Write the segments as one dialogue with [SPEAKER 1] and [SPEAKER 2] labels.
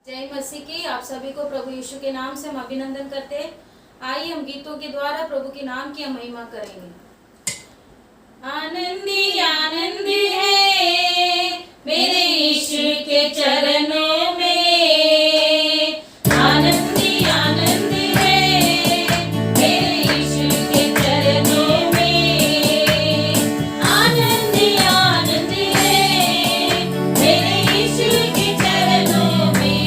[SPEAKER 1] जय मसीह की। आप सभी को प्रभु यीशु के नाम से हम अभिनंदन करते हैं। आइए हम गीतों के द्वारा प्रभु के नाम की हम महिमा करेंगे। आनंदी आनंदी है मेरे यीशु के चरणों में, आनंदी आनंदी है मेरे यीशु के चरणों में, आनंदी आनंदी है मेरे यीशु के चरणों में,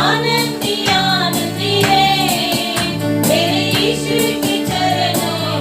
[SPEAKER 1] आनंदी आनंदी है मेरे यीशु के चरणों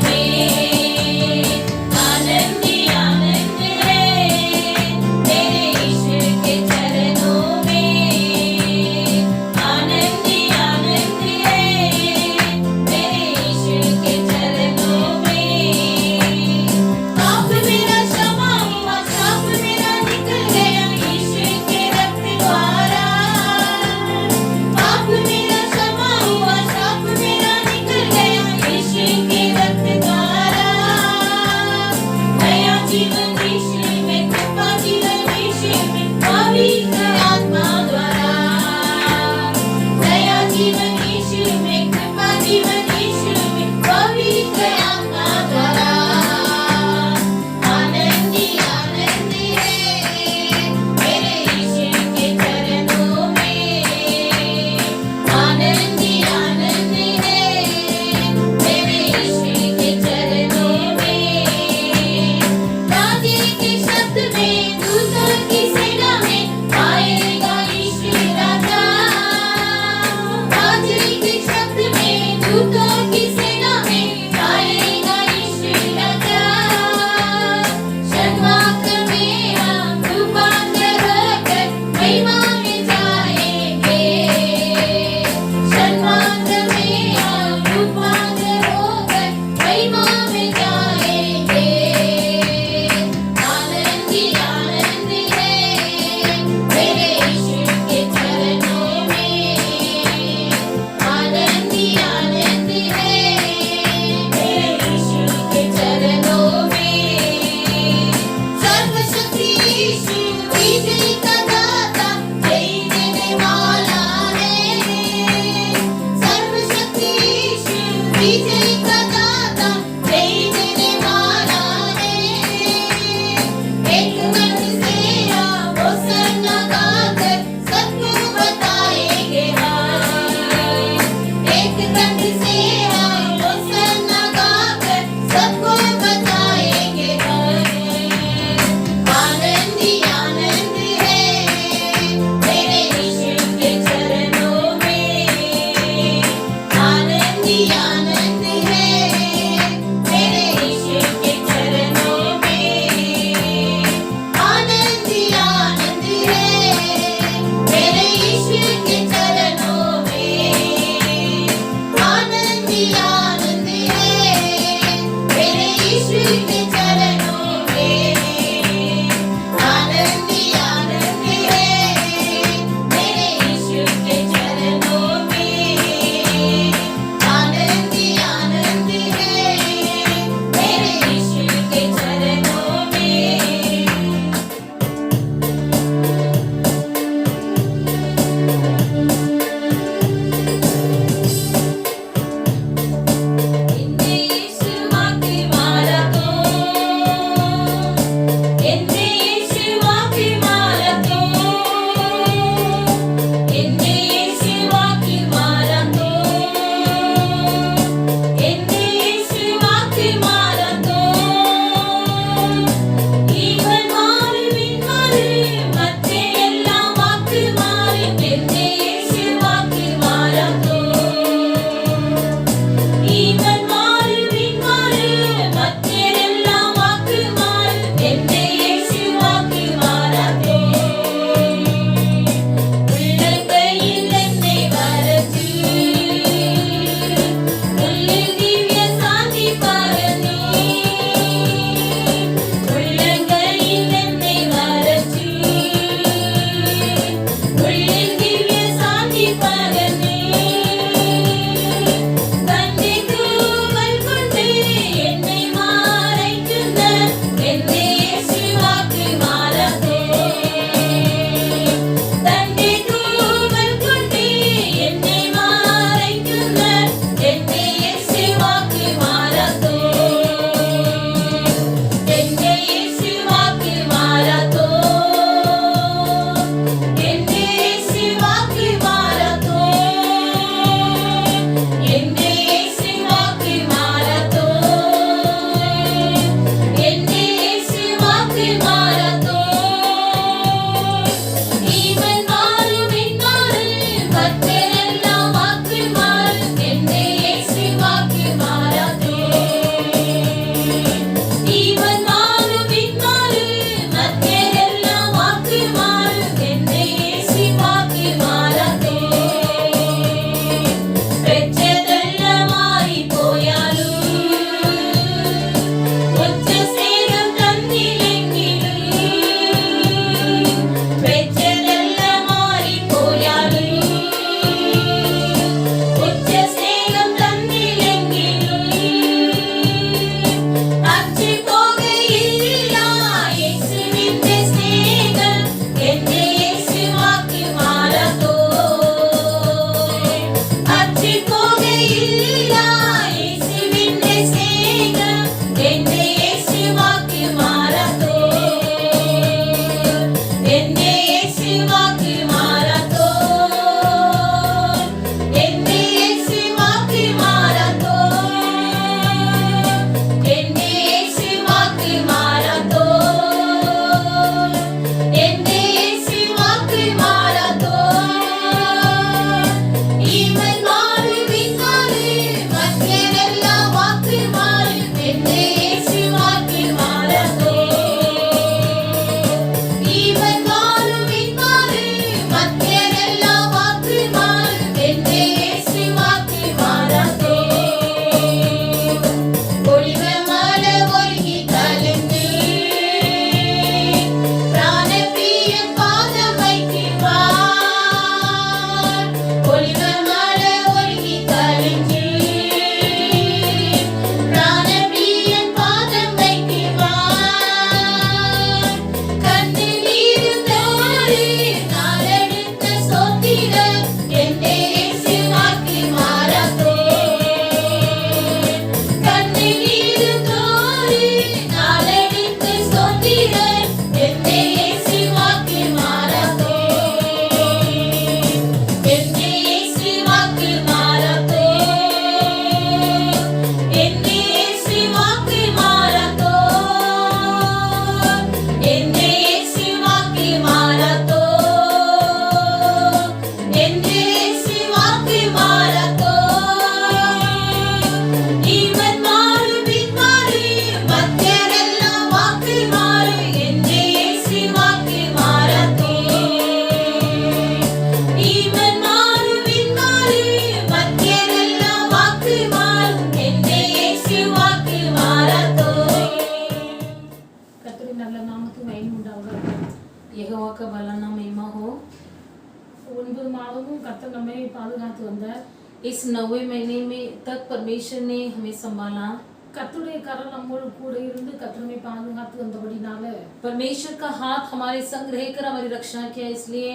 [SPEAKER 2] கர்த்தர் நம்மை பாதுகாத்து வந்தார்.
[SPEAKER 1] इस 9वें महीने में तक परमेश्वर ने हमें संभाला।
[SPEAKER 2] கர்த்தருடைய கரம் நம்மோடு கூட இருந்து கர்த்தர் நம்மை பாதுகாத்து வந்தபடினால
[SPEAKER 1] परमेश्वर का हाथ हमारे संग रहकर हमारी रक्षा किया, इसलिए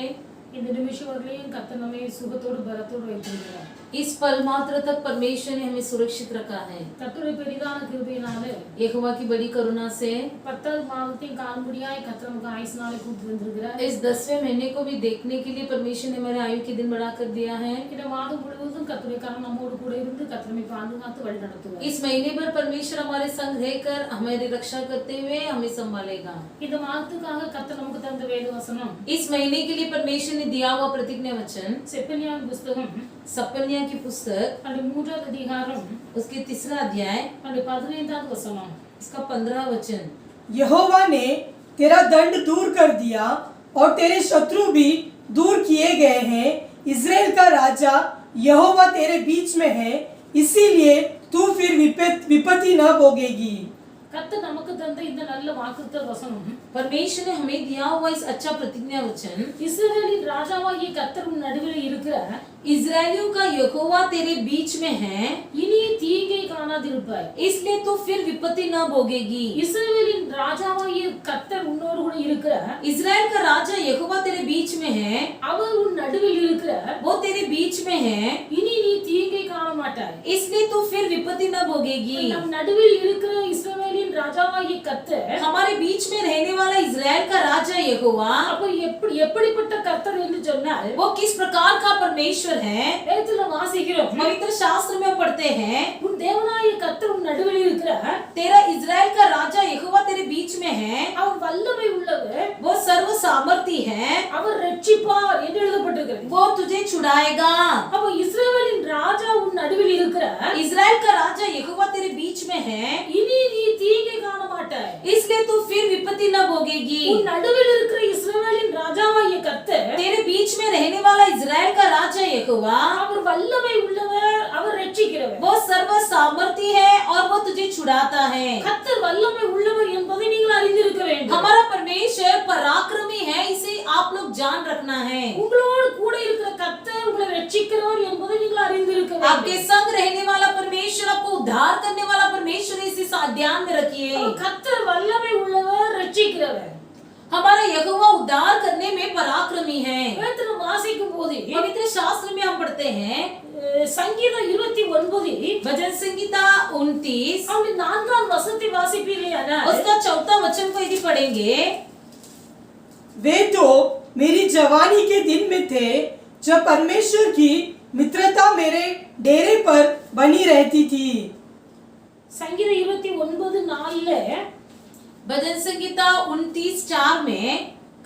[SPEAKER 2] இந்த நிமிஷம் வரலையும் கர்த்தர் நம்மை சுகத்தோடு பலத்தோடு வைத்திருக்கிறார்.
[SPEAKER 1] इस पल मात्र तक परमेश्वर ने हमें सुरक्षित रखा है।
[SPEAKER 2] கர்த்தருடைய பெரிதான கிருபையினால
[SPEAKER 1] यहोवा की बड़ी करुणा से
[SPEAKER 2] 10வது மாதத்தையும் காணும்படியாய் கர்த்தர் நமக்கு ஆயுசு நாளை கூட்டி வந்திருக்கிறார்.
[SPEAKER 1] इस 10वें महीने को भी देखने के लिए परमेश्वर ने हमारे आयु के दिन बढ़ा कर दिया है।
[SPEAKER 2] இந்த மாதம் முழுவதும் கர்த்தருடைய கரம் நம்மோடு கூட இருந்து கர்த்தர் நம்மை பாதுகாத்து வழி நடத்துவார்.
[SPEAKER 1] इस महीने भर परमेश्वर हमारे संग रहकर हमारी रक्षा करते हुए हमें संभालेगा।
[SPEAKER 2] இந்த மாதத்துக்காக கர்த்தர் நமக்கு தந்த வேத வசனம்
[SPEAKER 1] इस महीने के लिए परमेश्वर ने दिया हुआ प्रतिज्ञा वचन
[SPEAKER 2] செப்பனியாவின் புத்தகம்
[SPEAKER 1] सपन्या की पुस्तक
[SPEAKER 2] 3வது அதிகாரம்
[SPEAKER 1] उसके 3रा अध्याय
[SPEAKER 2] 15வது வசனம்.
[SPEAKER 1] इसका 15 वचन।
[SPEAKER 3] यहोवा ने तेरा दंड दूर कर दिया और तेरे शत्रु भी दूर किए गए हैं। इज़राइल का राजा यहोवा तेरे बीच में है, इसीलिए तू फिर विपत्ति न भोगेगी।
[SPEAKER 2] கர்த்தர் நமக்கு தந்த இந்த நல்ல வாக்குத்தத்த வசனம்
[SPEAKER 1] परमेश्वर ने हमें दिया हुआ इस अच्छा प्रतिज्ञा वचन
[SPEAKER 2] இஸ்ரவேலின் ராஜாவாகிய கர்த்தர் உன் நடுவில் இருக்கிற
[SPEAKER 1] इजरायलियों का यहोवा तेरे बीच में है,
[SPEAKER 2] இனி தீங்கை காணாதிருப்பாய்.
[SPEAKER 1] इसलिए तू फिर विपत्ति न भोगेगी।
[SPEAKER 2] இஸ்ரவேலின் ராஜாவாகிய கர்த்தர் உன்னோடு கூட இருக்கிற
[SPEAKER 1] इजराइल का राजा यहोवा तेरे बीच में है,
[SPEAKER 2] அவர் உன் நடுவில் இருக்கிற
[SPEAKER 1] वो तेरे बीच में है,
[SPEAKER 2] இனி நீ தீங்கை காண மாட்டாய்.
[SPEAKER 1] इसलिए तू फिर विपत्ति न भोगेगी।
[SPEAKER 2] நம் நடுவில் இருக்கிற இஸ்ரவேலின் ராஜாவாகிய கர்த்தர்
[SPEAKER 1] हमारे बीच में रहने वाला इजराइल का राजा यहोवा,
[SPEAKER 2] அப்ப எப்படிப்பட்ட கர்த்தர் என்று சொன்னால்
[SPEAKER 1] वो किस प्रकार का परमेश्वर है।
[SPEAKER 2] வேதத்துல வாசிக்கிறோம்,
[SPEAKER 1] पवित्र शास्त्र में पढ़ते हैं,
[SPEAKER 2] உன் தேவனாகிய கர்த்தர் உன் நடுவில் இருக்கிற
[SPEAKER 1] तेरा इजराइल का राजा यहोवा तेरे बीच में है,
[SPEAKER 2] அவர் வல்லமை உள்ளவர்,
[SPEAKER 1] वो सर्व सामर्थी है,
[SPEAKER 2] அவர் ரட்சிப்பார் என்று எழுதப்பட்டிருக்கிறது.
[SPEAKER 1] वो तुझे छुड़ाएगा।
[SPEAKER 2] அப்ப இஸ்ரவேலின் ராஜா உன் நடுவில் இருக்கிற
[SPEAKER 1] इजराइल का राजा यहोवा तेरे बीच में है,
[SPEAKER 2] இனி நீ தீங்கை காண மாட்டாய்.
[SPEAKER 1] इसलिए तू फिर विपत्ति न भोगेगी।
[SPEAKER 2] உன் நடுவில் இருக்கிற இஸ்ரவேலின் ராஜாவாகிய கர்த்தர்
[SPEAKER 1] तेरे बीच में रहने वाला इजराइल का राजा यहोवा,
[SPEAKER 2] அவர் வல்லமை உள்ளவர், அவர் ரட்சிக்கிறவர்.
[SPEAKER 1] वो सर्व सामर्थी है और वो तुझे छुड़ाता है।
[SPEAKER 2] கர்த்தர் வல்லமை உள்ளவர் என்பதை நீங்கள் அறிந்திருக்க வேண்டும்.
[SPEAKER 1] हमारा परमेश्वर पराक्रमी है, इसे आप लोग जान रखना है।
[SPEAKER 2] உங்களோடு கூட இருக்கிற கர்த்தர் உங்களை ரட்சிக்கிறவர் என்பதை நீங்கள் அறிந்திருக்க
[SPEAKER 1] आपके
[SPEAKER 2] வேண்டும்.
[SPEAKER 1] संग रहने वाला परमेश्वर, आपको उद्धार करने वाला परमेश्वर, इसे ध्यान में रखिए।
[SPEAKER 2] கர்த்தர் வல்லமை உள்ளவர், ரட்சிக்கிறவர்.
[SPEAKER 1] हमारा यहोवा उद्धार करने में पराक्रमी है।
[SPEAKER 2] வேதத்துல வாசிக்கும் போது
[SPEAKER 1] पवित्र शास्त्र में हम पढ़ते हैं,
[SPEAKER 2] சங்கீதம் 29
[SPEAKER 1] भजन संहिता 29
[SPEAKER 2] அப்படி 4ஆம் வசனத்தை வாசிப்பீர்களானால்
[SPEAKER 1] उसका 4था वचन को यदि पढ़ेंगे,
[SPEAKER 3] वे तो मेरी जवानी के दिन में थे जब परमेश्वर की मित्रता मेरे डेरे पर बनी रहती थी।
[SPEAKER 2] சங்கீதம் 29:4
[SPEAKER 1] भजन संहिता 29:4 में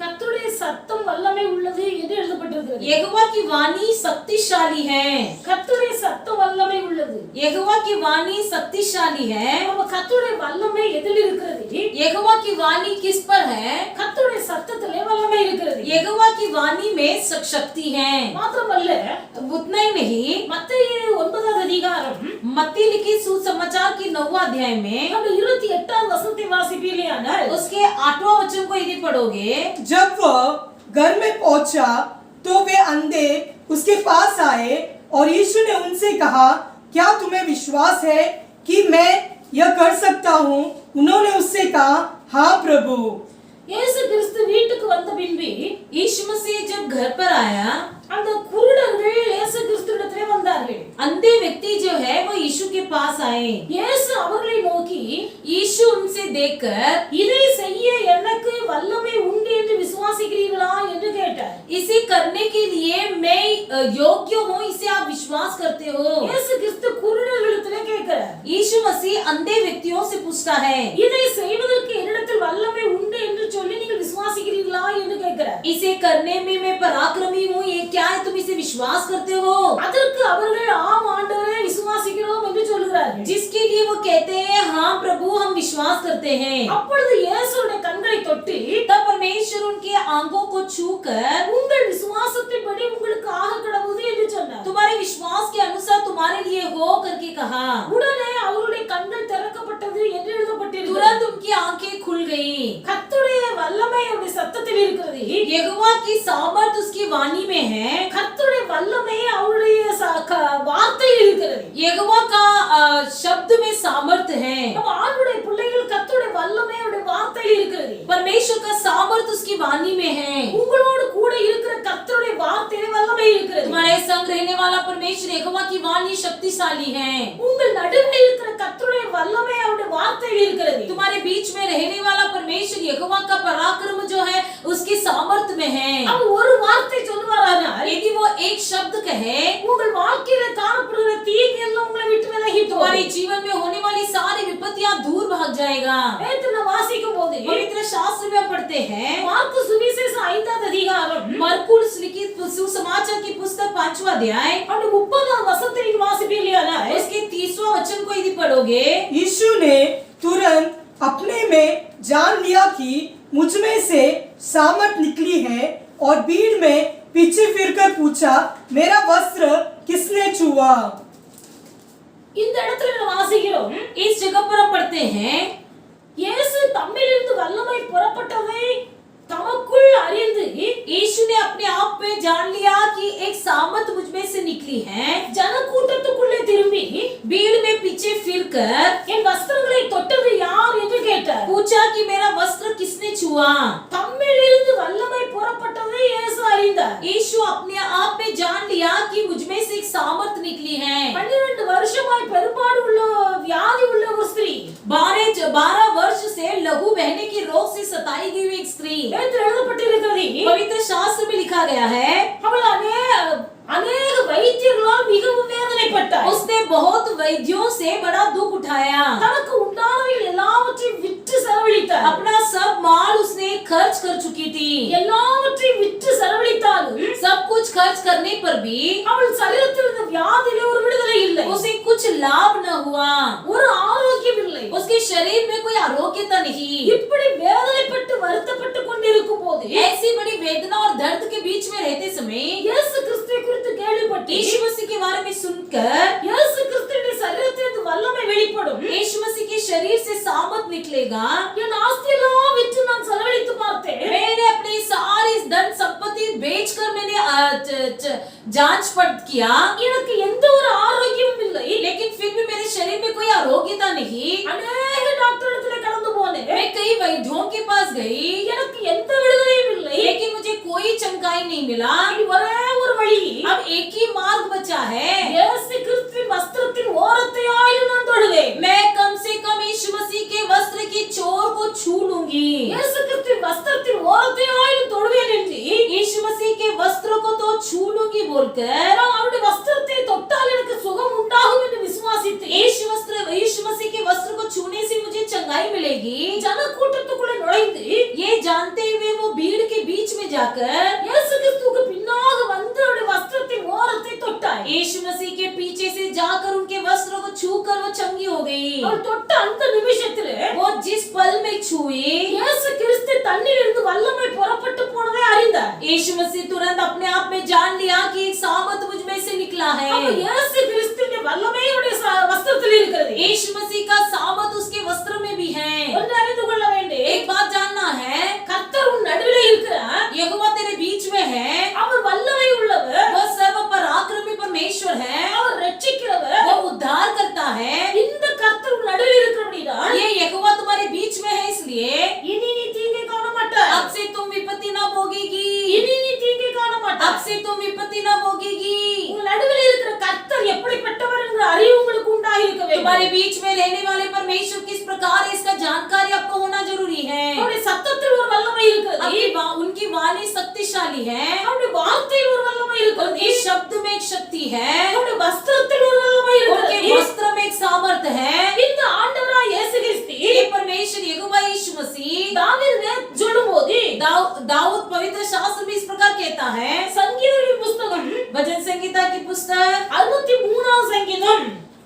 [SPEAKER 2] கர்த்தருடைய சத்தம் வல்லமை உள்ளது என்று எழுதப்பட்டிருக்கிறது.
[SPEAKER 1] यहोवा की वाणी शक्तिशाली है।
[SPEAKER 2] கர்த்தருடைய சத்தம் வல்லமை உள்ளது.
[SPEAKER 1] यहोवा की वाणी शक्तिशाली है।
[SPEAKER 2] அப்ப கர்த்தருடைய வல்லமை எதில் இருக்கிறது?
[SPEAKER 1] यहोवा की वाणी किस पर है?
[SPEAKER 2] கர்த்தருடைய சத்தத்திலே வல்லமை இருக்கிறது.
[SPEAKER 1] यहोवा की वाणी में शक्ति है।
[SPEAKER 2] மாத்திரமல்ல,
[SPEAKER 1] उतना ही नहीं,
[SPEAKER 2] மத்தேயு 9வது அதிகாரம்
[SPEAKER 1] मत्ती लिखित सुसमाचार की 9वां अध्याय में
[SPEAKER 2] அப்படி 28வது வசனத்தை வாசிப்பீர்களானால்
[SPEAKER 1] उसके 8वां वचन को यदि पढ़ोगे,
[SPEAKER 3] जब वह घर में पहुंचा तो वे अंधे उसके पास आए और यीशु ने उनसे कहा, क्या तुम्हें विश्वास है कि मैं यह कर सकता हूँ? उन्होंने उससे कहा, हाँ प्रभु।
[SPEAKER 2] இயேசு கிறிஸ்து வீட்டுக்கு வந்த பின்பு
[SPEAKER 1] यीशु मसीह जब घर पर आया,
[SPEAKER 2] அந்த குருடர்கள் இயேசு கிறிஸ்துவிடத்திலே வந்தார்கள்.
[SPEAKER 1] अंधे व्यक्ति जो है वो यीशु के पास आए।
[SPEAKER 2] இயேசு அவர்களை நோக்கி,
[SPEAKER 1] यीशु उनसे देखकर,
[SPEAKER 2] இதை செய்ய எனக்கு வல்லமை உண்டு என்று விசுவாசிக்கிறீர்களா என்று கேட்டார்.
[SPEAKER 1] इसे करने के लिए मैं योग्य हूँ, इसे आप विश्वास करते हो?
[SPEAKER 2] இயேசு கிறிஸ்து குருடர்களிடத்திலே கேட்கிறார்.
[SPEAKER 1] यीशु मसीह अंधे व्यक्तियों से पूछता है,
[SPEAKER 2] இதை செய்வதற்கு என்னிடத்தில் வல்லமை உண்டு என்று சொல்லி நீங்கள் விசுவாசிக்கிறீர்களா என்று கேட்கிறார்.
[SPEAKER 1] इसे करने में मैं पराक्रमी हूँ, ये क्या है, तुम इसे विश्वास करते हो?
[SPEAKER 2] அதற்கு அவர்கள் ஆம் ஆண்டவரே விசுவாசிக்கிறோம் என்று சொல்கிறார்கள்.
[SPEAKER 1] जिसके लिए वो कहते हैं, हाँ प्रभु हम विश्वास करते हैं।
[SPEAKER 2] அப்பொழுது இயேசுவுடைய கண்களை தொட்டு
[SPEAKER 1] तब परमेश्वर उनके आंगों को छूकर,
[SPEAKER 2] உங்கள் விசுவாசத்தின்படி உங்களுக்கு ஆக கடவுது என்று சொன்னார்.
[SPEAKER 1] तुम्हारे विश्वास के अनुसार तुम्हारे लिए हो करके कहा।
[SPEAKER 2] உடனே அவருடைய கண்கள் திறக்கப்பட்டது என்று எழுதப்பட்டிருக்கிறது.
[SPEAKER 1] तुरंत उनकी आंखें खुल गई।
[SPEAKER 2] கர்த்தருடைய வல்லமை அவருடைய சத்தத்தில் இருக்கிறது.
[SPEAKER 1] यहोवा की सामर्थ उसकी वाणी में है।
[SPEAKER 2] கர்த்தருடைய வல்லமை அவருடைய வார்த்தையில் இருக்கிறது.
[SPEAKER 4] यहोवा का शब्द में सामर्थ है.
[SPEAKER 2] நம்ம ஆண்டுடைய பிள்ளைகள் கர்த்தருடைய வல்லமை அவருடைய வார்த்தையில் இருக்கிறது.
[SPEAKER 4] परमेश्वर का सामर्थ उसकी वाणी में है.
[SPEAKER 2] உங்களோடு கூட இருக்கிற கர்த்தருடைய வார்த்தையில் வல்லமை இருக்கிறது.
[SPEAKER 4] तुम्हारे संग रहने वाला परमेश्वर यहोवा की वाणी शक्तिशाली है.
[SPEAKER 2] உங்கள் நடுவே இருக்கிற கர்த்தருடைய வல்லமை அவருடைய வார்த்தையில் இருக்கிறது.
[SPEAKER 4] तुम्हारे बीच में रहने वाला परमेश्वर यहोवा का पराक्रम जो है उसकी सामर्थ में है.
[SPEAKER 2] அவர் ஒரு வார்த்தை சொல்வாரானால்
[SPEAKER 4] यदि वो एक शब्द कहे,
[SPEAKER 2] உங்கள் வாழ்க்கையில காணப்படுகிற தீங்கு எல்லாம் உங்களை விட்டு விலகி
[SPEAKER 4] तुम्हारे जीवन में होने वाली सारी विपत्तियां दूर भाग जाएगा.
[SPEAKER 2] நேத்து நான் வாசிக்கும் போது
[SPEAKER 4] पवित्र शास्त्र में पढ़ते हैं,
[SPEAKER 2] மார்க்கு சுவிசேஷம் 5வது அதிகாரம்
[SPEAKER 4] मरकुस लिखित सुसमाचार की पुस्तक 5वां अध्याय
[SPEAKER 2] அந்த 30வது வசனத்தை நீங்க வாசிப்பீங்களா?
[SPEAKER 4] उसके 30वां वचन को यदि पढ़ोगे,
[SPEAKER 3] यीशु ने तुरंत अपने में जान लिया कि मुझ में से सामर्थ निकली है और भीड़ में पीछे फिरकर पूछा, मेरा वस्त्र किसने छुआ?
[SPEAKER 2] இந்த இடத்துல நம்ம வாசிக்கிறோம்,
[SPEAKER 4] इस जगह पर हम पढ़ते हैं,
[SPEAKER 2] இயேசு தம்மிலிருந்து வல்லமை புறப்பட்டதை தமக்குள் அறிந்து
[SPEAKER 4] यीशु ने अपने आप में जान लिया कि एक सामर्थ मुझ में से निकली है.
[SPEAKER 2] ஜனக்கூட்டத்துக்குள்ளே திரும்பி
[SPEAKER 4] भीड़ में पीछे फिरकर
[SPEAKER 2] என் வஸ்திரங்களை தொட்டது யார் என்று கேட்டார்.
[SPEAKER 4] पूछा कि मेरा वस्त्र किसने छुआ.
[SPEAKER 2] தம்மிலிருந்து வல்லமை புறப்பட்டதை இயேசு அறிந்தார்.
[SPEAKER 4] यीशु अपने आप में जान लिया कि मुझ में से एक सामर्थ निकली है.
[SPEAKER 2] 12 வருஷமாய் பெரும்பாடு உள்ள வியாதி உள்ள ஒரு ஸ்திரீ,
[SPEAKER 4] 12 वर्ष से लहू बहने के रोग से सताई गई हुई एक स्त्री,
[SPEAKER 2] வேதத்தில் எழுதப்பட்டிருக்கிறது.
[SPEAKER 4] पवित्र शास्त्र में लिखा गया है,
[SPEAKER 2] அவள் अनेक வைத்தியர்களால் மிகவும் வேதனைப்பட்டார்.
[SPEAKER 4] उसने बहुत वैद्यों से बड़ा दुख उठाया.
[SPEAKER 2] தனக்கு உண்டானவைகள் எல்லாவற்றையும் விற்று செலவழித்தார்.
[SPEAKER 4] अपना सब माल उसने खर्च कर चुकी थी.
[SPEAKER 2] எல்லாவற்றையும் விற்று செலவழித்தாலும்
[SPEAKER 4] सब कुछ खर्च करने पर भी
[SPEAKER 2] அவள் சரீரத்தில் இருந்த வியாதியிலே ஒரு விடுதலை இல்லை.
[SPEAKER 4] उसे कुछ लाभ न हुआ.
[SPEAKER 2] ஒரு ஆரோக்கியம் இல்லை.
[SPEAKER 4] उसके शरीर में कोई आरोग्यता नहीं.
[SPEAKER 2] இப்படி வேதனைப்பட்டு வருத்தப்பட்டு கொண்டிருக்கும் போது
[SPEAKER 4] ऐसी बड़ी वेदना और दर्द के बीच में रहते समय
[SPEAKER 2] இயேசு கிறிஸ்துவை குறித்து கேள்விப்பட்டு
[SPEAKER 4] यीशु मसीह के बारे में सुनकर
[SPEAKER 2] இயேசு கிறிஸ்துவின் சரீரத்திலிருந்து வல்லமை வெளிப்படும்.
[SPEAKER 4] यीशु मसीह के शरीर से सामर्थ निकलेगा.
[SPEAKER 2] என் ஆஸ்தியெல்லாம் விற்று நான் செலவழித்து பார்த்தேன்.
[SPEAKER 4] मैंने अपनी सारी धन संपत्ति बेचकर मैंने जांच पड़ताल किया,
[SPEAKER 2] எனக்கு எந்த ஒரு ஆரோக்கியமும் இல்லை.
[SPEAKER 4] लेकिन फिर भी मेरे शरीर में कोई आरोग्यता नहीं.
[SPEAKER 2] அநேக டாக்டர் இடத்துல கடந்து போனேன்.
[SPEAKER 4] मैं कई वैद्यों के पास गई,
[SPEAKER 2] எனக்கு எந்த விடுதலையும் இல்லை.
[SPEAKER 4] लेकिन मुझे कोई चंगाई नहीं मिला.
[SPEAKER 2] இனி ஒரே ஒரு வழி,
[SPEAKER 4] अब एक ही मार्ग बचा है,
[SPEAKER 2] இயேசு கிறிஸ்துவின் வஸ்திரத்தின் ஓரத்தை ஆயிலும் நான் தொடுவேன்.
[SPEAKER 4] मैं कम से कम यीशु मसीह के वस्त्र की चोर को छू लूंगी.
[SPEAKER 2] இயேசு கிறிஸ்துவின் வஸ்திரத்தின் ஓரத்தை ஆயிலும் தொடுவேன் என்று
[SPEAKER 4] यीशु मसीह के वस्त्र को तो छू लूंगी बोलकर
[SPEAKER 2] நான் அவருடைய வஸ்திரத்தை தொட்டால் எனக்கு சுகம் உண்டாகும் என்று விசுவாசித்தேன்.
[SPEAKER 4] यीशु मसीह के वस्त्र को छूने से मुझे चंगाई मिलेगी.
[SPEAKER 2] ஜனக்கூட்டத்துக்குள்ளே நுழைந்து
[SPEAKER 4] ये जानते हुए वो भीड़ के बीच में जाकर
[SPEAKER 2] இயேசு கிறிஸ்துவுக்கு பின்னாக வந்து அவருடைய வஸ்திரத்தின் ஓரத்தை தொட்டார்.
[SPEAKER 4] यीशु मसीह के पीछे से जाकर उनके वस्त्र को छूकर वो चंगी हो गई.
[SPEAKER 2] அவர் தொட்ட அந்த நிமிஷத்திலே
[SPEAKER 4] वो जिस पल में छुई,
[SPEAKER 2] இயேசு கிறிஸ்து தண்ணீரிலிருந்து வல்லமை புறப்பட்டு போனதை அறிந்தார்.
[SPEAKER 4] यीशु मसीह तुरंत अपने आप में जान लिया कि एक सामर्थ मुझ में से निकला है.
[SPEAKER 2] அப்ப இயேசு கிறிஸ்துவின் வல்லமை அவருடைய வஸ்திரத்தில் இருக்கிறது.
[SPEAKER 4] यीशु मसीह का सामर्थ उसके वस्त्र में भी है.
[SPEAKER 2] ஒன்று அறிந்து கொள்ள வேண்டும்,
[SPEAKER 4] एक बात जानना है,
[SPEAKER 2] கர்த்தர் உன் நடுவிலே இருக்கிறார்.
[SPEAKER 4] यहोवा तेरे बीच में है.
[SPEAKER 2] அவர் வல்லமை உள்ளவர்.
[SPEAKER 4] वो सर्व पराक्रमी परमेश्वर है.
[SPEAKER 2] அவர் ரட்சிக்கிறவர்.
[SPEAKER 4] वो उद्धार करता है.
[SPEAKER 2] இந்த கர்த்தர் உன் நடுவில் இருக்கிறபடியால்
[SPEAKER 4] ये यहोवा तुम्हारे बीच में है, इसलिए
[SPEAKER 2] இனி நீ தீங்கை காண மாட்டாய்.
[SPEAKER 4] अब से तुम विपत्ति न भोगेगी.
[SPEAKER 2] இனி நீ தீங்கை காண
[SPEAKER 4] अब
[SPEAKER 2] மாட்டாய்.
[SPEAKER 4] से तुम विपत्ति न भोगेगी.
[SPEAKER 2] உன் நடுவில் இருக்கிற கர்த்தர் எப்படிப்பட்டவர் என்ற அறிவு உங்களுக்கு உண்டாகி இருக்க வேண்டும்.
[SPEAKER 4] तुम्हारे बीच में रहने वाले परमेश्वर किस प्रकार है, इसका जानकारी आपको होना जरूरी है.
[SPEAKER 2] அவருடைய சத்தத்தில் ஒரு வல்லமை இருக்கிறது.
[SPEAKER 4] उनकी वाणी शक्तिशाली है.
[SPEAKER 2] அவருடைய வார்த்தையில் ஒரு வல்லமை இருக்கிறது.
[SPEAKER 4] उनके शब्द में एक शक्ति है.
[SPEAKER 2] அவருடைய வஸ்திரத்தில் ஒரு வல்லமை
[SPEAKER 4] उनके
[SPEAKER 2] இருக்கிறது.
[SPEAKER 4] वस्त्र में एक सामर्थ्य है.
[SPEAKER 2] இந்த ஆண்டவராய் இயேசு கிறிஸ்து
[SPEAKER 4] ये परमेश्वर यहोवा यीशु मसीह
[SPEAKER 2] தாவீது சொல்லும்போது
[SPEAKER 4] दाऊद पवित्र शास्त्र में इस प्रकार कहता है,
[SPEAKER 2] சங்கீதங்களின் புத்தகம்
[SPEAKER 4] भजन संहिता की पुस्तक
[SPEAKER 2] 63வது சங்கீதம்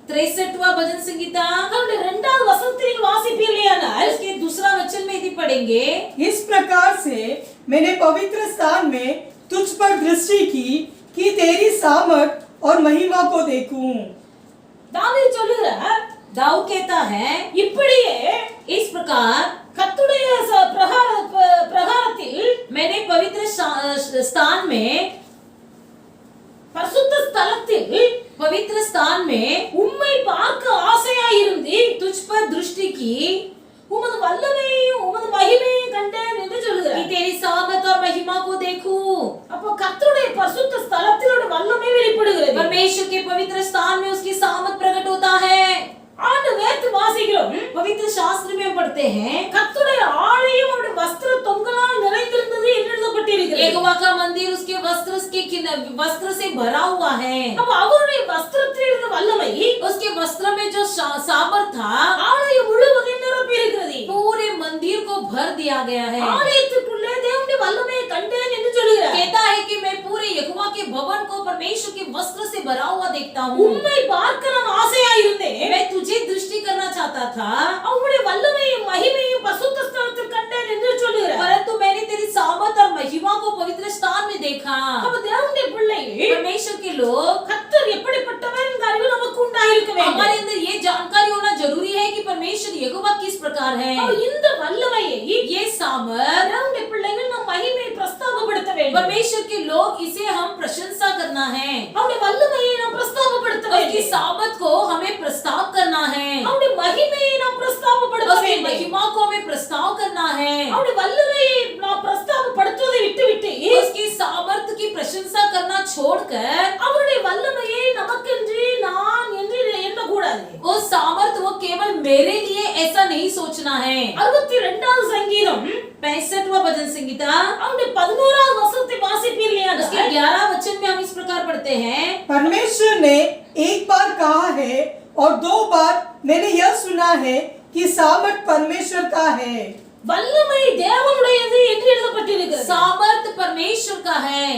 [SPEAKER 4] 63वां भजन संहिता
[SPEAKER 2] அவருடைய 2வது வசனத்தில் வாசிப்பீர்களானால்
[SPEAKER 4] इसके दूसरा वचन में यदि पढ़ेंगे,
[SPEAKER 3] इस प्रकार से मैंने पवित्र स्थान में तुझ पर दृष्टि की कि तेरी सामर्थ और महिमा को देखूं.
[SPEAKER 2] தாவீது சொல்லுகிறார்,
[SPEAKER 4] दाऊद कहता है,
[SPEAKER 2] இப்படியே
[SPEAKER 4] इस प्रकार
[SPEAKER 2] கர்த்தருடைய பிரகாரத்தில்
[SPEAKER 4] मैंने पवित्र स्थान में
[SPEAKER 2] கர்த்தருடைய பரிசுத்த ஸ்தலத்திலோட வல்லமை வெளிப்படுகிறது.
[SPEAKER 4] परमेश्वर के पवित्र स्थान में उसकी सामर्थ प्रकट होता है।
[SPEAKER 2] ஆண்டு வேத்து வாசிக்கிறோம்.
[SPEAKER 4] पवित्र शास्त्र में हम पढ़ते हैं
[SPEAKER 2] கர்த்தருடைய ஆலயம் அவருடைய வஸ்திர தொங்கலால் நிறைந்திருந்தது என்று எழுதப்பட்டிருக்கிறது.
[SPEAKER 4] यहोवा का मंदिर उसके वस्त्र से भरा हुआ है।
[SPEAKER 2] அப்ப அவருடைய வஸ்திரத்தில் இருந்த வல்லமை
[SPEAKER 4] उसके वस्त्र में जो सामर्थ था
[SPEAKER 2] ஆலயம் முழுவதும் நிரப்பி இருக்கிறது.
[SPEAKER 4] पूरे मंदिर को भर दिया गया है।
[SPEAKER 2] ஆலயத்துக்குள்ளே தேவனுடைய வல்லமையை கண்டேன் என்று சொல்கிறார்.
[SPEAKER 4] कहता है कि मैं पूरे यहोवा के भवन को परमेश्वर के वस्त्र से भरा हुआ देखता हूँ।
[SPEAKER 2] உம்மை பார்க்க நான் ஆசையா இருந்தேன்.
[SPEAKER 4] मैं तुझे दृष्टि करना चाहता था
[SPEAKER 2] அவருடைய வல்லமையும் மகிமையும் பரிசுத்த ஸ்தலத்தில் கண்டேன் என்று சொல்கிறார்.
[SPEAKER 4] परंतु मैंने तेरी सामर्थ और महिमा को पवित्र स्थान में देखा।
[SPEAKER 2] அப்ப தேவனுடைய பிள்ளைகள்
[SPEAKER 4] परमेश्वर के लोग
[SPEAKER 2] கர்த்தர் எப்படிப்பட்டவர் என்ற அறிவு நமக்கு உண்டாயிருக்க வேண்டும்.
[SPEAKER 4] हमारे अंदर ये जानकारी होना जरूरी है कि परमेश्वर यहोवा किस प्रकार है।
[SPEAKER 2] அப்ப இந்த வல்லமையை
[SPEAKER 4] ये सामर्थ
[SPEAKER 2] தேவனுடைய பிள்ளைகள் நம் மகிமையை பிரஸ்தாபப்படுத்த வேண்டும்.
[SPEAKER 4] परमेश्वर के लोग इसे हम प्रशंसा करना है।
[SPEAKER 2] அவருடைய வல்லமையை நாம் பிரஸ்தாபப்படுத்த
[SPEAKER 4] उसकी
[SPEAKER 2] வேண்டும்.
[SPEAKER 4] सामर्थ को हमें प्रस्ताव करना है।
[SPEAKER 2] அவருடைய மகிமையை நாம் பிரஸ்தாபப்படுத்த
[SPEAKER 4] उसकी
[SPEAKER 2] வேண்டும்.
[SPEAKER 4] महिमा को हमें प्रस्ताव करना है।
[SPEAKER 2] அவருடைய வல்லமையை நாம் பிரஸ்தாபப்படுத்துவதை விட்டுவிட்டு
[SPEAKER 4] उसकी सामर्थ की प्रशंसा करना छोड़कर
[SPEAKER 2] அவருடைய வல்லமையை நமக்கென்று நான் என்று எண்ணக்கூடாது.
[SPEAKER 4] उस सामर्थ वो केवल मेरे लिए ऐसा नहीं सोचना है।
[SPEAKER 2] 62வது சங்கீதம்
[SPEAKER 4] 65वां भजन संहिता
[SPEAKER 2] அவருடைய 11வது வசனத்தை வாசிப்பீர்களே
[SPEAKER 4] उसके 11 वचन में हम इस प्रकार पढ़ते हैं
[SPEAKER 3] परमेश्वर ने एक बार कहा है और 2 बार मैंने यह सुना है कि सामर्थ परमेश्वर का है।
[SPEAKER 2] வல்லமை தேவனுடையது என்று எழுதப்பட்டிருக்கிறது.
[SPEAKER 4] सामर्थ परमेश्वर का है।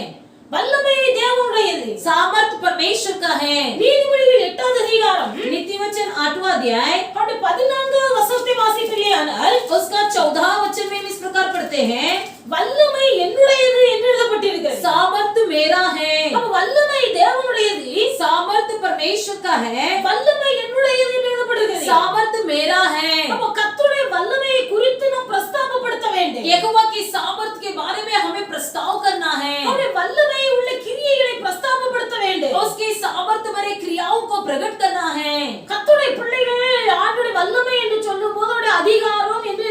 [SPEAKER 2] வல்லமை தேவனுடையது.
[SPEAKER 4] सामर्थ परमेश्वर का है।
[SPEAKER 2] நீதிமொழிகள் 8வது அதிகாரம்
[SPEAKER 4] नीति वचन 8वां अध्याय
[SPEAKER 2] அவருடைய 14வது வசனத்தை வாசிப்பீர்களேயானால்
[SPEAKER 4] उसका 14वां वचन में हम इस प्रकार पढ़ते हैं
[SPEAKER 2] வல்லமை என்னுடையது என்று எழுதப்பட்டிருக்கிறது.
[SPEAKER 4] सामर्थ मेरा है।
[SPEAKER 2] அப்ப வல்லமை தேவனுடையது,
[SPEAKER 4] सामर्थ परमेश्वर का है।
[SPEAKER 2] வல்லமை என்னுடையது என்று எழுதப்பட்டிருக்கிறது.
[SPEAKER 4] सामर्थ मेरा है।
[SPEAKER 2] அப்ப கர்த்தருடைய வல்லமையை குறித்து நாம் பிரஸ்தாபப்படுத்த வேண்டும்.
[SPEAKER 4] यहोवा की सामर्थ के बारे में हमें प्रस्ताव करना है।
[SPEAKER 2] அவருடைய வல்லமை உள்ள கிரியைகளை பிரஸ்தாபப்படுத்த வேண்டும்.
[SPEAKER 4] उसकी सामर्थ भरे क्रियाओं को प्रकट करना है।
[SPEAKER 2] கர்த்தருடைய பிள்ளைகள் ஆண்டவருடைய வல்லமை என்று சொல்லும்போது அவருடைய அதிகாரம் என்று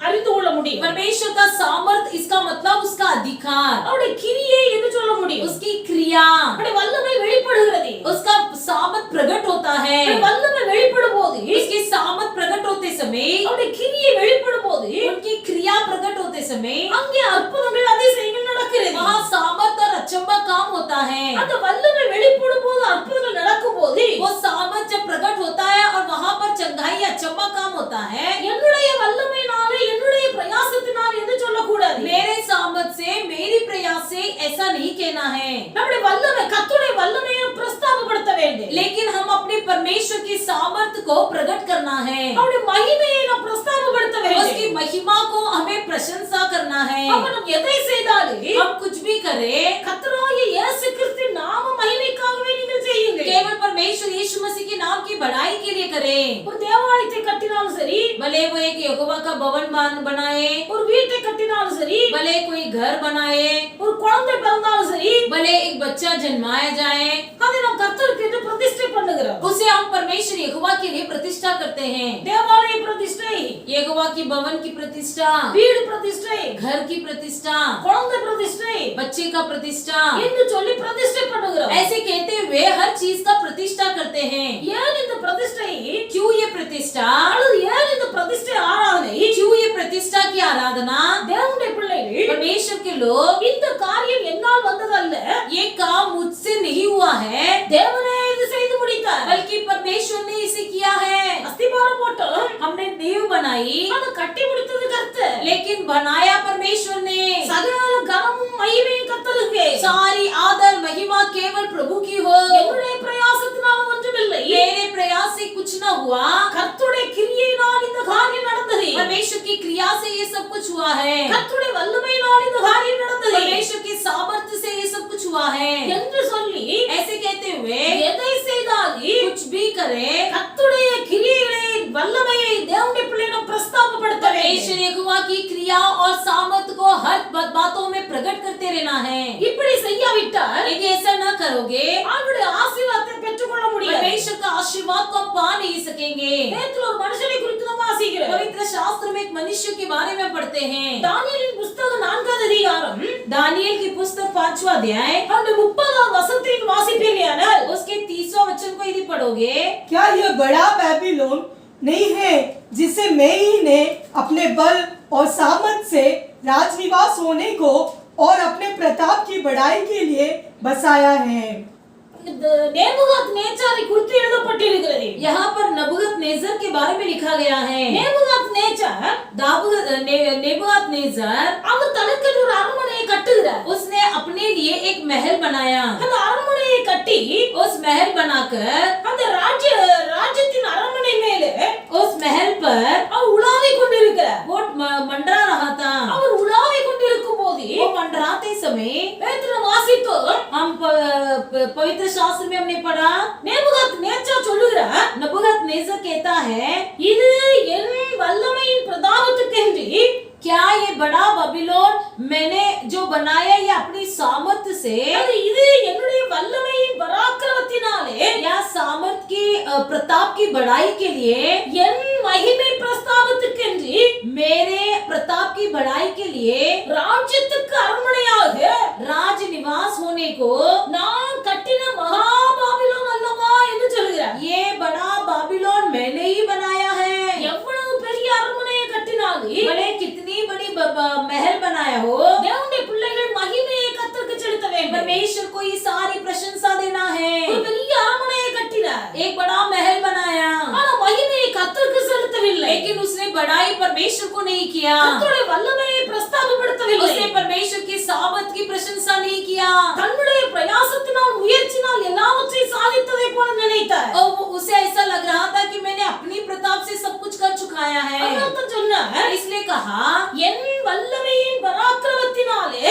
[SPEAKER 2] அறிந்து கொள்ள முடியும்.
[SPEAKER 4] परमेश्वर का सामर्थ इसका मतलब उसका अधिकार,
[SPEAKER 2] அவருடைய கிரியை என்று சொல்ல முடியும்.
[SPEAKER 4] उसकी क्रिया,
[SPEAKER 2] அவருடைய वल्लமை வெளிப்படுகிறது.
[SPEAKER 4] उसका सामर्थ प्रकट होता है।
[SPEAKER 2] அவருடைய வல்லமை வெளிப்படும் போது,
[SPEAKER 4] उसकी सामर्थ प्रकट होते समय,
[SPEAKER 2] அவருடைய கிரியை வெளிப்படும் போது,
[SPEAKER 4] उनकी क्रिया प्रकट होते समय
[SPEAKER 2] அங்கே அற்புதங்கள் அதிசயங்கள் நடக்கிறது.
[SPEAKER 4] वहाँ सामर्थ और अचंबा काम होता है।
[SPEAKER 2] அந்த வல்லமை வெளிப்படும் போது, அற்புதங்கள் நடக்கும் போது,
[SPEAKER 4] वो सामर्थ जब प्रकट होता है और वहाँ पर चंगाई अचंबा काम होता है,
[SPEAKER 2] என்னுடைய வல்லமையினாலே என்னுடைய பிரயாசத்தினால் என்று சொல்லக்கூடாது.
[SPEAKER 4] मेरे सामर्थ से मेरी प्रयास से ऐसा नहीं कहना है।
[SPEAKER 2] நம்முடைய வல்லமை கர்த்தருடைய வல்லமையை பிரஸ்தாபப்படுத்த வேண்டும்.
[SPEAKER 4] लेकिन हम अपने परमेश्वर की सामर्थ को प्रकट करना है।
[SPEAKER 2] அவருடைய மகிமையை நாம் பிரஸ்தாபப்படுத்த
[SPEAKER 4] उसकी
[SPEAKER 2] வேண்டும்.
[SPEAKER 4] महिमा को हमें प्रशंसा करना है।
[SPEAKER 2] அப்ப நாம் எதை செய்தாலும்
[SPEAKER 4] हम कुछ भी करें
[SPEAKER 2] கர்த்தராகிய இயேசு கிறிஸ்துவின் நாம மகிமைக்காகவே நீங்கள் செய்யுங்கள்.
[SPEAKER 4] केवल परमेश्वर यीशु मसीह के नाम की बढ़ाई के लिए करें।
[SPEAKER 2] ஒரு தேவாலயத்தை கட்டினாலும் சரி,
[SPEAKER 4] भले वो एक यहोवा का भवन बनाए,
[SPEAKER 2] ஒரு வீட்டை கட்டினாலும் சரி,
[SPEAKER 4] भले कोई घर बनाए,
[SPEAKER 2] ஒரு குழந்தை பிறந்தாலும் சரி,
[SPEAKER 4] भले एक बच्चा जन्माया जाए,
[SPEAKER 2] அதை நாம் கர்த்தருக்கு என்று பிரதிஷ்டை பண்ணுகிறோம்.
[SPEAKER 4] उसे हम परमेश्वर यहोवा के लिए प्रतिष्ठा करते हैं।
[SPEAKER 2] தேவாலய பிரதிஷ்டை,
[SPEAKER 4] यहोवा की भवन की प्रतिष्ठा,
[SPEAKER 2] வீடு பிரதிஷ்டை,
[SPEAKER 4] घर की प्रतिष्ठा,
[SPEAKER 2] குழந்தை பிரதிஷ்டை
[SPEAKER 4] बच्चे का प्रतिष्ठा,
[SPEAKER 2] என்று சொல்லி பிரதிஷ்டை பண்ணுகிறோம்.
[SPEAKER 4] ऐसे कहते हुए हर चीज का प्रतिष्ठा करते हैं।
[SPEAKER 2] ஏன் இந்த பிரதிஷ்டை,
[SPEAKER 4] क्यों ये प्रतिष्ठा,
[SPEAKER 2] அல்லது ஏன் இந்த பிரதிஷ்டை ஆராதனை?
[SPEAKER 4] क्यों ये प्रतिष्ठा की आराधना?
[SPEAKER 2] தேவனுடைய பிள்ளைகள்,
[SPEAKER 4] परमेश्वर के लोग,
[SPEAKER 2] இந்த காரியம் என்னால் வந்ததல்ல,
[SPEAKER 4] ये काम मुझसे नहीं हुआ है,
[SPEAKER 2] தேவனே இது செய்து முடித்தார்.
[SPEAKER 4] बल्कि परमेश्वर ने इसे किया है।
[SPEAKER 2] அஸ்திபாரம் போட்டோம்,
[SPEAKER 4] हमने नींव बनाई,
[SPEAKER 2] அதை கட்டி முடித்தது கர்த்தர்.
[SPEAKER 4] लेकिन बनाया परमेश्वर ने।
[SPEAKER 2] சகல கனமும் மகிமையும் கர்த்தருக்கு.
[SPEAKER 4] सारी आदर महिमा केवल प्रभु की हो।
[SPEAKER 2] என்னுடைய பிரயாசத்தினால ஒன்றுமில்லை,
[SPEAKER 4] मेरे प्रयास से कुछ न हुआ,
[SPEAKER 2] கர்த்தருடைய கிரியையினால் இந்த காரியம் நடந்தது.
[SPEAKER 4] परमेश्वर की क्रिया से ये सब कुछ हुआ है।
[SPEAKER 2] கர்த்தருடைய வல்லமையினால் இந்த காரியம் நடந்தது
[SPEAKER 4] परमेश्वर की सामर्थ्य से ये सब कुछ हुआ है।
[SPEAKER 2] என்று சொல்லி
[SPEAKER 4] ऐसे कहते हुए
[SPEAKER 2] எதை செய்தாலும்
[SPEAKER 4] कुछ भी करे,
[SPEAKER 2] கர்த்தருடைய கிரியைகளை வல்லமையை தேவனுடைய பிள்ளையிடம் பிரஸ்தாபப்படுத்த
[SPEAKER 4] परमेश्वर
[SPEAKER 2] வேண்டும்.
[SPEAKER 4] यहोवा की क्रिया और सामर्थ्य को हर बातों में प्रकट करते रहना है।
[SPEAKER 2] இப்படி செய்யாவிட்டால்
[SPEAKER 4] यदि ऐसा न करोगे,
[SPEAKER 2] ஆண்டவருடைய ஆசீர்வாதத்தை பெற்றுக்கொள்ள முடியாது.
[SPEAKER 4] परमेश्वर का आशीर्वाद को आप पा नहीं सकेंगे।
[SPEAKER 2] வேதத்தில் ஒரு மனுஷனை குறித்து நாம் வாசிக்கிறோம்.
[SPEAKER 4] पवित्र शास्त्र में एक मनुष्य के बारे में पढ़ते हैं।
[SPEAKER 2] தானியேலின் புஸ்தகம் புஸ்தகம் 4வது அதிகாரம்
[SPEAKER 4] दानियल की पुस्तक 5वां अध्याय
[SPEAKER 2] அவருடைய 30வது வசனத்தை வாசிப்பீர்களானால்
[SPEAKER 4] उसके 30वां वचन को यदि पढ़ोगे,
[SPEAKER 3] क्या यह बड़ा बैबीलोन नहीं है जिसे मैं ही ने अपने बल और सामर्थ से राजनिवास होने को और अपने प्रताप की बढ़ाई के लिए बसाया है।
[SPEAKER 2] நேபுகாத் நேச்சாரை குறித்து எழுதப்பட்டிருக்கிறது.
[SPEAKER 4] यहाँ पर नबूकदनेस्सर के बारे में लिखा गया है।
[SPEAKER 2] நேபுகாத் நேச்சார்
[SPEAKER 4] नेबूकदनेस्सर
[SPEAKER 2] அவர் தனக்கென்று ஒரு அரண்மனையை கட்டுகிறார்.
[SPEAKER 4] उसने अपने लिए एक महल बनाया।
[SPEAKER 2] அந்த அரண்மனையை கட்டி
[SPEAKER 4] उस महल बनाकर
[SPEAKER 2] அந்த ராஜ்யத்தின் அரண்மனை மேலே
[SPEAKER 4] उस महल पर
[SPEAKER 2] அவர் உலாவிக் கொண்டிருக்கிறார்.
[SPEAKER 4] वो मंडरा रहा था।
[SPEAKER 2] அவர் उलाविக் கொண்டிருக்கும் போது
[SPEAKER 4] वो मंडराते समय
[SPEAKER 2] பேதுரு வாசித்தோம்
[SPEAKER 4] हम पवित्र शास्त्र में हमने पढ़ा,
[SPEAKER 2] நேபுகாத் நேச்சார் சொல்லுகிறார்,
[SPEAKER 4] नबूकदनेस्सर कहता है,
[SPEAKER 2] இது என் வல்லமையின் பிரதாபத்துக்கென்று
[SPEAKER 4] क्या ये बड़ा बबीलोन मैंने जो बनाया ये अपनी सामर्थ्य से,
[SPEAKER 2] இது என்னுடைய வல்லமையின் பராக்கிரமத்தினாலே
[SPEAKER 4] या सामर्थ की प्रताप की बढ़ाई के लिए,
[SPEAKER 2] என் மகிமை பிரஸ்தாபத்துக்கென்று
[SPEAKER 4] मेरे प्रताप की बढ़ाई के लिए
[SPEAKER 2] ராஜ்யத்துக்கு அரண்மனையாக
[SPEAKER 4] राज निवास होने को
[SPEAKER 2] நான் கட்டின மகா பாபிலோன் அல்லவா என்று சொல்கிறார்.
[SPEAKER 4] ये बड़ा बाबिलोन मैंने ही बनाया है।
[SPEAKER 2] எவ்வளவு பெரிய அரண்மனையை கட்டினாலும்
[SPEAKER 4] भले कितनी बड़ी महल बनाया हो,
[SPEAKER 2] தேவனுடைய பிள்ளைகள் மகிமையை கர்த்தருக்கு செலுத்த வேண்டும்.
[SPEAKER 4] परमेश्वर को ये सारी प्रशंसा देना है।
[SPEAKER 2] ஒரு பெரிய அரண்மனையை கட்டினார்,
[SPEAKER 4] एक बड़ा महल बनाया,
[SPEAKER 2] ஆனா மகிமையை கர்த்தருக்கு செலுத்தவில்லை.
[SPEAKER 4] लेकिन उसने बढ़ाई परमेश्वर को नहीं किया।
[SPEAKER 2] கர்த்தருடைய வல்லமையை பிரஸ்தாபப்படுத்தவில்லை.
[SPEAKER 4] उसने परमेश्वर की सामर्थ की प्रशंसा नहीं किया।
[SPEAKER 2] தன்னுடைய பிரயாசத்தினால் முயற்சினால் எல்லாவற்றையும் சாதித்ததை போல நினைத்தார்.
[SPEAKER 4] और उसे ऐसा लग रहा था कि मैंने अपनी प्रताप से सब कुछ कर चुकाया है।
[SPEAKER 2] அதனால்தான் சொன்னார்,
[SPEAKER 4] इसलिए कहा,
[SPEAKER 2] என் வல்லமையின் பராக்கிரமத்தினாலே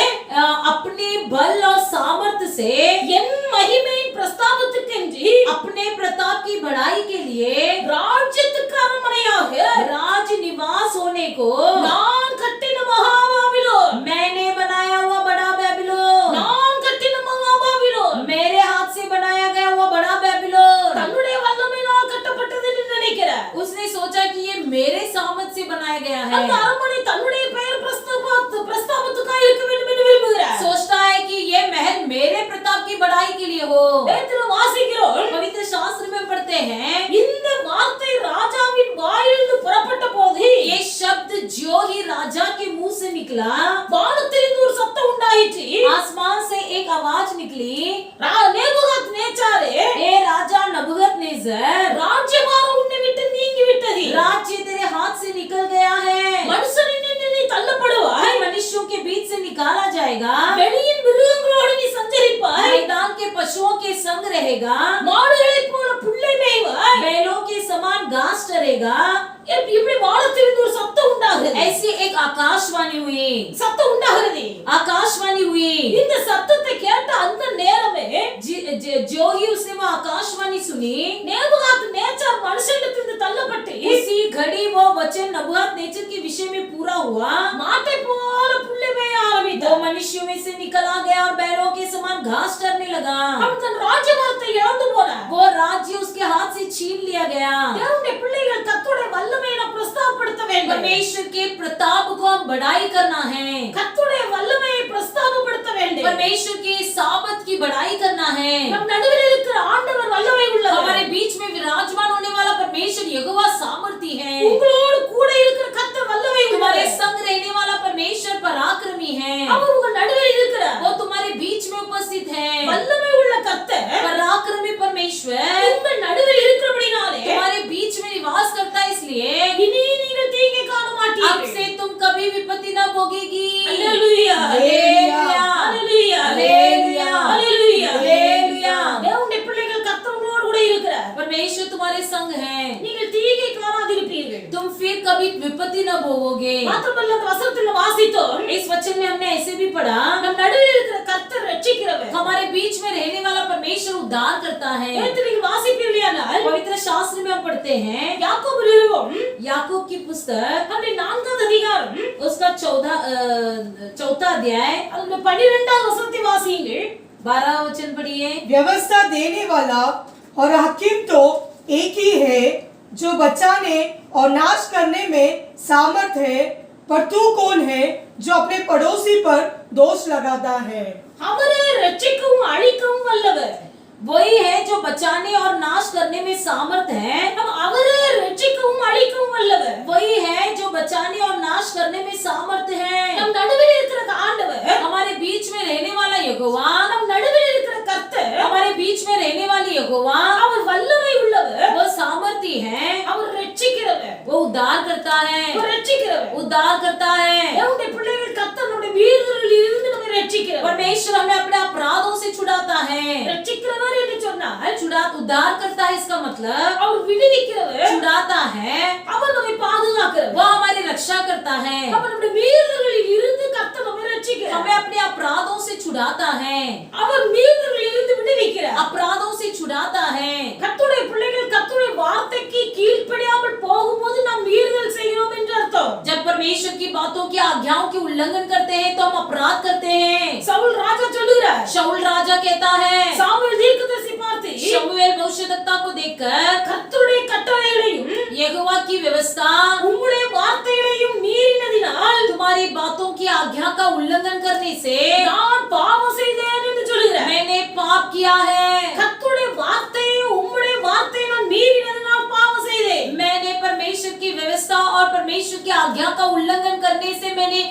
[SPEAKER 4] अपने बल और सामर्थ्य से
[SPEAKER 2] என் மகிமையின் பிரஸ்தாபத்துக்கென்று
[SPEAKER 4] अपने प्रताप की बढ़ाई के लिए
[SPEAKER 2] ராஜ்யத்துக்கு அரண்மனையாக
[SPEAKER 4] राज निवास होने को
[SPEAKER 2] நான் கட்டின மகா பாபிலோன்,
[SPEAKER 4] मैंने बनाया हुआ बड़ा बेबीलोन,
[SPEAKER 2] நான் கட்டின மகா பாபிலோன்
[SPEAKER 4] मेरे हाथ से बनाया गया हुआ बड़ा बेबीलोन।
[SPEAKER 2] தன்னுடைய வல்லமையினால் கட்டப்பட்டது என்று நினைக்கிறார்.
[SPEAKER 4] उसने सोचा कि ये मेरे सामर्थ से बनाया गया
[SPEAKER 2] அந்த
[SPEAKER 4] है।
[SPEAKER 2] அரண்மனை தன்னுடைய பெயர் பிரஸ்தாபத்துக்காக இருக்க வேண்டும் என்று விரும்புகிறார்.
[SPEAKER 4] सोचता है कि ये महल मेरे प्रताप की बढ़ाई के लिए हो।
[SPEAKER 2] பேதுரு வாசிக்கிறோம்,
[SPEAKER 4] पवित्र शास्त्र में पढ़ते हैं,
[SPEAKER 2] இந்த வார்த்தை ராஜாவின் வாயிலிருந்து புறப்பட்ட போது
[SPEAKER 4] ये शब्द जो ही राजा के मुंह से निकला,
[SPEAKER 2] வானத்திலிருந்து ஒரு சத்தம் உண்டாயிற்று.
[SPEAKER 4] आसमान से एक आवाज निकली,
[SPEAKER 2] நேபுகாத் நேச்சாரே,
[SPEAKER 4] हे राजा नबूकदनेस्सर,
[SPEAKER 2] ராஜ்யபாரம் உன்னை விட்டு நீங்கி விட்டது.
[SPEAKER 4] राज्य तेरे हाथ से निकल गया है।
[SPEAKER 2] மனுஷனின் நீ தள்ளப்படுவாய்,
[SPEAKER 4] मनुष्यों के बीच से निकाला जाएगा,
[SPEAKER 2] வெளியின் மிருகங்களோடு நீ சஞ்சரிப்பாய்,
[SPEAKER 4] मैदान के पशुओं के संग रहेगा,
[SPEAKER 2] மாடுகளைப் போல புல்லை மேய்வாய்.
[SPEAKER 4] बैलों के समान घास चरेगा।
[SPEAKER 2] இப்படி வானத்திலிருந்து ஒரு சத்தம் உண்டாகுது.
[SPEAKER 4] ऐसी एक आकाशवाणी हुई,
[SPEAKER 2] சத்தம் உண்டாகிறது.
[SPEAKER 4] आकाशवाणी हुई।
[SPEAKER 2] இந்த சத்தத்தை கேட்ட அந்த நேரமே
[SPEAKER 4] जो ही उसने वो आकाशवाणी सुनी,
[SPEAKER 2] நேபுகாத் நேச்சார் மனுஷனிடத்திலிருந்து தள்ளப்பட்டு
[SPEAKER 4] उसी घड़ी वो वचन नबूकदनेस्सर के विषय में पूरा हुआ।
[SPEAKER 2] மாட்டை போல புல்லை மேய
[SPEAKER 4] वो
[SPEAKER 2] ஆரம்பித்தார்.
[SPEAKER 4] मनुष्यों में से निकला गया और बैलों के समान घास चरने लगा।
[SPEAKER 2] அவன் தன் ராஜ்யபாரத்தை இழந்து போனார்.
[SPEAKER 4] वो राज्य उसके हाथ से छीन लिया गया।
[SPEAKER 2] தேவனுடைய பிள்ளைகள் கர்த்தருடைய வல்லமையை நாம் பிரஸ்தாபப்படுத்த வேண்டும்.
[SPEAKER 4] परमेश्वर के प्रताप को हम बढ़ाई करना है,
[SPEAKER 2] கர்த்தருடைய வல்லமையை பிரஸ்தாபப்படுத்த வேண்டும்.
[SPEAKER 4] परमेश्वर की सामर्थ की बढ़ाई करना है।
[SPEAKER 2] நம் நடுவில் இருக்கிற ஆண்டவர் வல்லமை உள்ளவர்.
[SPEAKER 4] हमारे बीच में विराजमान होने वाला परमेश्वर यहोवा सामर्थी है।
[SPEAKER 2] உங்களோடு கூட இருக்கிற கர்த்தர் வல்லமை
[SPEAKER 4] तुम्हारे
[SPEAKER 2] உள்ளவர்.
[SPEAKER 4] संग रहने वाला परमेश्वर पराक्रमी है।
[SPEAKER 2] அவர் உங்கள் நடுவில் இருக்கிறார்.
[SPEAKER 4] वो तुम्हारे बीच में उपस्थित है।
[SPEAKER 2] வல்லமை உள்ள கர்த்தர்
[SPEAKER 4] पराक्रमी परमेश्वर
[SPEAKER 2] உங்கள் நடுவில் இருக்கிறபடினாலே
[SPEAKER 4] तुम्हारे बीच में निवास करता है, इसलिए
[SPEAKER 2] இனி நீங்கள் தீங்கை காண
[SPEAKER 4] अब
[SPEAKER 2] மாட்டீர்கள்.
[SPEAKER 4] से तुम कभी विपत्ति न भोगेगी।
[SPEAKER 2] அல்லேலூயா,
[SPEAKER 4] हालेलुया,
[SPEAKER 2] அல்லேலூயா,
[SPEAKER 4] हालेलुया,
[SPEAKER 2] அல்லேலூயா.
[SPEAKER 4] हालेलुया।
[SPEAKER 2] தேவனுடைய பிள்ளைகள் கர்த்தர் உங்களோடு கூட இருக்கிறார்.
[SPEAKER 4] परमेश्वर तुम्हारे संग है,
[SPEAKER 2] நீங்கள் தீங்கை காணாதிருப்பீர்கள்.
[SPEAKER 4] तुम फिर कभी विपत्ति न भोगोगे।
[SPEAKER 2] மாத்திரமல்ல, அந்த வசனத்தில் வாசித்தோம்,
[SPEAKER 4] इस वचन में हमने ऐसे भी पढ़ा,
[SPEAKER 2] நம் நடுவில் இருக்கிற கர்த்தர் ரட்சிக்கிறவர்.
[SPEAKER 4] हमारे बीच में रहने वाला परमेश्वर उद्धार करता है।
[SPEAKER 2] நேற்று நீங்கள் வாசிப்பீர்களானால்
[SPEAKER 4] पवित्र शास्त्र में हम पढ़ते हैं,
[SPEAKER 2] யாக்கோபு நிருபம்
[SPEAKER 4] याकूब की पुस्तक
[SPEAKER 2] அப்படி 4வது அதிகாரம்
[SPEAKER 4] उसका चौथा अध्याय
[SPEAKER 2] அதுல 12வது வசனத்தை வாசியுங்கள்.
[SPEAKER 4] 12 वचन पढ़िए।
[SPEAKER 3] व्यवस्था देने वाला और हकीम तो एक ही है, जो बचाने और नाश करने में सामर्थ है पर तू कौन है जो अपने पड़ोसी पर दोष लगाता है?
[SPEAKER 2] அவரே ரட்சிக்கவும் அழிக்கவும் வல்லவர்.
[SPEAKER 4] वही है जो बचाने और नाश करने में सामर्थ है।
[SPEAKER 2] அவரே ரட்சிக்கவும் அழிக்கவும் வல்லவர்.
[SPEAKER 4] वही है जो बचाने और नाश करने में सामर्थ है।
[SPEAKER 2] நம் நடுவில் இருக்கிற ஆண்டவர்,
[SPEAKER 4] हमारे बीच में रहने वाला यहोवा,
[SPEAKER 2] நம் நடுவில் இருக்கிற கர்த்தர்,
[SPEAKER 4] हमारे बीच में रहने वाली यहोवा,
[SPEAKER 2] அவர் வல்லமை உள்ளவர்,
[SPEAKER 4] वो सामर्थी है,
[SPEAKER 2] அவர் ரட்சிக்கிறவர்,
[SPEAKER 4] वो उद्धार करता है,
[SPEAKER 2] அவர் ரட்சிக்கிறவர்.
[SPEAKER 4] उद्धार करता है।
[SPEAKER 2] நம்முடைய பிள்ளைகள் கர்த்தர் நம்முடைய வீரர்களில் இருந்து நம்மை ரட்சிக்கிறவர்.
[SPEAKER 4] परमेश्वर हमें अपने अपराधों से छुड़ाता है।
[SPEAKER 2] ரட்சிக்கிறவர் என்று சொன்னால்
[SPEAKER 4] उद्धार करता है, इसका मतलब
[SPEAKER 2] அவர் விடுவிக்கிறவர்,
[SPEAKER 4] छुड़ाता है,
[SPEAKER 2] அவர் நம்மை பாதுகாக்கிறவர்.
[SPEAKER 4] वो हमारी रक्षा करता है।
[SPEAKER 2] அப்ப நம்முடைய வீரர்களில் இருந்து கர்த்தர் நம்மை ரட்சிக்கிறார்.
[SPEAKER 4] हमें अपने अपराधों से छुड़ाता है,
[SPEAKER 2] அவர் வீரர்களில் இருந்து விடுவிக்கிறார்.
[SPEAKER 4] अपराधों से छुड़ाता है।
[SPEAKER 2] கர்த்தருடைய பிள்ளைகள் கர்த்தருடைய வார்த்தைக்கு கீழ்ப்படியாமல் போகும்போது நாம் மீறுதல் செய்கிறோம் என்று அர்த்தம்.
[SPEAKER 4] जब परमेश्वर की बातों की आज्ञाओं के उल्लंघन करते हैं तो हम अपराध करते हैं।
[SPEAKER 2] சவுல் ராஜா சொல்லுகிறார்,
[SPEAKER 4] शाऊल राजा कहता है,
[SPEAKER 2] சாமுவேல் தீர்க்கதரிசி பார்த்து
[SPEAKER 4] शमूएल भविष्यद्वक्ता को देखकर,
[SPEAKER 2] கர்த்தருடைய கட்டளைகளையும்
[SPEAKER 4] यहोवा की व्यवस्था,
[SPEAKER 2] உம்முடைய வார்த்தைகளையும் மீறினதினால்
[SPEAKER 4] तुम्हारी बातों की आज्ञा का उल्लंघन करने से
[SPEAKER 2] நான் பாவம் செய்தேன் என்று சொல்லுகிறார்.
[SPEAKER 4] मैंने पाप किया है।
[SPEAKER 2] கர்த்தருடைய வார்த்தையை உம்முடைய வார்த்தையை நான் மீறினதினால் பாவம் செய்தேன்.
[SPEAKER 4] मैंने परमेश्वर की व्यवस्था और परमेश्वर की आज्ञा का उल्लंघन करने से मैंने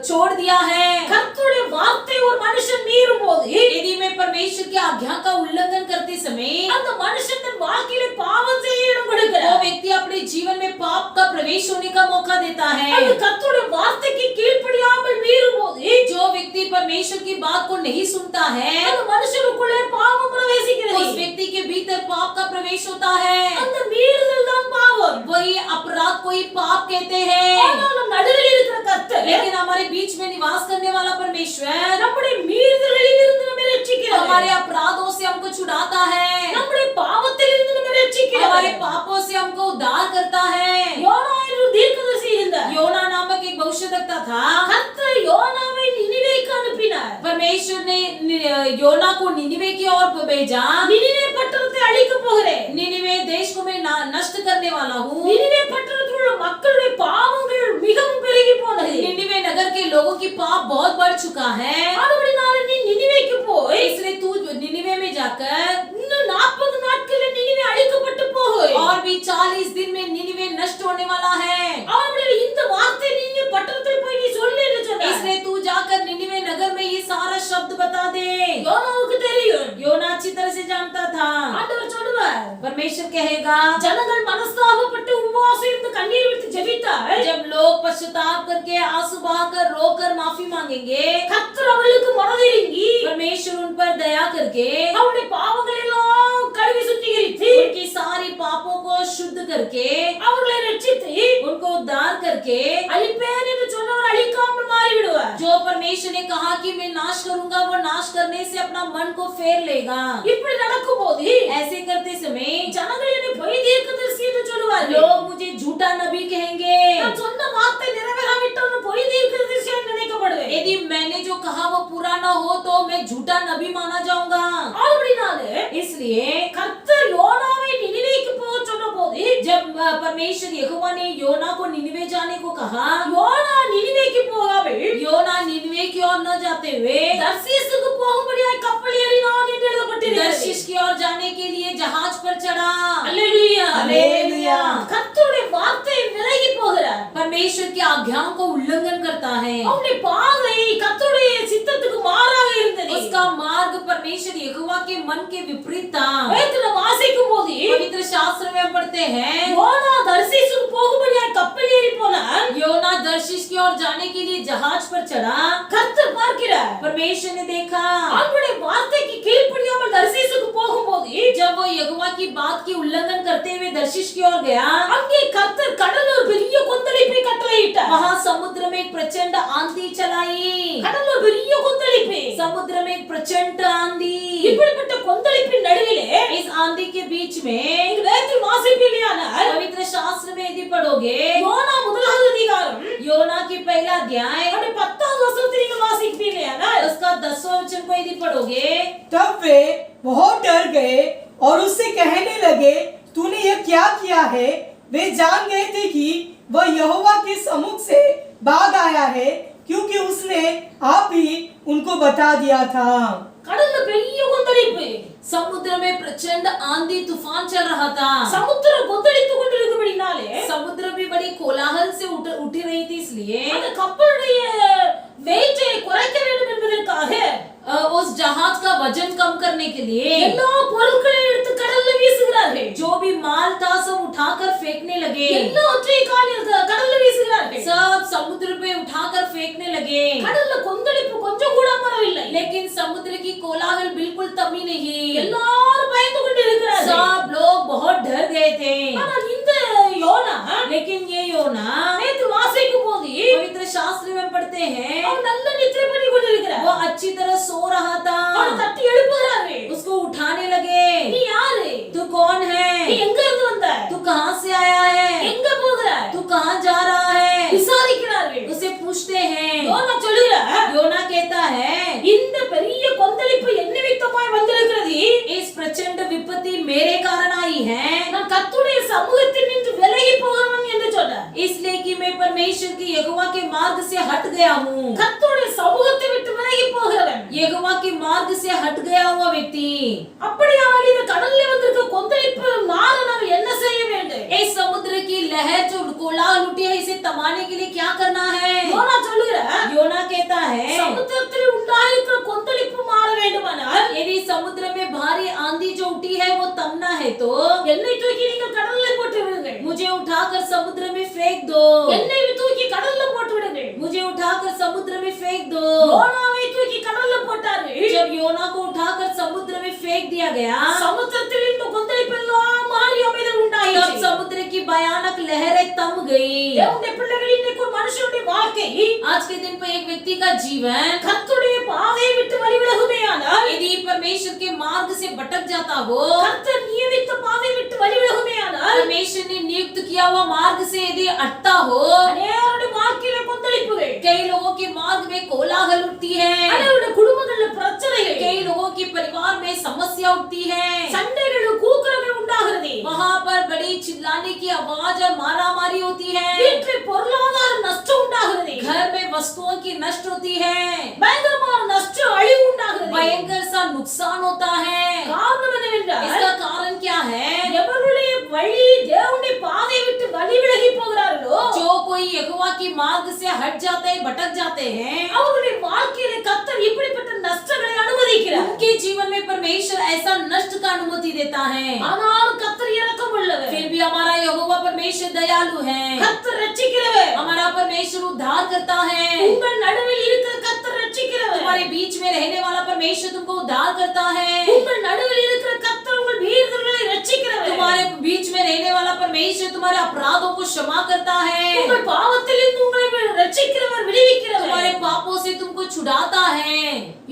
[SPEAKER 4] छोड़ दिया है।
[SPEAKER 2] கர்த்தருடைய வார்த்தை ஒரு மனுஷன் மீறும்போது
[SPEAKER 4] यदि मैं परमेश्वर की आज्ञा का उल्लंघन करते समय
[SPEAKER 2] அந்த மனுஷன் தன் வாழ்க்கையில பாவம் செய்ய இடம்
[SPEAKER 4] वो
[SPEAKER 2] கொடுக்கிறார்.
[SPEAKER 4] व्यक्ति अपने जीवन में पाप का प्रवेश होने का मौका देता है।
[SPEAKER 2] அது கர்த்தருடைய வார்த்தைக்கு கீழ்ப்படியாமல் மீறும்போது
[SPEAKER 4] जो व्यक्ति परमेश्वर की बात को नहीं सुनता है,
[SPEAKER 2] அந்த மனுஷனுக்குள்ளே பாவம் பிரவேசிக்கிறது.
[SPEAKER 4] उस व्यक्ति के भीतर पाप का प्रवेश होता है।
[SPEAKER 2] அந்த மீறுதல் தான் பாவம்.
[SPEAKER 4] वही अपराध को ही पाप कहते हैं।
[SPEAKER 2] ஆனால் நம் நடுவில் இருக்கிற கர்த்தர்
[SPEAKER 4] लेकिन हमारे बीच में निवास करने वाला परमेश्वर
[SPEAKER 2] நம்முடைய மீறுதல்களில் இருந்து நம்மை ரட்சிக்கிறார்.
[SPEAKER 4] हमारे अपराधों से हमको छुड़ाता है,
[SPEAKER 2] நம்முடைய பாவத்தில் இருந்து நம்மை ரட்சிக்கிறார்.
[SPEAKER 4] हमारे पापों से हमको उद्धार करता है।
[SPEAKER 2] யோனா என்று தீர்க்கதரிசி இருந்தார்.
[SPEAKER 4] योना नामक एक भविष्यद्वक्ता था।
[SPEAKER 2] கர்த்தர் யோனாவை நினிவேக்கு அனுப்பினார்.
[SPEAKER 4] परमेश्वर ने योना को निनिवे की ओर भेजा।
[SPEAKER 2] நினிவே பட்டணத்தை அழிக்க போகிறேன்.
[SPEAKER 4] निनिवे देश को मैं नष्ट करने वाला हूँ।
[SPEAKER 2] நினிவே पట్టणத்தில் உள்ள மக்களுடைய பாவங்கள் மிகவும் பெருகி போனது.
[SPEAKER 4] निनिवे नगर के लोगों की पाप बहुत बढ़ चुका है।
[SPEAKER 2] ஆனபடினால நீ நினிவேக்கு போய்
[SPEAKER 4] इसलिए तू निनिवे में जाकर
[SPEAKER 2] இன்னும் 40 நாட்களில் நினிவே அழிக்கப்பட்டு போகும்.
[SPEAKER 4] और भी 40 दिन में निनिवे नष्ट होने वाला है।
[SPEAKER 2] ஆனபடினால இந்த வார்த்தை நினிவே பட்டணத்தில் போய் நீ சொல்லு என்று சொன்னார்.
[SPEAKER 4] इसलिए तू जाकर निनिवे नगर में ये सारा शब्द बता दे।
[SPEAKER 2] யோனாவுக்கு தெரியும்.
[SPEAKER 4] योना अच्छी तरह से जानता था।
[SPEAKER 2] ஆண்டவர் சொல்லுவார்,
[SPEAKER 4] परमेश्वर कहेगा,
[SPEAKER 2] ஜனங்கள் மனஸ்தாபப்பட்டு உபவாசம் இருந்து கண்ணீர் விட்டு ஜெபித்தால்
[SPEAKER 4] जब लोग पश्चाताप करके आंसू बहाकर रोकर माफी मांगेंगे,
[SPEAKER 2] கர்த்தர் அவர்களுக்கு மனதிறங்கி
[SPEAKER 4] परमेश्वर उन पर दया करके
[SPEAKER 2] அவருடைய பாவங்களை எல்லாம் கழுவி சுத்திகரித்து
[SPEAKER 4] उनकी सारी पापों को शुद्ध करके
[SPEAKER 2] அவர்களை ரட்சித்து
[SPEAKER 4] उनको उद्धार करके,
[SPEAKER 2] அழிப்பேன் என்று சொன்னவர் அழிக்காமல் மாறிவிடுவார்.
[SPEAKER 4] जो परमेश्वर ने कहा कि मैं नाश करूंगा, वो नाश करने से अपना मन को फेर लेगा।
[SPEAKER 2] இப்படி நடக்கும்போது
[SPEAKER 4] ऐसे करते समय
[SPEAKER 2] ஜனங்கள் என்னை பொய் தீர்க்கதரிசி என்று சொல்லுவார்கள்.
[SPEAKER 4] लोग मुझे झूठा नबी कहेंगे।
[SPEAKER 2] நான் சொன்ன வார்த்தை நிறைவேறாவிட்டால் பொய் தீர்க்கதரிசி என்று நினைக்கப்படுவேன்.
[SPEAKER 4] यदि मैंने जो कहा वो पूरा ना हो तो मैं झूठा नबी माना जाऊंगा।
[SPEAKER 2] ஆனபடினாலே
[SPEAKER 4] इसलिए
[SPEAKER 2] கர்த்தர் யோனாவை நினிவேக்கு போக சொன்னபோது
[SPEAKER 4] जब परमेश्वर यहोवा ने योना को निनिवे जाने को कहा,
[SPEAKER 2] யோனா நினிவேக்கு போகாமல்
[SPEAKER 4] योना निनिवे की ओर न जाते हुए
[SPEAKER 2] தர்சீசுக்கு போகும்படியாய் கப்பல் ஏறினான் என்று எழுதப்பட்டிருக்கிறது.
[SPEAKER 4] दर्शिश की ओर जाने के लिए जहाज पर चढ़ा।
[SPEAKER 2] அல்லேலூயா.
[SPEAKER 4] हालेलुया।
[SPEAKER 2] கர்த்தருடைய வார்த்தை விலகி போகிறார்.
[SPEAKER 4] परमेश्वर की आज्ञाओं को उल्लंघन करता है।
[SPEAKER 2] அவனுடைய பாதை கர்த்தருடைய சித்தத்துக்கு மாறாக இருந்தது.
[SPEAKER 4] उसका मार्ग परमेश्वर यहोवा के मन के विपरीत था।
[SPEAKER 2] வேதத்துல வாசிக்கும் போது
[SPEAKER 4] पवित्र शास्त्र में पढ़ते हैं,
[SPEAKER 2] யோனா தர்சீசுக்கு போகும்படியாய் கப்பல் ஏறி போனான்.
[SPEAKER 4] योना दर्शिश की ओर जाने के लिए जहाज पर चढ़ा।
[SPEAKER 2] கர்த்தர் பார்க்கிறார்.
[SPEAKER 4] परमेश्वर ने देखा,
[SPEAKER 2] அவனுடைய வார்த்தைக்கு கீழ்ப்படியாமல் தர்சீசுக்கு போகும்போது
[SPEAKER 4] जब वो यहोवा की बात की उल्लंघन करते हुए दर्शिश की ओर गया,
[SPEAKER 2] அங்கே கர்த்தர் கடல் ஒரு பெரிய கொந்தளிப்பை கட்டளையிட்டார்.
[SPEAKER 4] वहां समुद्र में एक प्रचंड आंधी चलाई।
[SPEAKER 2] கடல் ஒரு பெரிய கொந்தளிப்பு.
[SPEAKER 4] समुद्र में एक प्रचंड आंधी।
[SPEAKER 2] இப்படிப்பட்ட கொந்தளிப்பின் நடுவிலே
[SPEAKER 4] इस आंधी के बीच में
[SPEAKER 2] நீங்க வேதத்தில் வாசிப்பீர்களானால்
[SPEAKER 4] पवित्र शास्त्र में यदि पढ़ोगे,
[SPEAKER 2] யோனா முதலாவது அதிகாரம்
[SPEAKER 4] योना की पहला अध्याय
[SPEAKER 2] அப்படி 10வது வசனத்தை நீங்க வாசிப்பீர்களானால்
[SPEAKER 4] उसका 10वां वचन को यदि पढ़ोगे,
[SPEAKER 3] तब वे बहुत डर गए और उससे कहने लगे, तूने यह क्या किया है? वे जान गए थे कि वह यहोवा के सम्मुख से भाग आया है, क्योंकि उसने आप ही उनको बता दिया था।
[SPEAKER 2] கடல்ல பெரிய கொந்தளிப்பு.
[SPEAKER 4] समुद्र में प्रचंड आंधी तूफान चल रहा था।
[SPEAKER 2] சமுத்திரம் கொந்தளித்து கொண்டிருக்கிறபடினாலே
[SPEAKER 4] समुद्र भी बड़ी कोलाहल से उठ रही थी, इसलिए
[SPEAKER 2] அந்த கப்பலுடைய வெயிட்டை குறைக்க வேண்டும் என்பதற்காக
[SPEAKER 4] उस जहाज का वजन कम करने के लिए
[SPEAKER 2] எல்லா பொருட்களையும் எடுத்து கடல்ல வீசுகிறார்கள்.
[SPEAKER 4] जो भी माल था सब उठाकर फेंकने लगे।
[SPEAKER 2] எல்லாவற்றையும் கடல்ல வீசுகிறார்கள்.
[SPEAKER 4] सब समुद्र पे उठाकर फेंकने लगे।
[SPEAKER 2] கடல்ல கொந்தளிப்பு கொஞ்சம் கூட அமரவில்லை.
[SPEAKER 4] लेकिन समुद्र की कोलाहल बिल्कुल थमी नहीं।
[SPEAKER 2] எல்லாரும் பயந்து கொண்டிருக்கிறார்கள்.
[SPEAKER 4] सब लोग बहुत डर गए थे।
[SPEAKER 2] ஆனால் இந்த யோனா
[SPEAKER 4] लेकिन ये योना
[SPEAKER 2] நேத்து வாசிக்கும் போது
[SPEAKER 4] पवित्र शास्त्र में पढ़ते हैं,
[SPEAKER 2] அவன் நல்ல நித்திரை பண்ணி கொண்டிருக்கிறார்.
[SPEAKER 4] वो अच्छी तरह सो रहा था।
[SPEAKER 2] அவனை தட்டி எழுப்புகிறார்கள்.
[SPEAKER 4] उसको उठाने लगे।
[SPEAKER 2] நீ யாரு?
[SPEAKER 4] तू कौन है?
[SPEAKER 2] நீ எங்க இருந்து வந்த?
[SPEAKER 4] तू कहाँ से आया है?
[SPEAKER 2] எங்க போகிறாய்?
[SPEAKER 4] तू कहाँ जा रहा है?
[SPEAKER 2] விசாரிக்கிறார்கள்.
[SPEAKER 4] उसे पूछते हैं।
[SPEAKER 2] யோனா சொல்லுகிறார்,
[SPEAKER 4] योना कहता है,
[SPEAKER 2] இந்த பெரிய கொந்தளிப்பு என்ன நிமித்தமாய் வந்திருக்கிறது?
[SPEAKER 4] इस प्रचंड विपत्ति मेरे कारण आई है,
[SPEAKER 2] நான் கர்த்தருடைய சமூகத்தில் நின்று விலகி போகிறவன் என்று சொன்னார்.
[SPEAKER 4] इसलिए कि मैं परमेश्वर की यहोवा के मार्ग से हट गया हूँ।
[SPEAKER 2] கர்த்தருடைய சமூகத்தை விட்டு விலகி போகிறவன்.
[SPEAKER 4] यहोवा के मार्ग से हट गया हुआ व्यक्ति।
[SPEAKER 2] அப்படியானால் இந்த கடல்ல வந்திருக்க கொந்தளிப்பு மாற நாம் என்ன செய்ய வேண்டும்?
[SPEAKER 4] इस समुद्र की लहर जो कोलाहल उठी है, इसे थमाने के लिए क्या करना है?
[SPEAKER 2] யோனா சொல்லுகிறார்,
[SPEAKER 4] योना कहता है,
[SPEAKER 2] சமுத்திரத்தில் உண்டாயிருக்கிற கொந்தளிப்பு மாற வேண்டுமானால்
[SPEAKER 4] यदि समुद्र में भारी आंधी जो उठी है वो थमना है तो
[SPEAKER 2] என்னை தூக்கி நீங்கள் கடல்ல போட்டு விடுங்கள்.
[SPEAKER 4] मुझे उठाकर समुद्र में फेंक दो।
[SPEAKER 2] என்னை தூக்கி கடல்ல போட்டு விடுங்கள்.
[SPEAKER 4] मुझे उठाकर समुद्र में फेंक दो।
[SPEAKER 2] யோனாவை தூக்கி கடல்ல போட்டார்கள்.
[SPEAKER 4] जब योना को उठाकर समुद्र में फेंक दिया गया,
[SPEAKER 2] சமுத்திரத்தில் இந்த கொந்தளிப்பு எல்லாம் மாறி அமைதல்
[SPEAKER 4] तब
[SPEAKER 2] உண்டாயிற்று.
[SPEAKER 4] समुद्र की भयानक लहरें थम गई।
[SPEAKER 2] தேவனுடைய பிள்ளைகள், இன்னைக்கு ஒரு மனுஷனுடைய வாழ்க்கை
[SPEAKER 4] आज के दिन पर एक व्यक्ति का जीवन
[SPEAKER 2] கர்த்தருடைய பாதையை விட்டு வழி விலகுமேயானால்,
[SPEAKER 4] यदि परमेश्वर के मार्ग से भटक जाता हो,
[SPEAKER 2] கர்த்தர் நியமித்த பாதையை விட்டு வழி விலகுமேயானால்,
[SPEAKER 4] परमेश्वर ने नियुक्त किया हुआ मार्ग से यदि अटता हो,
[SPEAKER 2] அநேகருடைய வாழ்க்கையில கொந்தளிப்புகள்,
[SPEAKER 4] कई लोगों के मार्ग में कोलाहल उठती है,
[SPEAKER 2] அநேகருடைய குடும்பங்கள்ல பிரச்சனைகள்,
[SPEAKER 4] कई लोगों के परिवार में समस्या उठती है,
[SPEAKER 2] சண்டைகள், கூக்குரல்கள் உண்டாகிறது.
[SPEAKER 4] वहाँ पर बड़ी चिल्लाने की आवाज और मारामारी होती है,
[SPEAKER 2] வீட்டில் பொருளாதார நஷ்டம் உண்டாகிறது.
[SPEAKER 4] घर में वस्तुओं की नष्ट होती है,
[SPEAKER 2] பயங்கரமான நஷ்டம், அழிவு உண்டாகிறது.
[SPEAKER 4] भयंकर सा नुकसान होता है।
[SPEAKER 2] காரணம் என்னவென்றால்,
[SPEAKER 4] इसका कारण क्या है?
[SPEAKER 2] எவருடைய வழி தேவனுடைய பாதையை விட்டு வழி விலகி போகிறார்களோ,
[SPEAKER 4] जो कोई यहोवा की मार्ग से हट जाते हैं, भटक जाते हैं,
[SPEAKER 2] அவருடைய வாழ்க்கையில கர்த்தர் இப்படிப்பட்ட நஷ்டங்களை அனுமதிக்கிறார்.
[SPEAKER 4] उनके जीवन में परमेश्वर ऐसा नष्ट का अनुमति देता है।
[SPEAKER 2] ஆனால் கர்த்தர் இரக்கமுள்ளவர்.
[SPEAKER 4] फिर भी हमारा यहोवा परमेश्वर दयालु है,
[SPEAKER 2] கர்த்தர் ரட்சிக்கிறவர்.
[SPEAKER 4] हमारा परमेश्वर उद्धार करता है।
[SPEAKER 2] உங்கள் நடுவில் இருக்கிற கர்த்தர் ரட்சிக்கிறவர்.
[SPEAKER 4] तुम्हारे बीच में रहने वाला परमेश्वर तुमको उद्धार करता है।
[SPEAKER 2] உங்கள் நடுவில் இருக்கிற கர்த்தர் உங்கள் வீரர்களை ரட்சிக்கிறவர்.
[SPEAKER 4] तुम्हारे बीच में रहने वाला परमेश्वर तुम्हारे अपराधों को क्षमा करता है।
[SPEAKER 2] உங்கள் பாவத்திலிருந்து உங்களை ரட்சிக்கிறவர், விடுவிக்கிறவர்.
[SPEAKER 4] तुम्हारे पापों से तुमको छुड़ाता है।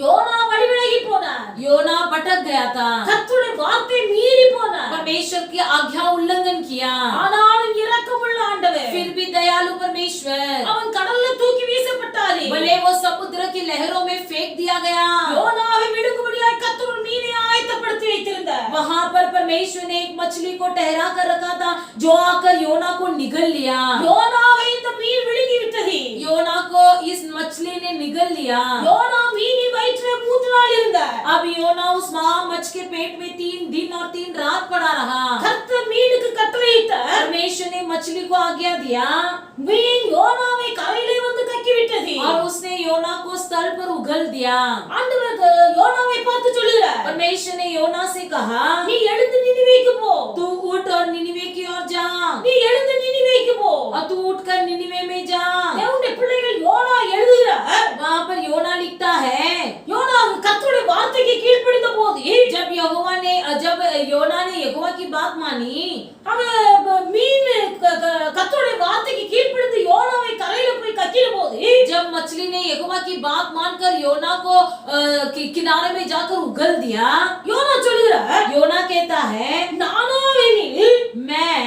[SPEAKER 2] யோனா வழி விலகி போனார்.
[SPEAKER 4] योना भटक गया था,
[SPEAKER 2] கர்த்தருடைய வார்த்தை மீறி போனார்.
[SPEAKER 4] परमेश्वर की आज्ञा उल्लंघन किया।
[SPEAKER 2] ஆனாலும் இரக்கமுள்ள ஆண்டவர்.
[SPEAKER 4] फिर भी दयालु परमेश्वर,
[SPEAKER 2] அவன் கடல்ல தூக்கி வீசப்பட்டாரே.
[SPEAKER 4] भले वो समुद्र की लहरों में फेंक दिया गया,
[SPEAKER 2] யோனாவை விழுங்கும்படியாய் கர்த்தர் ஒரு மீனை ஆயத்தப்படுத்தி வைத்திருந்தார்.
[SPEAKER 4] वहां पर परमेश्वर ने एक मछली को ठहरा कर रखा था जो आकर योना को निगल लिया।
[SPEAKER 2] யோனாவை இந்த மீன் விழுங்கி விட்டது.
[SPEAKER 4] योना को इस मछली ने निगल लिया।
[SPEAKER 2] யோனா மீனின் வயிற்றிலே 3 நாள் இருந்தார்.
[SPEAKER 4] अब योना उस महामच्छ के पेट में 3 दिन और 3 रात पड़ा रहा।
[SPEAKER 2] கர்த்தர் மீனுக்கு கட்டளையிட்டார்.
[SPEAKER 4] परमेश्वर ने मछली को आज्ञा दिया
[SPEAKER 2] மீன் யோனாவை கரையிலே வந்து கக்கி விட்டது.
[SPEAKER 4] और उसने योना को स्थल पर उगल दिया।
[SPEAKER 2] ஆண்டவர் யோனாவை பார்த்து சொல்லுகிறார்,
[SPEAKER 4] परमेश्वर ने योना से कहा,
[SPEAKER 2] நீ எழுந்து நினிவேக்கு போ.
[SPEAKER 4] तू उठ और निनिवे की ओर जा।
[SPEAKER 2] நீ எழுந்து நினிவேக்கு போ.
[SPEAKER 4] और तू उठकर निनिवे में जा।
[SPEAKER 2] தேவனுடைய பிள்ளைகள் யோனா எழுதுகிறார்.
[SPEAKER 4] वहां पर योना लिखता है,
[SPEAKER 2] யோனா கர்த்தருடைய வார்த்தைக்கு கீழ்ப்படிந்த போது
[SPEAKER 4] जब योना ने यहोवा की बात मानी,
[SPEAKER 2] அவன் மீன் கர்த்தருடைய வார்த்தைக்கு கீழ்ப்படிந்து யோனாவை கரையில போய் கக்கின போது
[SPEAKER 4] जब मछली ने यहोवा की बात मानकर योना को किनारे में जाकर उगल दिया,
[SPEAKER 2] யோனா சொல்லுகிறார்,
[SPEAKER 4] योना कहता है,
[SPEAKER 2] நானோ எனில்
[SPEAKER 4] मैं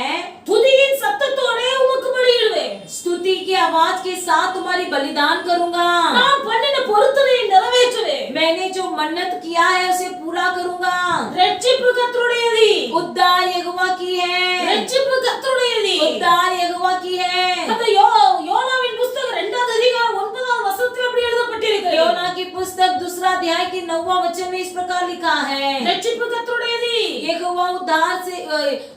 [SPEAKER 2] துதியின் சத்தத்தோட உமக்கு பலியிடுவேன்.
[SPEAKER 4] स्तुति स्तुति की आवाज के साथ तुम्हारी बलिदान करूंगा।
[SPEAKER 2] நான் பண்ணின பொருத்தனையை நிறைவேற்றுவேன்.
[SPEAKER 4] मैंने जो मन्नत किया है उसे पूरा करूंगा।
[SPEAKER 2] ரட்சிப்பு கர்த்தருடையது.
[SPEAKER 4] उद्धार यहोवा की है।
[SPEAKER 2] ரட்சிப்பு கர்த்தருடையது.
[SPEAKER 4] उद्धार यहोवा की है।
[SPEAKER 2] அந்த யோனாவின் புத்தகம் 2வது அதிகாரம் 9வது வசனத்தில் அப்படி எழுதப்பட்டிருக்கிறது.
[SPEAKER 4] योना की पुस्तक 2 अध्याय के 9वां वचन में इस प्रकार लिखा है,
[SPEAKER 2] ரட்சிப்பு கர்த்தருடையது.
[SPEAKER 4] यहोवा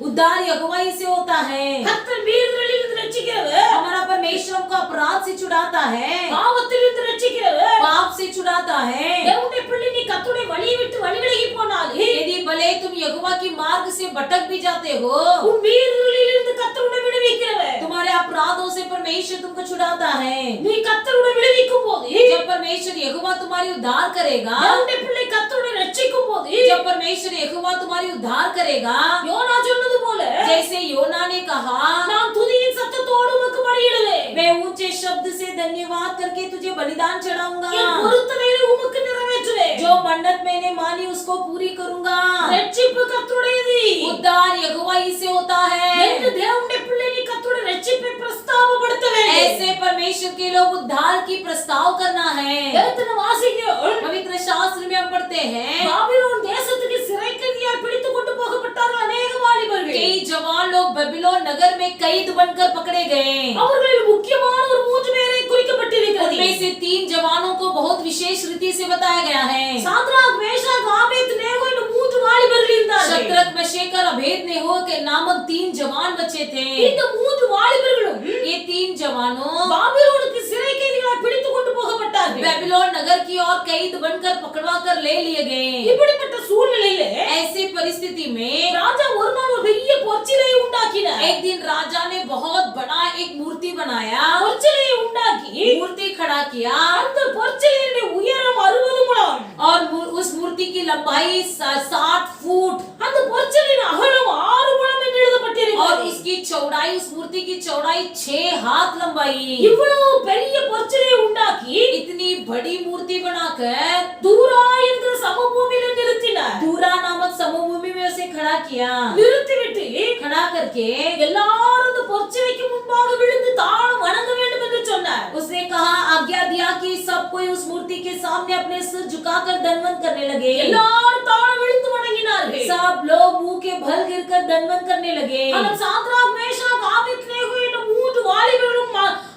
[SPEAKER 4] उद्धार यहोवा ही से होता है।
[SPEAKER 2] கர்த்தர் மீறுதலிலிருந்து ரட்சிக்கிறவர்.
[SPEAKER 4] हमारा परमेश्वर हमको अपराध से छुड़ाता है,
[SPEAKER 2] பாவத்திலிருந்து ரட்சிக்கிறவர்.
[SPEAKER 4] पाप से छुड़ाता है।
[SPEAKER 2] தேவனுடைய பிள்ளை நீ கர்த்தருடைய வழியை விட்டு வழி விலகி போனால்
[SPEAKER 4] यदि भले तुम यहोवा की मार्ग से भटक भी जाते हो,
[SPEAKER 2] உன் மீறுதலிலிருந்து கர்த்தருடைய விடுவிக்கிறவர்.
[SPEAKER 4] तुम्हारे अपराधों से परमेश्वर तुमको छुड़ाता है।
[SPEAKER 2] நீ கர்த்தருடைய விடுவிக்கும் போது
[SPEAKER 4] जब परमेश्वर यहोवा तुम्हारी उद्धार करेगा,
[SPEAKER 2] தேவனுடைய பிள்ளை கர்த்தருடைய ரட்சிக்கும் போது
[SPEAKER 4] जब परमेश्वर यहोवा तुम्हारी उद्धार करेगा,
[SPEAKER 2] யோனா சொன்னது போல
[SPEAKER 4] जैसे योना ने कहा,
[SPEAKER 2] நான் துதியின் சத்தத்தோடு உமக்கு பலியிடுவேன்.
[SPEAKER 4] मैं ऊंचे शब्द से धन्यवाद करके तुझे बलिदान चढ़ाऊंगा।
[SPEAKER 2] என் பொருத்தனையை உமக்கு நிறைவேற்றுவேன்.
[SPEAKER 4] जो मन्नत मैंने मानी उसको पूरी करूंगा।
[SPEAKER 2] ரட்சிப்பு கர்த்தருடையது.
[SPEAKER 4] उद्धार यहोवा ही से होता है।
[SPEAKER 2] என்று தேவனுடைய பிள்ளை நீ கர்த்தருடைய ரட்சிப்பை பிரஸ்தாபப்படுத்த வேண்டும்.
[SPEAKER 4] ऐसे परमेश्वर के लोग उद्धार की प्रस्ताव करना है।
[SPEAKER 2] வேதத்தை வாசிக்கிறோம்.
[SPEAKER 4] पवित्र शास्त्र में हम पढ़ते हैं,
[SPEAKER 2] பாபிலோன் தேசத்துக்கு சிறைக்கைதியாய் பிடித்து கொண்டு போகப்பட்டார்கள் अनेक வாலிபர்கள்.
[SPEAKER 4] कई जवान लोग बेबीलोन नगर में कैद बनकर पकड़े गए।
[SPEAKER 2] அவர்களில் முக்கியமான ஒரு 3 பேரை குறிக்கப்பட்டிருக்கிறது.
[SPEAKER 4] उनमें से 3 जवानों को बहुत विशेष रीति से बताया गया है।
[SPEAKER 2] சாத்ராக், மேஷாக், ஆபேத்நேகோ என்ற 3 வாலிபர்கள் இருந்தார்கள்.
[SPEAKER 4] शद्रक, मेशक और अबेदनेगो के नामक 3 जवान बच्चे थे।
[SPEAKER 2] இந்த 3 வாலிபர்களும்
[SPEAKER 4] ये 3 जवानों
[SPEAKER 2] பாபிலோனுக்கு சிறைக்கைதிகளாய் பிடித்து கொண்டு போகப்பட்டார்கள்.
[SPEAKER 4] बेबीलोन नगर की ओर कैद बनकर पकड़वा कर ले लिए गए।
[SPEAKER 2] இப்படிப்பட்ட சூழ்நிலையிலே
[SPEAKER 4] ऐसी परिस्थिति में
[SPEAKER 2] ராஜா ஒரு நாள் ஒரு பெரிய பொற்சிலையை உண்டாக்கினார்.
[SPEAKER 4] एक दिन राजा ने बहुत बड़ा एक मूर्ति बनाया,
[SPEAKER 2] பொற்சிலையை உண்டாக்கி
[SPEAKER 4] मूर्ति खड़ा किया
[SPEAKER 2] அந்த பொற்சிலையினுடைய உயரம் 60 முழம்.
[SPEAKER 4] और उस मूर्ति की लंबाई 60 फुट
[SPEAKER 2] அந்த பொற்சிலையின் அகலம் 6 முழம் என்று
[SPEAKER 4] और
[SPEAKER 2] எழுதப்பட்டிருக்கிறது.
[SPEAKER 4] इसकी चौड़ाई, उस मूर्ति की चौड़ाई 6 हाथ लंबाई।
[SPEAKER 2] இவ்வளவு பெரிய பொற்சிலையை உண்டாக்கி
[SPEAKER 4] इतनी बड़ी मूर्ति बनाकर
[SPEAKER 2] தூரா என்கிற சமபூமியில நிறுத்தினார்.
[SPEAKER 4] दूरा नामक समभूमि में उसे खड़ा किया।
[SPEAKER 2] நிறுத்திவிட்டு
[SPEAKER 4] खड़ा करके
[SPEAKER 2] எல்லாரும் அந்த பொற்சிலைக்கு முன்பாக விழுந்து தாழ வணங்க வேண்டும் என்று சொன்னார்.
[SPEAKER 4] उसने कहा, आज्ञा दिया कि सब कोई उस मूर्ति के सामने अपने सिर झुकाकर दंडवत करने लगे।
[SPEAKER 2] எல்லாரும் தாழ விழுந்து வணங்கினார்கள்.
[SPEAKER 4] सब लोग मुंह के बल गिरकर दंडवत करने लगे।
[SPEAKER 2] ஆனால் சாத்ராக், மேஷாக், ஆபேத்நேகோ என்ற 3 வாலிபர்களும்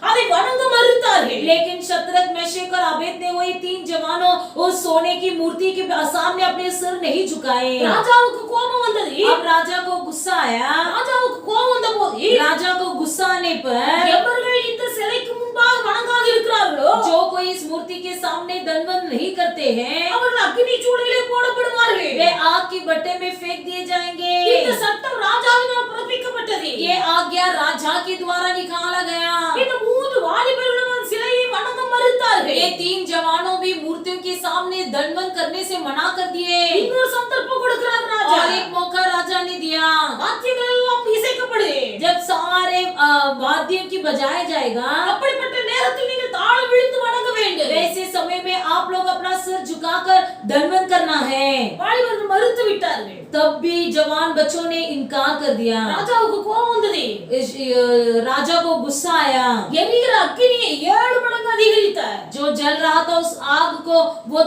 [SPEAKER 2] அதை வணங்க மறுத்தார்கள்.
[SPEAKER 4] लेकिन शद्रक, मेशक और अबेदनेगो, ये 3 जवानों उस सोने की मूर्ति के सामने अपने सिर नहीं झुकाए।
[SPEAKER 2] ராஜாவுக்கு கோபம் வந்தது.
[SPEAKER 4] अब राजा को गुस्सा आया।
[SPEAKER 2] ராஜாவுக்கு கோபம் வந்தபோது
[SPEAKER 4] राजा को गुस्सा आने पर
[SPEAKER 2] எவர்கள் இந்த சிலைக்கு முன்பாக வணங்காது இருக்கிறார்களோ
[SPEAKER 4] जो कोई इस मूर्ति के सामने दंडवत नहीं करते हैं,
[SPEAKER 2] அவர்கள் அக்கினி சூளையிலே போடப்படுவார்கள்.
[SPEAKER 4] वे आग की भट्टे में फेंक दिए जाएंगे।
[SPEAKER 2] இந்த சட்டம் ராஜாவினால் பிறப்பிக்கப்பட்டது.
[SPEAKER 4] ये आज्ञा राजा के द्वारा निकाला गया।
[SPEAKER 2] இந்த 3 வாலிபர்களும் அந்த சிலையை வணங்க மறுத்தார்கள்.
[SPEAKER 4] ये 3 जवानों भी मूर्तियों के सामने दंडवत करने से मना कर दिए।
[SPEAKER 2] இன்னொரு சந்தர்ப்பம் கொடுக்கிறார் ராஜா.
[SPEAKER 4] और एक मौका राजा ने दिया।
[SPEAKER 2] வாத்தியங்கள் எல்லாம் இசைக்கப்படுது.
[SPEAKER 4] जब सारे वाद्यों की बजाया जाएगा,
[SPEAKER 2] அப்படிப்பட்ட நேரத்தில் நீங்கள் தாழ விழுந்து வணங்க வேண்டும்.
[SPEAKER 4] वैसे समय में आप लोग अपना सिर झुकाकर दंडवत करना है।
[SPEAKER 2] வாலிபர்கள் மறுத்து விட்டார்கள்.
[SPEAKER 4] तब भी जवान बच्चों ने इनकार कर दिया।
[SPEAKER 2] ராஜாவுக்கு கோபம் வந்தது.
[SPEAKER 4] राजा को गुस्सा आया।
[SPEAKER 2] எரிகிற அக்கினியை 7 மடங்கு அதிகரித்தார்.
[SPEAKER 4] जो जल रहा था उस आग को वो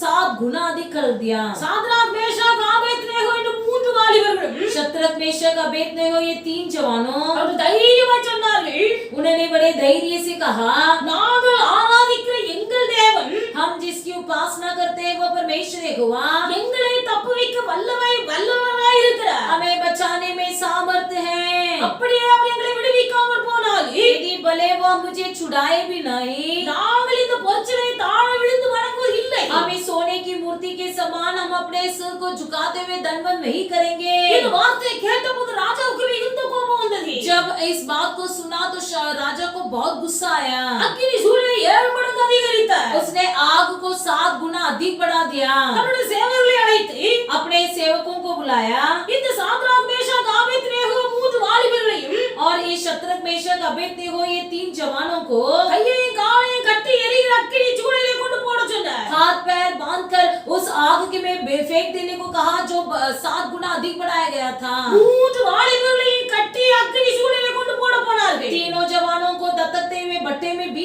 [SPEAKER 4] 7 गुना अधिक कर दिया।
[SPEAKER 2] சாத்ராக், மேஷாக், ஆபேத்நேகோ என்ற 3 வாலிபர்களும்
[SPEAKER 4] शद्रक, मेशक, अबेदनेगो, ये 3 जवानों,
[SPEAKER 2] அவர்கள் தைரியமாய் சொன்னார்கள்,
[SPEAKER 4] उन्होंने बड़े धैर्य से कहा,
[SPEAKER 2] நாங்கள் ஆராதிக்கிற எங்கள் தேவன்
[SPEAKER 4] हम जिसकी उपासना करते हैं वो परमेश्वर यहोवा
[SPEAKER 2] எங்களை தப்புவிக்க வல்லவராய் இருக்கிறார்.
[SPEAKER 4] हमें बचाने में सामर्थ है।
[SPEAKER 2] அப்படியே அவர் எங்களை விடுவிக்காமல் போனால்
[SPEAKER 4] यदि भले वो मुझे छुड़ाए भी नहीं,
[SPEAKER 2] நாங்கள் இந்த பொற்சிலை தாழ விழுந்து வணங்குவது இல்லை.
[SPEAKER 4] हम इस सोने की मूर्ति के समान हम अपने सिर को झुकाते हुए दंडवत नहीं करेंगे।
[SPEAKER 2] இந்த வார்த்தையை கேட்டபோது ராஜாவுக்கு மிகுந்த கோபம் வந்தது.
[SPEAKER 4] जब इस बात को सुना तो राजा को बहुत गुस्सा आया।
[SPEAKER 2] அக்கினி சூளையை 7 மடங்கு அதிகரித்தார்.
[SPEAKER 4] उसने आग को 7 गुना अधिक बढ़ा दिया।
[SPEAKER 2] தன்னுடைய சேவகர்களை அழைத்து
[SPEAKER 4] अपने सेवकों को बुलाया
[SPEAKER 2] இந்த சாத்ராக், மேஷாக், ஆபேத்நேகோ 3 வாலிபர்களையும்
[SPEAKER 4] और ये शद्रक, मेशक, अबेदनेगो, ये 3 जवानों को
[SPEAKER 2] கையையும் காலையும் கட்டி எரிகிற அக்கினி சூளையிலே கொண்டு போட சொன்னார்.
[SPEAKER 4] हाथ पैर बांधकर उस आग के में फेंक देने को कहा जो 7 गुना अधिक बढ़ाया गया था।
[SPEAKER 2] 3 வாலிபர்களையும் கட்டி அக்கினி சூளையிலே கொண்டு போட போனார்கள்.
[SPEAKER 4] तीनों जवानों को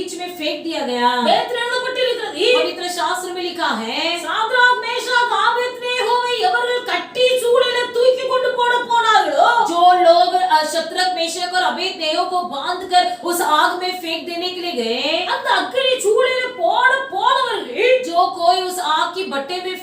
[SPEAKER 4] बीच में फेंक दिया गया।
[SPEAKER 2] வேதத்தில் எழுதப்பட்டிருக்கிறது,
[SPEAKER 4] पवित्र शास्त्र में लिखा है,
[SPEAKER 2] சாத்ராக் மேஷாக் ஆபேத்நேகோவை எவர்கள் கட்டி சூளையில தூக்கி கொண்டு போனார்களோ,
[SPEAKER 4] जो लोग शत्रक मेशक और अबेदनेगो को बांधकर उस आग में फेंक देने के लिए गए,
[SPEAKER 2] அந்த அக்கினி சூளையில போனவர்கள்
[SPEAKER 4] जो कोई उस आग की भट्टे में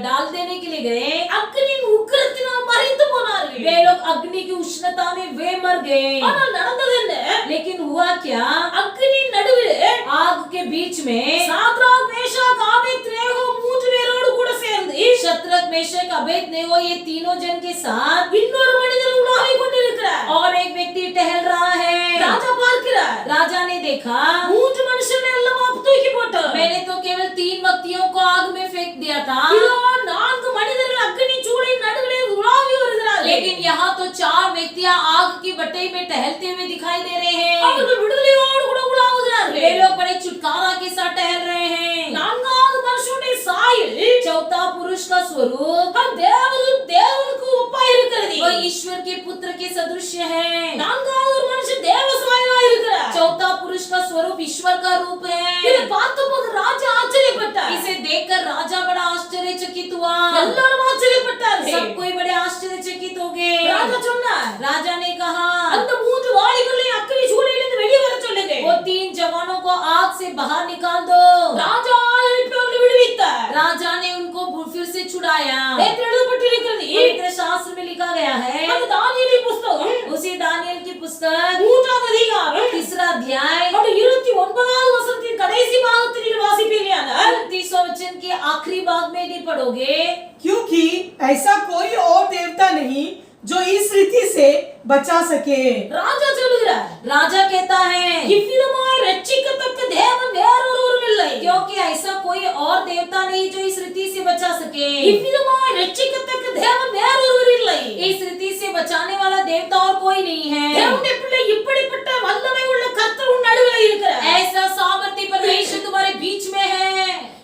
[SPEAKER 4] डाल देने के लिए गए,
[SPEAKER 2] அக்கினியின் உக்கிரத்தினால் மரித்து போனார்கள்।
[SPEAKER 4] वे लोग अग्नि की उष्णता में वे मर गए।
[SPEAKER 2] ஆனால் நடந்தது என்ன?
[SPEAKER 4] लेकिन हुआ क्या?
[SPEAKER 2] அக்கினியின் நடுவிலே
[SPEAKER 4] आग के बीच में
[SPEAKER 2] சாத்ராக் மேஷாக் ஆபேத்நேகோ மூன்று பேரோடு கூட சேர்ந்து
[SPEAKER 4] शत्रक मेशक अबेदनेगो ये तीनों जन के साथ
[SPEAKER 2] இன்னொரு மனிதர் உலாவிக் கொண்டிருக்கிறார்।
[SPEAKER 4] और एक व्यक्ति टहल रहा है।
[SPEAKER 2] ராஜா பார்க்கிறார்,
[SPEAKER 4] राजा ने देखा,
[SPEAKER 2] மூன்று மனுஷனை எல்லாம் தூக்கி போட்டார்।
[SPEAKER 4] मैंने तो केवल 3 व्यक्तियों को आग में फेंक दिया था,
[SPEAKER 2] இதோ நான்கு மனிதர்கள் அக்கினி சூளையின் நடுவிலே உலாவி வருகிறார்கள்।
[SPEAKER 4] लेकिन यहाँ तो 4 व्यक्तियां आग की भट्टे में टहलते हुए दिखाई दे रहे हैं।
[SPEAKER 2] அவர்கள் விடுதலையோடு கூட உலாவுகிறார்கள்।
[SPEAKER 4] वे लोग बड़े छुटकारा के साथ टहल रहे हैं।
[SPEAKER 2] நான்காவது மனுஷனுடைய சாயல்
[SPEAKER 4] चौथा पुरुष का स्वरूप
[SPEAKER 2] தேவனுக்கு ஒப்பாய் இருக்கிறது।
[SPEAKER 4] वो ईश्वर के पुत्र के सदृश है।
[SPEAKER 2] நான்காவது ஒரு மனுஷன் தேவ சாயலாய் இருக்கிறார்।
[SPEAKER 4] चौथा पुरुष का स्वरूप ईश्वर का रूप
[SPEAKER 2] இதை
[SPEAKER 4] है।
[SPEAKER 2] பார்த்தபோது ராஜா ஆச்சரியப்பட்டார்।
[SPEAKER 4] इसे देखकर राजा बड़ा आश्चर्यचकित हुआ।
[SPEAKER 2] எல்லாரும் ஆச்சரியப்பட்டார்கள்।
[SPEAKER 4] सब कोई बड़े आश्चर्यचकित हो गए।
[SPEAKER 2] ராஜா சொன்னார்,
[SPEAKER 4] राजा ने कहा,
[SPEAKER 2] அந்த மூன்று வாலிபர்களை அக்கினி சூளையிலிருந்து வெளியே வர சொல்லுங்க।
[SPEAKER 4] वो 3 जवानों को आग से बाहर निकाल दो।
[SPEAKER 2] ராஜா எழுப்பி அவர்களை விடுவித்தார்।
[SPEAKER 4] राजा ने उनको फिर से छुड़ाया।
[SPEAKER 2] வேதத்தில் எழுதப்பட்டிருக்கிறது,
[SPEAKER 4] पवित्र शास्त्र में लिखा गया है,
[SPEAKER 2] அந்த தானியேலின் புத்தகம்
[SPEAKER 4] उसी दानियल की पुस्तक
[SPEAKER 2] 3ஆம் அதிகாரம்
[SPEAKER 4] 3 अध्याय
[SPEAKER 2] 29வது வசனத்தின் கடைசி பாகத்தில் நீங்கள் வாசிப்பீர்களானால்
[SPEAKER 4] 29 वचन के आखिरी भाग में यदि पढ़ोगे,
[SPEAKER 3] क्योंकि ऐसा कोई और देवता नहीं जो इस रीति से बचा सके।
[SPEAKER 2] ராஜா சொல்லுகிறார்,
[SPEAKER 4] राजा कहता है,
[SPEAKER 2] இவ்விதமாய் ரட்சிக்கத்தக்க தேவன் வேறொருவரும் இல்லை।
[SPEAKER 4] क्योंकि ऐसा कोई और देवता नहीं जो इस रीति से बचा सके।
[SPEAKER 2] இவ்விதமாய் ரட்சிக்கத்தக்க தேவன் வேறொருவர் இல்லை।
[SPEAKER 4] इस रीति से बचाने वाला देवता और कोई नहीं है।
[SPEAKER 2] தேவனுடைய பிள்ளை, இப்படிப்பட்ட வல்லமை உள்ள கர்த்தர் உன் நடுவில் இருக்கிறார்।
[SPEAKER 4] ऐसा सामर्थ्य परमेश्वर तुम्हारे बीच में है।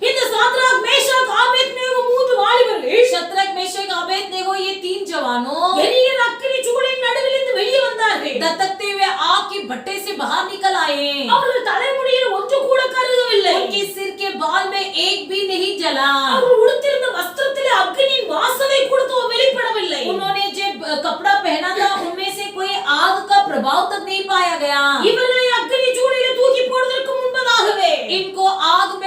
[SPEAKER 2] இந்த சாத்ராக் மேஷாக் ஆபேத்நேகோ மூன்று வாலிபர்கள்
[SPEAKER 4] शत्रक मेशक अबेदनेगो ये 3 जवानों
[SPEAKER 2] எரிகிற அக்கினி சூளையின் நடுவிலிருந்து வெளியே வந்தார்கள்।
[SPEAKER 4] दतकते हुए आग के भट्टे से बाहर निकल आए।
[SPEAKER 2] அவர்கள் தலைமுடியில் ஒன்று கூட கருகவில்லை।
[SPEAKER 4] उनके सिर के बाल में एक भी नहीं जला।
[SPEAKER 2] அவர்கள் உடுத்திருந்த வஸ்திரத்திலே அக்கினியின் வாசனை கூட வெளிப்படவில்லை।
[SPEAKER 4] उन्होंने जो कपड़ा पहना था उनमें से कोई आग का प्रभाव तक नहीं पाया गया।
[SPEAKER 2] இவர்களை அக்கினி சூளையிலே தூக்கி போடுவதற்கு முன்பதாகவே
[SPEAKER 4] इनको आग में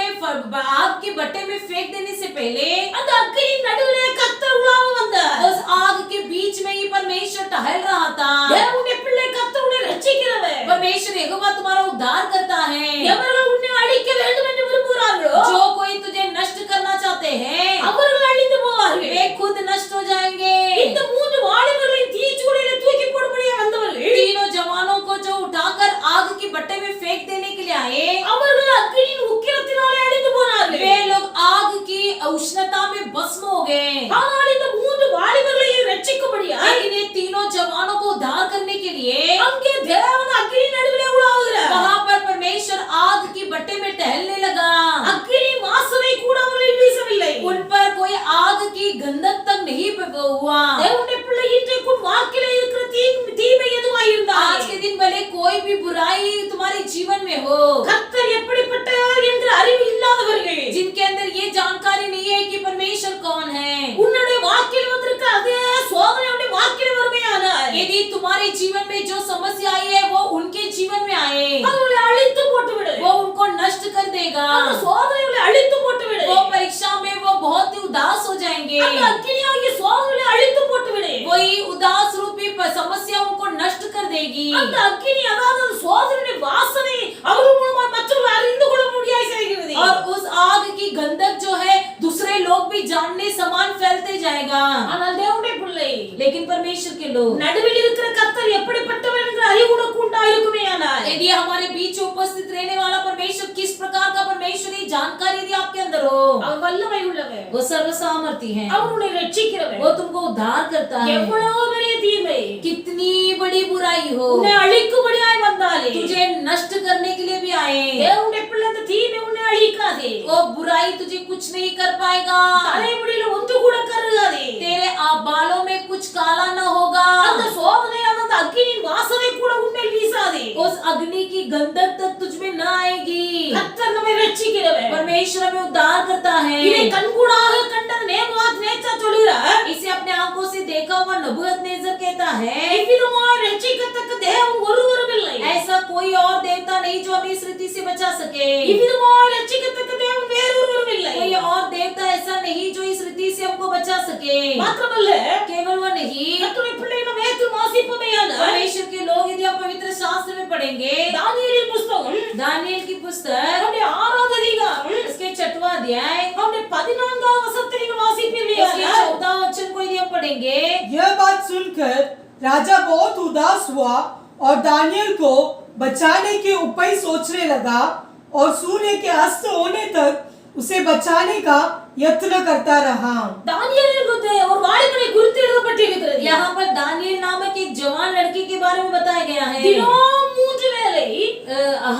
[SPEAKER 4] आग के भट्टे में फेंक देने से पहले
[SPEAKER 2] அந்த அக்கினியின் நடுவிலே கர்த்தர் உலாவ வந்தார்।
[SPEAKER 4] उस आग के बीच में ही परमेश्वर टहल रहा था।
[SPEAKER 2] தேவனுடைய பிள்ளை, கர்த்தர் உன்னை ரட்சிக்கிறவர்।
[SPEAKER 4] परमेश्वर यहोवा तुम्हारा उद्धार करता है।
[SPEAKER 2] எவர்கள் உன்னை அழிக்க வேண்டும் என்று விரும்புகிறார்களோ
[SPEAKER 4] जो कोई तुझे नष्ट करना चाहते हैं
[SPEAKER 2] அவர்கள் அழிந்து போவார்கள்।
[SPEAKER 4] वे खुद नष्ट हो जाएंगे।
[SPEAKER 2] இந்த மூன்று வாலிபர்களை தீச்சூளையிலே தூக்கி போடும்படியாக வந்தவர்கள்
[SPEAKER 4] 3 जवानों को जो उठाकर आग की भट्टे में फेंक देने के लिए आए,
[SPEAKER 2] அவர்கள் அக்கினியின் உக்கிரத்தினாலே அழிந்து போனார்கள்।
[SPEAKER 4] वे लोग आग की उष्णता में भस्म हो गए।
[SPEAKER 2] ஆனால் இந்த மூன்று வாலிபர்களையும் ரட்சிக்கும்படியாக
[SPEAKER 4] लेकिन ये 3 जवानों को उद्धार करने के लिए
[SPEAKER 2] அங்கே தேவன் அக்கினி நடுவிலே உலாவுகிறார்।
[SPEAKER 4] वहां पर परमेश्वर आग की भट्टे में टहलने लगा।
[SPEAKER 2] அக்கினி வாசனை கூட அவர்கள் வீசவில்லை।
[SPEAKER 4] उन पर कोई आग की गंधक तक नहीं हुआ।
[SPEAKER 2] தேவனுடைய பிள்ளை, இன்றைக்கு உன் வாழ்க்கையிலே இருக்கிற தீமை எதுவாய் இருந்தாலும்
[SPEAKER 4] आज के दिन भले कोई भी बुराई तुम्हारे जीवन में हो,
[SPEAKER 2] கர்த்தர் எப்படிப்பட்டவர் என்கிற அறிவு இல்லாதவர்கள்
[SPEAKER 4] जिनके अंदर ये जानकारी नहीं है कि परमेश्वर कौन है,
[SPEAKER 2] உன்னுடைய வாழ்க்கையில் வந்திருக்க அதே சோதனை உன்னுடைய வாழ்க்கையில் வருமையானால்
[SPEAKER 4] यदि तुम्हारे जीवन में जो समस्या आई है वो उनके जीवन में आए,
[SPEAKER 2] அவர்களை அழித்து போட்டுவிடு।
[SPEAKER 4] वो उनको नष्ट कर देगा।
[SPEAKER 2] அந்த சோதனைகளை அழித்து போட்டுவிடு।
[SPEAKER 4] वो परीक्षा में वो बहुत ही उदास हो जाएंगे।
[SPEAKER 2] அந்த அக்கினியாகிய சோதனைகளை அழித்து போட்டுவிடு।
[SPEAKER 4] वही उदास रूपी समस्या उनको नष्ट कर देगी।
[SPEAKER 2] அந்த அக்கினி, அதாவது சோதனையுடைய வாசனை அவர்கள் மூலமா மற்றவர்கள் அறிந்து கொள்ள முடியாய் செய்கிறது।
[SPEAKER 4] और उस आग की गंधक जो है दूसरे लोग भी जानने समान फैलते जाएगा।
[SPEAKER 2] ஆனால் தேவனுடைய பிள்ளை,
[SPEAKER 4] लेकिन परमेश्वर के लोग,
[SPEAKER 2] நடுவில் இருக்கிற கர்த்தர் எப்படிப்பட்டவர் என்கிற அறிவு உனக்கு உண்டாயிருக்குமேயானால்
[SPEAKER 4] यदि हमारे बीच उपस्थित रहने वाला परमेश्वर किस प्रकार का परमेश्वर, ये जानकारी यदि आपके अंदर हो,
[SPEAKER 2] அவர் வல்லமை உள்ளவர்।
[SPEAKER 4] वो सर्वसामर्थी है।
[SPEAKER 2] அவர் உன்னை ரட்சிக்கிறவர்।
[SPEAKER 4] वो तुमको उद्धार करता है।
[SPEAKER 2] எவ்வளவு பெரிய தீமை
[SPEAKER 4] कितनी बड़ी बुराई हो,
[SPEAKER 2] உன்னை அழிக்கும்படியாய் வந்தாலே
[SPEAKER 4] तुझे नष्ट करने के लिए भी आए,
[SPEAKER 2] தேவனுடைய பிள்ளை, அந்த தீமை உன்னை அழிக்காதே।
[SPEAKER 4] वो बुराई तुझे कुछ नहीं कर पाएगा।
[SPEAKER 2] தலைமுடியில ஒன்று கூட கருகாதே।
[SPEAKER 4] तेरे बालों में कुछ काला न होगा।
[SPEAKER 2] அந்த சோதனை, அந்த அக்கினியின் வாசனை கூட உன்னை வீசாதே।
[SPEAKER 4] उस अग्नि की गंधक तक तुझ में न आएगी। परमेश्वर हमें उद्धार करता है।
[SPEAKER 2] இதை கண்கூடாக கண்ட நேபுகாத்நேச்சார் சொல்கிறார்,
[SPEAKER 4] इसे अपने आंखों से देखा हुआ नबूकदनेस्सर कहता है,
[SPEAKER 2] இவ்விதமாய் ரட்சிக்கத்தக்க தேவன் ஒருவரும் இல்லை.
[SPEAKER 4] ऐसा कोई और देवता नहीं जो हमें इस रीति से बचा सके।
[SPEAKER 2] இவ்விதமாய் ரட்சிக்கத்தக்க தேவன் வேறொருவரும் இல்லை.
[SPEAKER 4] कोई और देवता ऐसा नहीं जो इस रीति से हमको बचा सके।
[SPEAKER 2] மாத்திரமல்ல,
[SPEAKER 4] केवल वह नहीं,
[SPEAKER 2] கர்த்தருடைய பிள்ளைகள் வேதத்தில் வாசிப்போமேயானால்,
[SPEAKER 4] परमेश्वर के लोग यदि आप पवित्र शास्त्र में पढ़ेंगे,
[SPEAKER 2] தானியேலின் புஸ்தகம்
[SPEAKER 4] दानियेल की पुस्तक
[SPEAKER 2] அவருடைய 6வது அதிகாரம்
[SPEAKER 4] इसके 6वां अध्याय
[SPEAKER 2] அவருடைய 14வது வசனத்தை நீங்கள்
[SPEAKER 4] इसके
[SPEAKER 2] வாசிப்பீர்களானால்,
[SPEAKER 4] 14वां वचन को यदि हम पढ़ेंगे,
[SPEAKER 3] यह बात सुनकर राजा बहुत उदास हुआ और दानियल को बचाने के उपाय सोचने लगा और सूर्य के अस्त होने तक उसे बचाने का यत्न करता रहा।
[SPEAKER 2] தானியேலின் ஒரு வாலிபனை குறித்து எழுதப்பட்டிருக்கிறது.
[SPEAKER 4] यहाँ पर दानियेल नामक एक जवान लड़के के बारे में बताया गया है।
[SPEAKER 2] தினம் 3 வேளை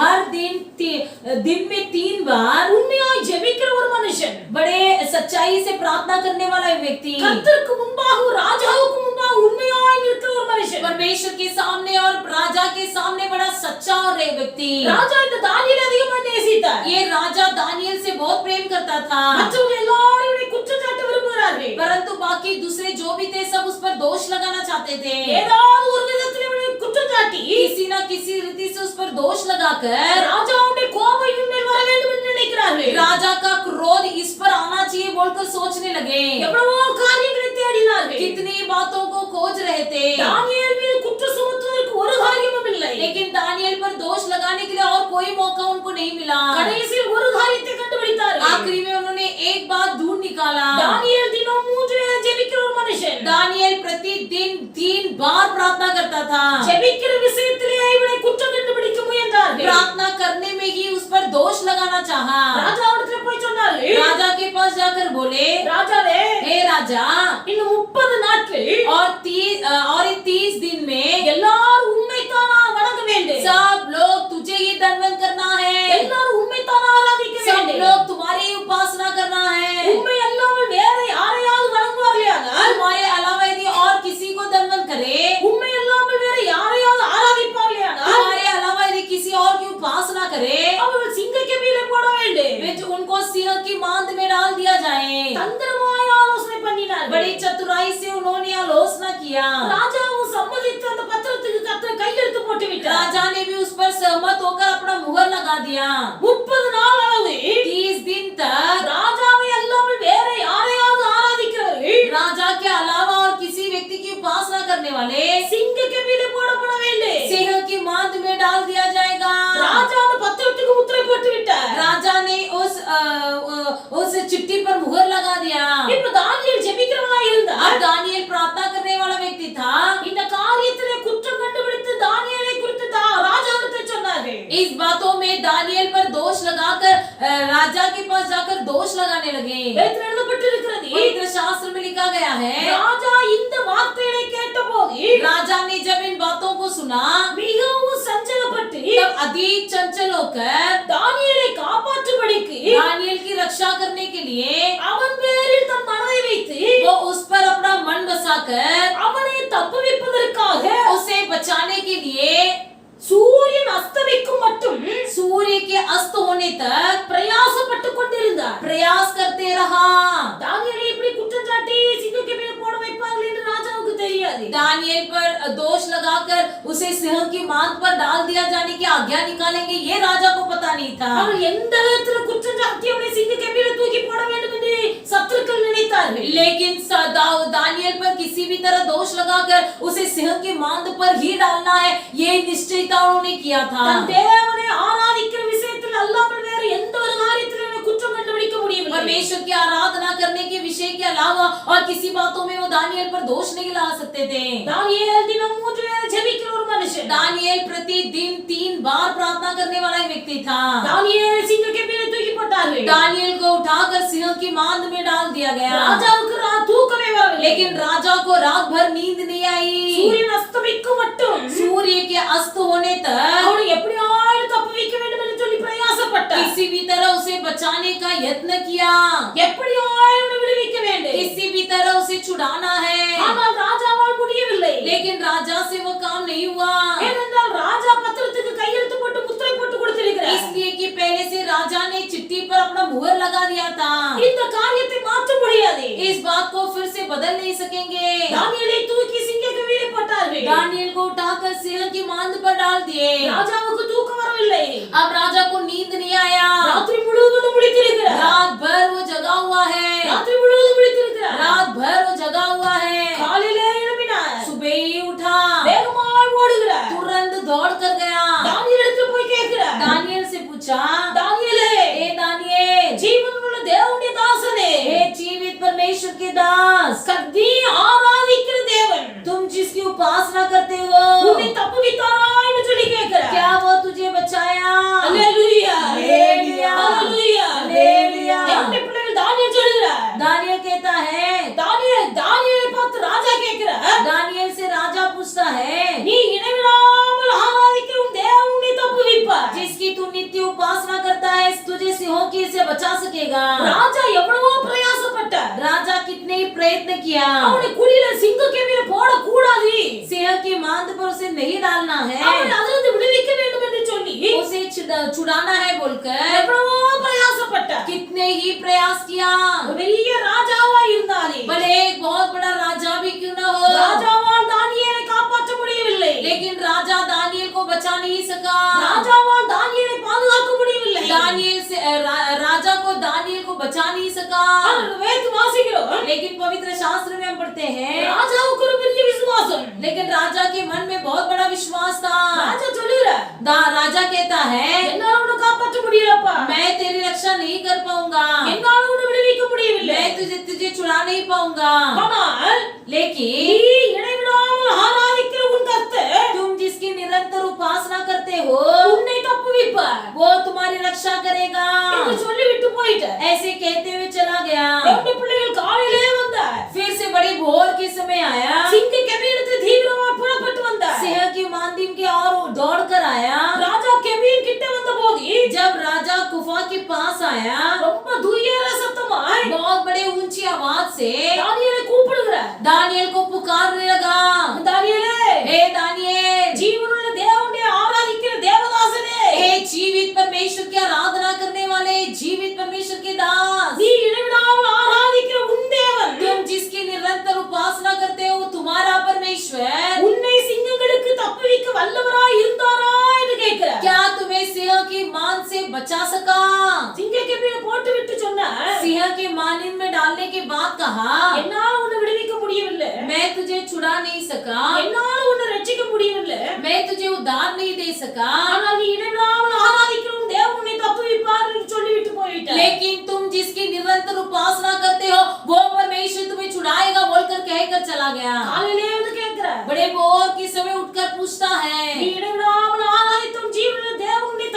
[SPEAKER 4] हर दिन में 3 बार
[SPEAKER 2] உண்மையாய் ஜெபிக்கிற ஒரு மனுஷன்,
[SPEAKER 4] बड़े सच्चाई से प्रार्थना करने वाला एक व्यक्ति,
[SPEAKER 2] கர்த்தருக்கு முன்பாக ராஜாவுக்கு முன்பாக உண்மையாய் நிற்கிற ஒரு மனுஷன்,
[SPEAKER 4] परमेश्वर के सामने और राजा के सामने बड़ा सच्चा और एक व्यक्ति।
[SPEAKER 2] ராஜா இந்த தானியேலை அதிகமாக நேசித்தார்.
[SPEAKER 4] ये राजा दानियेल से बहुत प्रेम करता था,
[SPEAKER 2] மற்றவங்க எல்லாரும் இவனை குற்றம் சாட்ட விரும்புகிறார்கள்.
[SPEAKER 4] परंतु बाकी दूसरे जो भी थे सब उस पर दोष लगाना चाहते थे।
[SPEAKER 2] ஏதாவது ஒரு விதத்தில் இவனை குற்றம் சாட்டி
[SPEAKER 4] किसी ना किसी रीति से उस पर दोष लगाकर
[SPEAKER 2] ராஜாவுடைய கோபம் இவன் மேல் வர வேண்டும் என்று நினைக்கிறார்கள்.
[SPEAKER 4] राजा का क्रोध इस पर आना चाहिए बोलकर सोचने लगे।
[SPEAKER 2] எவ்வளவோ காரியங்களை தேடினார்கள்.
[SPEAKER 4] कितनी बातों को खोज रहे थे,
[SPEAKER 2] தானியேல் மீது குற்றம் சுமத்துவதற்கு ஒரு காரியமும் இல்லை.
[SPEAKER 4] लेकिन दानियेल पर दोष लगाने के लिए और कोई मौका उनको नहीं मिला।
[SPEAKER 2] கடைசியில் ஒரு காரியத்தை கண்டுபிடித்தார்கள்.
[SPEAKER 4] आखिरी में उन्होंने एक बात ढूंढ निकाला।
[SPEAKER 2] தானியேல் தினம் 3 வேளை ஜெபிக்கிற ஒரு மனுஷன்.
[SPEAKER 4] दानियेल प्रतिदिन 3 बार प्रार्थना करता था।
[SPEAKER 2] ஜெபிக்கிற விஷயத்திலே இவனை குற்றம் கண்டுபிடிக்க முயன்றார்கள்.
[SPEAKER 4] प्रार्थना करने में ही उस पर दोष लगाना चाहा।
[SPEAKER 2] ராஜாவிடத்துல போய் சொன்னார்கள்,
[SPEAKER 4] राजा के पास जाकर बोले,
[SPEAKER 2] ராஜாவே,
[SPEAKER 4] हे राजा,
[SPEAKER 2] இன்னும் 30 நாட்கள்
[SPEAKER 4] और 30 दिन में
[SPEAKER 2] எல்லாரும் உம்மைத்தானா வணங்க வேண்டும்.
[SPEAKER 4] सब लोग तुझे ही दंडवत करना है,
[SPEAKER 2] எல்லாரும் உம்மைத்தானா ஆராதிக்க
[SPEAKER 4] सब
[SPEAKER 2] வேண்டும்.
[SPEAKER 4] लोग तुम्हारी ही उपासना करना है।
[SPEAKER 2] உம்மை அல்லாமல் வேற யாரையாவது வணங்குவார்களானால்,
[SPEAKER 4] तुम्हारे अलावा यदि और किसी को दंडवत करे,
[SPEAKER 2] உம்மை அல்லாமல் வேற யாரையாவது ஆராதிப்பார்களானால்,
[SPEAKER 4] तुम्हारे अलावा यदि किसी और की उपासना करे,
[SPEAKER 2] அவர்கள் சிங்கக்கெபியிலே போட வேண்டும்.
[SPEAKER 4] वे उनको सिंह की मांद में डाल दिया जाए।
[SPEAKER 2] தந்திரமாய் ஆலோசனை பண்ணினார்கள்.
[SPEAKER 4] बड़ी चतुराई से उन्होंने आलोचना किया।
[SPEAKER 2] ராஜாவும் சம்மதித்து அந்த பத்திரத்துக்கு கர்த்தர் கையெழுத்து போட்டு விட்டார்.
[SPEAKER 4] राजा ने भी उस पर सहमत होकर अपना मुहर लगा दिया।
[SPEAKER 2] 30 நாள் அளவு
[SPEAKER 4] 30 दिन तक
[SPEAKER 2] ராஜாவை அல்லாமல் வேற யாரையாவது ஆராதிக்கிறவர்கள்
[SPEAKER 4] राजा के अलावा और किसी व्यक्ति की उपासना करने वाले
[SPEAKER 2] சிங்கக்கெபியிலே போடப்பட வேண்டும்.
[SPEAKER 4] सिंह की मांद में डाल दिया जाएगा।
[SPEAKER 2] ராஜா அந்த பத்திரத்துக்கு முத்திரை போட்டு விட்டார்.
[SPEAKER 4] राजा ने उस चिट्ठी पर मुहर लगा दिया।
[SPEAKER 2] இப்ப தானியேல் ஜெபிக்கிறவனாய் இருந்தார்.
[SPEAKER 4] अब दानियेल प्रार्थना करने वाला व्यक्ति था।
[SPEAKER 2] இந்த காரியத்திலே குற்றம் கண்டுபிடித்து தானியேலை குறித்து ராஜாவிடத்தில் சொன்னார்கள்.
[SPEAKER 4] इस बातों में दानियेल पर दोष लगाकर राजा के पास जाकर दोष लगाने लगे।
[SPEAKER 2] வேதத்தில் எழுதப்பட்டிருக்கிறது,
[SPEAKER 4] पवित्र शास्त्र में लिखा गया है,
[SPEAKER 2] ராஜா இந்த வார்த்தைகளை கேட்டபோது
[SPEAKER 4] राजा ने जब इन बातों को सुना
[SPEAKER 2] மிகவும் சஞ்சலப்பட்டு
[SPEAKER 4] तब अधिक चंचल होकर
[SPEAKER 2] தானியேலை காப்பாற்றும்படிக்கு
[SPEAKER 4] दानियेल की रक्षा करने के लिए
[SPEAKER 2] அவன் பேரில் தன் மனதை வைத்து
[SPEAKER 4] वो उस पर अपना मन बसाकर
[SPEAKER 2] அவனை தப்புவிப்பதற்காக
[SPEAKER 4] उसे बचाने के लिए
[SPEAKER 2] சூரியன் அஸ்தமிக்கும் மட்டும்
[SPEAKER 4] सूर्य के अस्त होने तक
[SPEAKER 2] பிரயாசப்பட்டு கொண்டிருந்தார்.
[SPEAKER 4] प्रयास करते रहा।
[SPEAKER 2] தானியேலை இப்படி குற்றம் சாட்டி சிங்கக்கெபியிலே போட வைப்பார்கள் என்று ராஜாவுக்கு தெரியாது.
[SPEAKER 4] दानियेल पर दोष लगाकर उसे सिंह की मांद पर डाल दिया जाने की आज्ञा निकालेंगे, ये राजा को पता नहीं था।
[SPEAKER 2] அவர் எந்த விதத்தில் குற்றம் சாட்டி அவனை சிங்கக்கெபியிலே தூக்கி போட வேண்டும் என்று சத்துருக்கள் நினைத்தார்கள்.
[SPEAKER 4] लेकिन दानियेल पर किसी भी तरह दोष लगाकर उसे सिंह की मांद पर ही डालना है, ये निश्चयता उन्होंने किया था।
[SPEAKER 2] தன் தேவனை ஆராதிக்கிற விஷயத்தில் அல்லாமல் வேற எந்த ஒரு காரியத்திலும் இவனை குற்றம் கண்டுபிடிக்க முடியவில்லை.
[SPEAKER 4] परमेश्वर की आराधना करने के विषय के अलावा और किसी बातों में वो दानियेल पर दोष नहीं ला सकते थे।
[SPEAKER 2] தானியேல் தினம் 3 வேளை ஜெபிக்கிற ஒரு மனுஷன்.
[SPEAKER 4] दानियेल प्रतिदिन 3 बार प्रार्थना करने वाला एक व्यक्ति था।
[SPEAKER 2] தானியேல் சிங்கக்கெபியிலே தூக்கி போட்டார்கள்.
[SPEAKER 4] दानियेल को उठाकर सिंह की मांद में डाल दिया गया।
[SPEAKER 2] ராஜாவுக்கு தூக்கமே வரவில்லை.
[SPEAKER 4] लेकिन राजा को रात भर नींद नहीं आई।
[SPEAKER 2] சூரியன் அஸ்தமிக்கும் மட்டும்
[SPEAKER 4] सूर्य के अस्त होने तक
[SPEAKER 2] அவனை எப்படியாவது தப்புவிக்க வேண்டும் என்று சொல்லி பிரயாசப்பட்டார்.
[SPEAKER 4] किसी भी तरह उसे बचाने का यत्न किया,
[SPEAKER 2] எப்படியாவது அவனை விடுவிக்க வேண்டும்.
[SPEAKER 4] किसी भी तरह उसे छुड़ाना है,
[SPEAKER 2] ஆனால் ராஜாவால் முடியவில்லை.
[SPEAKER 4] लेकिन राजा से वो काम नहीं हुआ।
[SPEAKER 2] ஏனென்றால் ராஜா பத்திரத்துக்கு கையெழுத்து போட்டு முத்திரை போட்டு கொடுத்திருக்கிறார்.
[SPEAKER 4] इसलिए कि पहले से राजा ने चिट्ठी पर अपना मुहर लगा दिया था।
[SPEAKER 2] இந்த காரியத்தை மாற்ற முடியாது.
[SPEAKER 4] इस बात को फिर से बदल नहीं सकेंगे।
[SPEAKER 2] தானியேலை தூக்கி சிங்க கவியிலே போட்டார்கள்.
[SPEAKER 4] दानियल को उठाकर सिंह की मांद पर डाल दिए।
[SPEAKER 2] ராஜாவுக்கு தூக்கம் வரவில்லை.
[SPEAKER 4] अब राजा को नींद नहीं आया।
[SPEAKER 2] ராத்திரி முழுவதும் விழித்திருக்கிறார்.
[SPEAKER 4] रात भर वो जगा हुआ है।
[SPEAKER 2] ராத்திரி முழுவதும் விழித்திருக்கிறார்.
[SPEAKER 4] रात भर वो जगा हुआ है।
[SPEAKER 2] காலையிலே எழும்பினார்.
[SPEAKER 4] सुबह ही उठा,
[SPEAKER 2] வேகமாய் ஓடுகிறார்.
[SPEAKER 4] तुरंत दौड़ कर गया।
[SPEAKER 2] தானியேலிடத்தில் போய் கேட்கிறார்.
[SPEAKER 4] दानियल से पूछा,
[SPEAKER 2] தானியேலே,
[SPEAKER 4] ए दानियल,
[SPEAKER 2] ஜீவனுள்ள தேவனுடைய தாசனே,
[SPEAKER 4] हे जीवित परमेश्वर के दास,
[SPEAKER 2] நீ ஆராதிக்கிற தேவன்
[SPEAKER 4] तुम जिसकी उपासना करते हो,
[SPEAKER 2] உன்னை தப்புவித்தாரா என்று சொல்லி கேட்கிறார்.
[SPEAKER 4] क्या वो तुझे बचाया?
[SPEAKER 2] அல்லேலூயா,
[SPEAKER 4] அல்லேலூயா,
[SPEAKER 2] அல்லேலூயா,
[SPEAKER 4] அல்லேலூயா।
[SPEAKER 2] தேவனுடைய பிள்ளைகள் தானியேல் சொல்கிறார்.
[SPEAKER 4] दानियल कहता है,
[SPEAKER 2] தானியேலை பார்த்து ராஜா கேட்கிறார்.
[SPEAKER 4] दानियल से राजा पूछता है,
[SPEAKER 2] நீ இடைவிடாமல் ஆராதிக்கிற உன் தேவன் உன்னை தப்புவிப்பார்.
[SPEAKER 4] जिसकी तू नित्य उपासना करता है, तुझे सिंहों की से बचा सकेगा।
[SPEAKER 2] ராஜா எவ்வளவோ பிரயாசப்பட்டார்.
[SPEAKER 4] राजा कितने ही प्रयत्न किया,
[SPEAKER 2] அவனை குழியில சிங்க கெபியில போட கூடாது.
[SPEAKER 4] सिंह की मांद पर उसे नहीं डालना है,
[SPEAKER 2] அவனை அதிலிருந்து விடுவிக்க வேண்டும் என்று சொல்லி
[SPEAKER 4] उसे छुड़ाना है बोलकर
[SPEAKER 2] எவ்வளவோ பிரயாசப்பட்டார்.
[SPEAKER 4] कितने ही प्रयास किया।
[SPEAKER 2] பெரிய ராஜாவா இருந்தாலே
[SPEAKER 4] भले एक बहुत बड़ा राजा भी क्यों न हो,
[SPEAKER 2] ராஜாவால் தானியேலை காப்பாற்ற முடியவில்லை.
[SPEAKER 4] लेकिन राजा दानियल को बचा नहीं सका।
[SPEAKER 2] ராஜாவால் தானியேலை பாதுகாக்க முடியவில்லை.
[SPEAKER 4] दानियल से राजा को दानियल को बचा नहीं सका।
[SPEAKER 2] வேத வாசிக்கிறோம்.
[SPEAKER 4] लेकिन पवित्र शास्त्र में हम पढ़ते हैं,
[SPEAKER 2] ராஜாவுக்கு ஒரு பெரிய விசுவாசம்.
[SPEAKER 4] लेकिन राजा के मन में बहुत बड़ा विश्वास था।
[SPEAKER 2] ராஜா சொல்லுகிறார்,
[SPEAKER 4] राजा कहता है,
[SPEAKER 2] என்னால உன்னை காப்பாற்ற முடியலப்பா.
[SPEAKER 4] मैं तेरी रक्षा नहीं कर पाऊंगा,
[SPEAKER 2] என்னால உன்னை விடுவிக்க முடியவில்லை.
[SPEAKER 4] मैं तुझे छुड़ा नहीं पाऊंगा।
[SPEAKER 2] ஆனால்
[SPEAKER 4] लेकिन
[SPEAKER 2] நீ இடைவிடாமல் ஆராதிக்கிற உன் கர்த்தர்
[SPEAKER 4] तुम जिसकी निरंतर उपासना करते हो,
[SPEAKER 2] உன்னை தப்புவிப்பார்
[SPEAKER 4] वो तुम्हारी रक्षा करेगा।
[SPEAKER 2] என்று சொல்லிவிட்டு போயிட்டார்.
[SPEAKER 4] ऐसे कहते हुए चला गया।
[SPEAKER 2] தேவனுடைய பிள்ளைகள் காலையிலே வந்தார்.
[SPEAKER 4] फिर से बड़ी भोर के समय आया,
[SPEAKER 2] சிங்க கெபியிடத்தில் தீவிரமாக புறப்பட்டு வந்தார்.
[SPEAKER 4] सिंह की मांदिम के और दौड़ कर आया।
[SPEAKER 2] ராஜா கெபியின் கிட்ட வந்தபோது
[SPEAKER 4] जब राजा गुफा के पास आया,
[SPEAKER 2] ரொம்ப துயர சத்தமாய்
[SPEAKER 4] बहुत बड़े ऊंची आवाज से
[SPEAKER 2] தானியேலை கூப்பிடுகிறார்.
[SPEAKER 4] दानियल को पुकारने लगा,
[SPEAKER 2] தானியேலே,
[SPEAKER 4] हे दानियल,
[SPEAKER 2] ஜீவனுள்ள தேவனுடைய ஆராதிக்கிற தேவதாசனே,
[SPEAKER 4] हे जीवित परमेश्वर की आराधना करने वाले जीवित परमेश्वर के दास,
[SPEAKER 2] நீ இடைவிடாமல் ஆராதிக்கிற உன் தேவன்
[SPEAKER 4] तुम जिसकी निरंतर उपासना करते हो तुम्हारा परमेश्वर
[SPEAKER 2] உன்னை சிங்கங்களுக்கு தப்புவிக்க வல்லவராய் இருந்தாரா என்று கேட்கிறார்.
[SPEAKER 4] क्या तुम्हें सिंह की मान से बचा सका?
[SPEAKER 2] சிங்க கெபியில போட்டு விட்டு சொன்னார்,
[SPEAKER 4] सिंह के मानिन में डालने के बाद कहा,
[SPEAKER 2] என்னால உன்னை விடுவிக்க முடியவில்லை.
[SPEAKER 4] मैं तुझे छुड़ा नहीं सका,
[SPEAKER 2] என்னால உன்னை ரட்சிக்க முடியவில்லை.
[SPEAKER 4] मैं तुझे उद्धार नहीं दे सका,
[SPEAKER 2] ஆனால் நீ இடைவிடாமல் ஆராதிக்கிற உன் தேவன் உன்னை தப்புவிப்பார் என்று சொல்லிவிட்டு போய்விட்டார்.
[SPEAKER 4] लेकिन तुम जिसकी निरंतर उपासना करते हो वो परमेश्वर तुम्हें छुड़ाएगा बोलकर कहकर चला गया।
[SPEAKER 2] காலையிலே வந்து கேட்கிறார்,
[SPEAKER 4] बड़े भोर के समय उठकर पूछता
[SPEAKER 2] நீ
[SPEAKER 4] है,
[SPEAKER 2] இடைவிடாமல் ஆராதித்த உன் ஜீவனுள்ள தேவன் உன்னை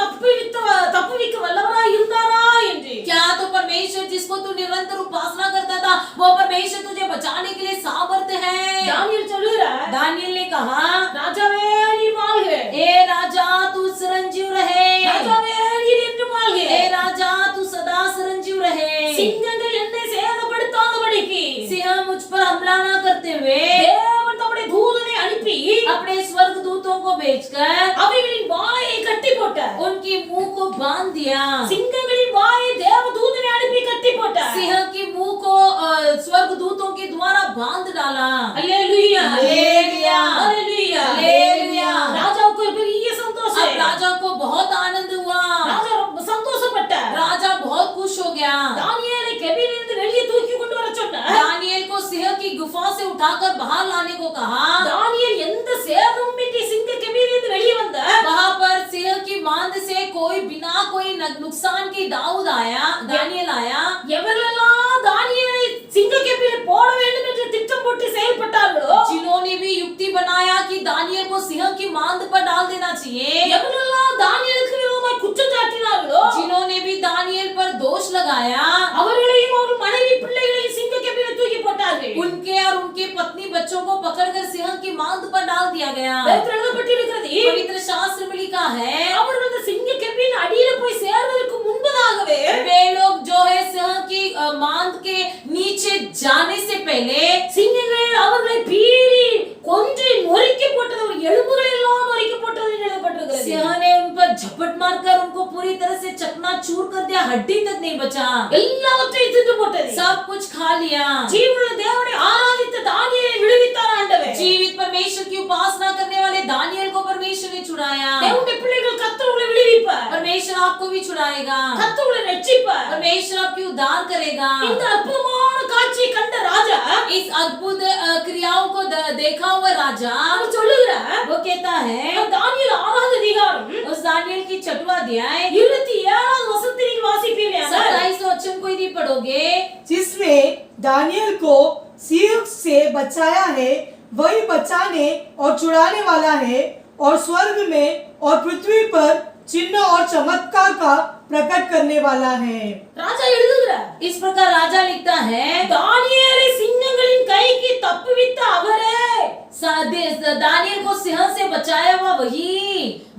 [SPEAKER 2] தப்புவிக்க வல்லவராய் இருந்தாரா என்று.
[SPEAKER 4] क्या तो परमेश्वर जिसको तू निरंतर उपासना करता था वो परमेश्वर तुझे बचाने के लिए सामर्थ्य है।
[SPEAKER 2] தானியேல் சொல்லுகிறார்,
[SPEAKER 4] दानियल ने कहा,
[SPEAKER 2] ராஜாவே நீ வாழ்க,
[SPEAKER 4] ए राजा तू चिरंजीव रहे,
[SPEAKER 2] ராஜாவே நீர் என்று வாழ்க.
[SPEAKER 4] ए राजा तू सदा चिरंजीव रहे।
[SPEAKER 2] சிங்கங்கள் என்னை சேதப்படுத்தாதபடிக்கு
[SPEAKER 4] सिंह मुझ पर हमला न करते हुए
[SPEAKER 2] தேவன் தம்முடைய தூதனை அனுப்பி
[SPEAKER 4] अपने स्वर्ग दूतों को भेजकर
[SPEAKER 2] அவைகளின் வாயை கட்டி போட்டார்.
[SPEAKER 4] उनकी मुंह को बांध दिया।
[SPEAKER 2] சிங்கங்களின் வாயை தேவ தூதனை அனுப்பி கட்டி போட்டார்.
[SPEAKER 4] सिंह की मुंह को स्वर्ग दूतों के द्वारा बांध डाला।
[SPEAKER 2] அல்லேலூயா,
[SPEAKER 4] அல்லேலூயா,
[SPEAKER 2] அல்லேலூயா,
[SPEAKER 4] அல்லேலூயா।
[SPEAKER 2] ராஜாவுக்கு ஒரு பெரிய சந்தோஷம்.
[SPEAKER 4] अब राजा को बहुत आनंद हुआ,
[SPEAKER 2] ராஜா ரொம்ப சந்தோஷப்பட்டார்.
[SPEAKER 4] राजा बहुत खुश हो गया।
[SPEAKER 2] தானியேலை கெபியிலிருந்து வெளியே தூக்கி கொண்டு வர சொன்னார்.
[SPEAKER 4] दानियल को सिंह की गुफा से उठाकर बाहर लाने को कहा।
[SPEAKER 2] தானியேல் எந்த சேதமுமின்றி சிங்க கெபியிலிருந்து வெளியே வந்தார்.
[SPEAKER 4] वहां पर सिंह की मांद से कोई बिना कोई नुकसान के दाऊद आया, दानियल आया।
[SPEAKER 2] எவரெல்லாம் தானியேலை சிங்க கெபியில போட வேண்டும் என்று திட்டம் போட்டு செயல்பட்டார்களோ,
[SPEAKER 4] जिन्होंने भी युक्ति बनाया कि दानियल को सिंह की मांद पर डाल देना चाहिए,
[SPEAKER 2] எவரெல்லாம் தானியேலுக்கு விரோதமாய் குற்றம் சாட்டினார்களோ,
[SPEAKER 4] जिन्होंने भी दानियल पर दोष लगाया,
[SPEAKER 2] அவர்களையும் அவர் மனைவி பிள்ளைகளையும் சிங்க கெபியில தூக்கி போட்டார்கள்.
[SPEAKER 4] उनके और उनके पत्नी बच्चों को पकड़कर सिंह की मांद पर डाल दिया गया।
[SPEAKER 2] வேதத்தில் எழுதப்பட்டிருக்கிறது,
[SPEAKER 4] पवित्र शास्त्र में लिखा है,
[SPEAKER 2] அவர்கள் அந்த சிங்க கெபியின் அடியில போய் சேர்வதற்கு முன்பதாகவே
[SPEAKER 4] वे लोग जो है सिंह की मांद के नीचे जाने से पहले
[SPEAKER 2] சிங்கங்கள் அவர்களை பீறி கொன்று நொறுக்கி போட்டது, ஒரு எலும்புகள் எல்லாம் நொறுக்கி போட்டது என்று எழுதப்பட்டிருக்கிறது.
[SPEAKER 4] सिंह ने उन पर झपट मारकर उनको पूरी तरह से चकनाचूर कर दिया, हड्डी तक नहीं बचा,
[SPEAKER 2] எல்லாவற்றையும் தின்று போட்டது.
[SPEAKER 4] सब कुछ खा लिया।
[SPEAKER 2] ஜீவனுள்ள தேவனை ஆராதித்த தானியேலை விடுவித்தார் ஆண்டவர்.
[SPEAKER 4] जीवित परमेश्वर की उपासना करने वाले दानियल को परमेश्वर ने छुड़ाया।
[SPEAKER 2] தேவனுடைய பிள்ளைகள் கர்த்தர் உங்களை விடுவிப்பார்.
[SPEAKER 4] परमेश्वर आपको भी छुड़ाएगा,
[SPEAKER 2] கர்த்தர் உங்களை ரட்சிப்பார்.
[SPEAKER 4] परमेश्वर आपकी उद्धार करेगा।
[SPEAKER 2] இந்த அற்புதமான காட்சியை கண்ட ராஜா
[SPEAKER 4] इस अद्भुत क्रियाओं को देखा हुआ राजा
[SPEAKER 2] அவர் சொல்லுகிறார்,
[SPEAKER 4] वो कहता है,
[SPEAKER 2] தானியேல் 6வது அதிகாரம்
[SPEAKER 4] उस दानियल की 6वां अध्याय
[SPEAKER 2] 27வது வசனத்தை நீங்கள் வாசிப்பீர்கள்.
[SPEAKER 4] 27 वचन को यदि पढ़ोगे,
[SPEAKER 3] जिसने दानियल को सियुग से बचाया है वही बचाने और छुड़ाने वाला है और स्वर्ग में और पृथ्वी पर चिन्ह और चमत्कार का प्रकट करने वाला है।
[SPEAKER 2] ராஜா எழுதுகிறார்,
[SPEAKER 4] इस प्रकार राजा लिखता है,
[SPEAKER 2] தானியேலை சிங்கங்களின் கைக்கு தப்புவித்த அவரே,
[SPEAKER 4] दानियल को सिंह से बचाया हुआ वही,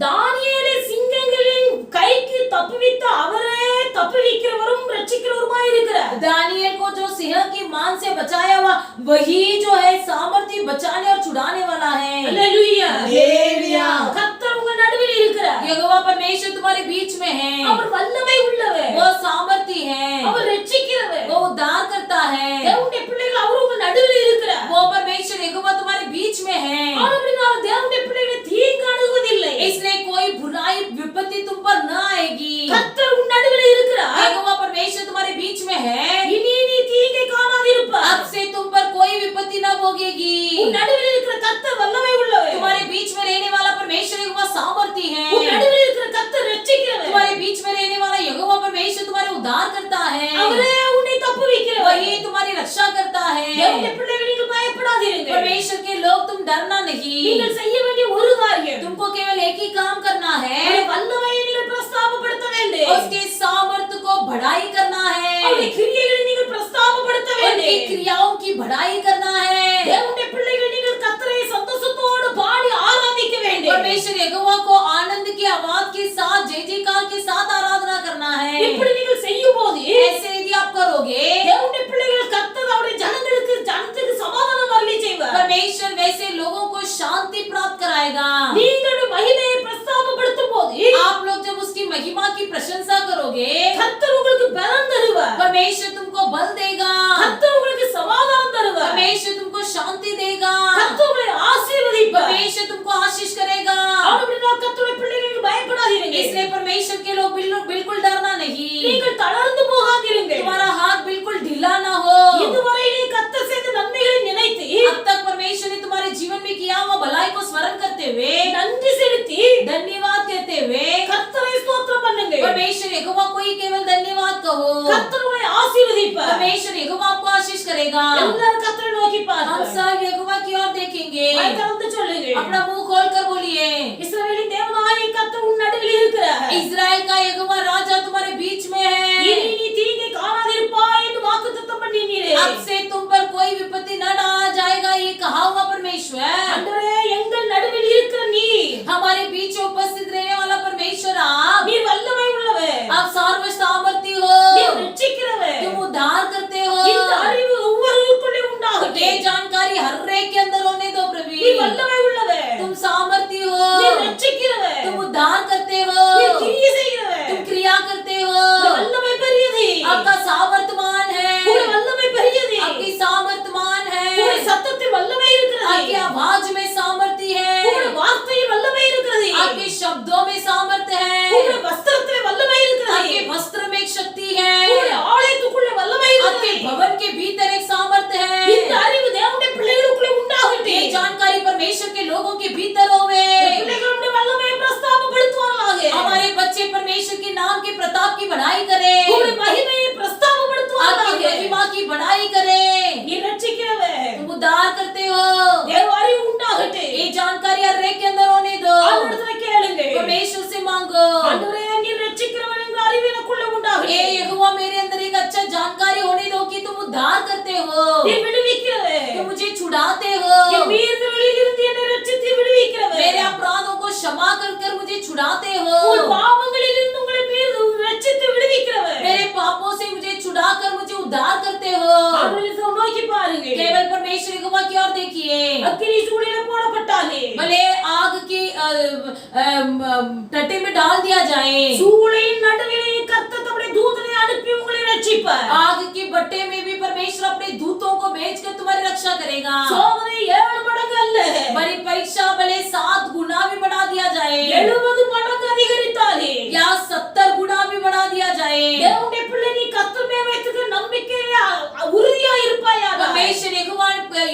[SPEAKER 2] தானியேலை சிங்கங்களின் கைக்கு தப்புவித்த அவரே தப்புவிக்கிறவரும் ரட்சிக்கிறவருமாய் இருக்கிறார்.
[SPEAKER 4] दानियल को जो सिंह की मान से बचाया हुआ वही जो है सामर्थ्य बचाने और छुड़ाने वाला है।
[SPEAKER 2] அல்லேலூயா.
[SPEAKER 3] हालेलुया।
[SPEAKER 2] கர்த்தர் உங்க நடுவில் இருக்கிறார்.
[SPEAKER 4] यहोवा परमेश्वर तुम्हारे बीच में है,
[SPEAKER 2] அவர் வல்லமை உள்ளவர்,
[SPEAKER 4] वो सामर्थ्य है,
[SPEAKER 2] அவர் ரட்சிக்கிறவர்.
[SPEAKER 4] वो उद्धार करता है।
[SPEAKER 2] தேவனுடைய பிள்ளைகள் அவர் உங்க நடுவில் இருக்கிறார்.
[SPEAKER 4] वो परमेश्वर यहोवा तुम्हारे बीच में है,
[SPEAKER 2] ஆனபடியால் தேவனுடைய பிள்ளைகளை தீங்கு அணுகுவதில்லை.
[SPEAKER 4] इसलिए कोई बुराई विपत्ति तुम पर न आएगी।
[SPEAKER 2] கர்த்தர் உன் நடுவில் இருக்கிறார்.
[SPEAKER 4] यहोवा परमेश्वर तुम्हारे बीच में है,
[SPEAKER 2] இனி நீ தீங்கை காணாதிருப்பாய்.
[SPEAKER 4] अब से तुम पर कोई विपत्ति न भोगेगी।
[SPEAKER 2] உன் நடுவில் இருக்கிற கர்த்தர் வல்லமை உள்ளவர்.
[SPEAKER 4] तुम्हारे बीच में रहने वाला परमेश्वर यहोवा सामर्थ्य
[SPEAKER 2] உன்
[SPEAKER 4] है,
[SPEAKER 2] நடுவில் இருக்கிற கர்த்தர் ரட்சிக்கிறவர்.
[SPEAKER 4] तुम्हारे बीच में रहने वाला यहोवा परमेश्वर तुम्हारे उद्धार करता है,
[SPEAKER 2] அவரே உன்னை தப்புவிக்கிறவர்.
[SPEAKER 4] वही तुम्हारी रक्षा करता है।
[SPEAKER 2] தேவனுடைய பிள்ளைகள் நீங்கள் பயப்படாதீர்கள்.
[SPEAKER 4] परमेश्वर के लोग तुम डरना नहीं,
[SPEAKER 2] நீங்கள் செய்ய வேண்டிய ஒரு காரியம்,
[SPEAKER 4] तुमको केवल एक ही काम करना है,
[SPEAKER 2] அவருடைய வல்லமையை நீங்கள் பிரஸ்தாபப்படுத்த வேண்டும்.
[SPEAKER 4] उसके सामर्थ्य को बढ़ाई करना है,
[SPEAKER 2] அவருடைய கிரியைகளை நீங்கள் பிரஸ்தாபப்படுத்த வேண்டும்.
[SPEAKER 4] उनकी क्रियाओं की बढ़ाई करना है।
[SPEAKER 2] தேவனுடைய பிள்ளைகள் நீங்கள் கர்த்தரை சந்தோஷத்தோடு பாடி ஆராதிக்க வேண்டும்.
[SPEAKER 4] परमेश्वर यहोवा को आनंद की आवाज के साथ जय जयकार के साथ आराधना करना है।
[SPEAKER 2] இப்படி நீங்கள் செய்யும்போது
[SPEAKER 4] ऐसे यदि आप करोगे,
[SPEAKER 2] தேவனுடைய பிள்ளைகள் கர்த்தர் அவருடைய ஜனத்துக்கு சமாதானம் அருளி செய்வார்.
[SPEAKER 4] परमेश्वर वैसे लोगों को शांति प्राप्त कराएगा।
[SPEAKER 2] நீங்கள் மகிமையை பிரஸ்தாபப்படுத்தும் போது
[SPEAKER 4] आप लोग जब उसकी महिमा की प्रशंसा करोगे,
[SPEAKER 2] கர்த்தர் உங்களுக்கு பலன் தருவார்.
[SPEAKER 4] परमेश्वर तुमको बल देगा,
[SPEAKER 2] கர்த்தர் உங்களுக்கு சமாதானம் தருவார்.
[SPEAKER 4] परमेश्वर तुमको शांति देगा,
[SPEAKER 2] கர்த்தர் உங்களை ஆசீர்வதிப்பார்.
[SPEAKER 4] परमेश्वर तुमको आशीष करेगा।
[SPEAKER 2] ஆனபடியால் கர்த்தருடைய பிள்ளைகளுக்கு பயப்படாதீர்கள்.
[SPEAKER 4] इसलिए परमेश्वर के लोग बिल्कुल डरना नहीं,
[SPEAKER 2] நீங்கள் தளர்ந்து போகாதீர்கள்.
[SPEAKER 4] तुम्हारा हाथ बिल्कुल ढीला ना हो।
[SPEAKER 2] இதுவரையிலே கர்த்தர் செய்த நன்மைகளை நினைத்து
[SPEAKER 4] अब तक परमेश्वर ने तुम्हारे जीवन में किया हुआ भलाई को स्मरण करते हुए,
[SPEAKER 2] நன்றி செலுத்தி
[SPEAKER 4] धन्यवाद कहते हुए,
[SPEAKER 2] கர்த்தரை ஸ்தோத்திரம் பண்ணுங்கள்.
[SPEAKER 4] परमेश्वर यहोवा को ही केवल धन्यवाद कहो।
[SPEAKER 2] கர்த்தர் உங்களை ஆசீர்வதிப்பார்.
[SPEAKER 4] परमेश्वर यहोवा आपको आशीष करेगा।
[SPEAKER 2] எல்லாரும் கர்த்தரை நோக்கி
[SPEAKER 4] हम
[SPEAKER 2] பாருங்கள்.
[SPEAKER 4] सब यहोवा की ओर देखेंगे।
[SPEAKER 2] வாய் திறந்து சொல்லுங்கள்.
[SPEAKER 4] अपना मुंह खोल कर बोलिए,
[SPEAKER 2] இஸ்ரவேலின் தேவனாகிய கர்த்தர் உன் நடுவில் இருக்கிறார்.
[SPEAKER 4] इस्राएल का यहोवा राजा तुम्हारे बीच में है।
[SPEAKER 2] இனி நீ தீங்கை காணாதிருப்பாய் என்று வாக்குத்தத்தம் பண்ணினீரே.
[SPEAKER 4] अब से तुम पर कोई विपत्ति न डाला जाएगा, ये कहा हुआ परमेश्वर।
[SPEAKER 2] ஆண்டவரே, எங்கள் நடுவில் இருக்கிற நீ
[SPEAKER 4] हमारे बीच उपस्थित रहने वाला परमेश्वर आप
[SPEAKER 2] நீ வல்லமை உள்ளவர்.
[SPEAKER 4] आप सर्व सामर्थ्य
[SPEAKER 2] நீ
[SPEAKER 4] हो,
[SPEAKER 2] ரட்சிக்கிறவர்.
[SPEAKER 4] तुम उद्धार करते हो।
[SPEAKER 2] இந்த அறிவு ஒவ்வொருவருக்குள்ளே உண்டாகட்டும்.
[SPEAKER 4] ये जानकारी हर एक के अंदर होने दो प्रभु।
[SPEAKER 2] நீ வல்லமை உள்ளவர்.
[SPEAKER 4] तुम सामर्थ्य
[SPEAKER 2] நீ
[SPEAKER 4] हो,
[SPEAKER 2] ரட்சிக்கிறவர்.
[SPEAKER 4] तुम उद्धार करते हो,
[SPEAKER 2] நீ கிரியை செய்கிறவர்.
[SPEAKER 4] तुम क्रिया करते हो।
[SPEAKER 2] உம்முடைய வல்லமை பெரியது.
[SPEAKER 4] आपका सामर्थ्यमान है,
[SPEAKER 2] உம்முடைய வல்லமை பெரியது.
[SPEAKER 4] आपकी सामर्थ्यमान
[SPEAKER 2] உம்முடைய
[SPEAKER 4] है,
[SPEAKER 2] சத்தத்தில் வல்லமை இருக்கிறது.
[SPEAKER 4] आपकी आवाज में सामर्थ्य
[SPEAKER 2] உம்முடைய
[SPEAKER 4] है,
[SPEAKER 2] வார்த்தையில் வல்லமை இருக்கிறது.
[SPEAKER 4] आपके शब्दों में सामर्थ्य
[SPEAKER 2] உம்முடைய
[SPEAKER 4] है,
[SPEAKER 2] வஸ்திரத்தில் வல்லமை இருக்கிறது.
[SPEAKER 4] आपके वस्त्र में एक शक्ति
[SPEAKER 2] உம்முடைய
[SPEAKER 4] है,
[SPEAKER 2] ஆலயத்துக்குள்ள வல்லமை
[SPEAKER 4] आपके
[SPEAKER 2] இருக்கிறது.
[SPEAKER 4] भवन के भीतर एक सामर्थ्य
[SPEAKER 2] இந்த
[SPEAKER 4] है।
[SPEAKER 2] அறிவு தேவனுடைய பிள்ளைகளுக்குள்ளே
[SPEAKER 4] ये
[SPEAKER 2] உண்டாகட்டும்.
[SPEAKER 4] जानकारी परमेश्वर के लोगों के भीतर होवे।
[SPEAKER 2] பிள்ளைகளுடைய வல்லமையை பிரஸ்தாபப்படுத்துவார்களாக.
[SPEAKER 4] हमारे बच्चे परमेश्वर के नाम के प्रताप की बढ़ाई करें,
[SPEAKER 2] உம்முடைய மகிமையை
[SPEAKER 4] आपकी
[SPEAKER 2] பிரஸ்தாபப்படுத்துவார்களாக.
[SPEAKER 4] महिमा की बढ़ाई करें।
[SPEAKER 2] நீ ரட்சிக்கிறவர்.
[SPEAKER 4] तुम उद्धार करते हो,
[SPEAKER 2] தேவ அறிவு உண்டாகட்டும்.
[SPEAKER 4] ये जानकारी हर एक के अंदर होने दो।
[SPEAKER 2] ஆண்டவரிடத்துல கேளுங்க.
[SPEAKER 4] परमेश्वर से मांगो,
[SPEAKER 2] ஆண்டவரே, நீ ரட்சிக்கிறவர் என்ற அறிவு எனக்குள்ள உண்டாகட்டும்.
[SPEAKER 4] ये यहोवा मेरे अंदर एक अच्छा जानकारी होने दो कि तुम उद्धार करते हो,
[SPEAKER 2] நீ விடுவிக்கிறவர்.
[SPEAKER 4] तुम मुझे छुड़ाते
[SPEAKER 2] என்
[SPEAKER 4] हो,
[SPEAKER 2] மீறுதல்களிலிருந்து என்னை ரட்சித்து விடுவிக்கிறவர்.
[SPEAKER 4] मेरे अपराधों को क्षमा कर मुझे छुड़ाते हो,
[SPEAKER 2] உன் பாவங்களிலிருந்து உங்களை ரட்சித்து விடுவிக்கிறவர்.
[SPEAKER 4] मेरे पापों से मुझे छुड़ाकर मुझे उद्धार करते हो।
[SPEAKER 2] ஆண்டவரை நோக்கி பாருங்க.
[SPEAKER 4] केवल परमेश्वर यहोवा की ओर देखिए।
[SPEAKER 2] அக்கினி சூளையில போடப்பட்டாலே
[SPEAKER 4] भले आग की टट्टे में डाल दिया जाए।
[SPEAKER 2] சூளையின் நடுவிலே கர்த்தர் தம்முடைய தூதனை அனுப்பி உங்களை ரட்சிப்பார்.
[SPEAKER 4] आग के बट्टे में भी परमेश्वर अपने दूतों को भेजकर तुम्हारी रक्षा करेगा।
[SPEAKER 2] சோதனை 7 மடங்கு அல்ல,
[SPEAKER 4] बड़ी परीक्षा भले 7 गुना भी बढ़ा दिया जाए
[SPEAKER 2] 70 மடங்கு அதிகரித்தாலே
[SPEAKER 4] या 70 गुना भी बढ़ा दिया जाए।
[SPEAKER 2] தேவனுடைய பிள்ளை நீ கர்த்தர் மேல் வைத்திருக்கிற நம்பிக்கையிலே உறுதியா இருப்பாயாக.
[SPEAKER 4] परमेश्वर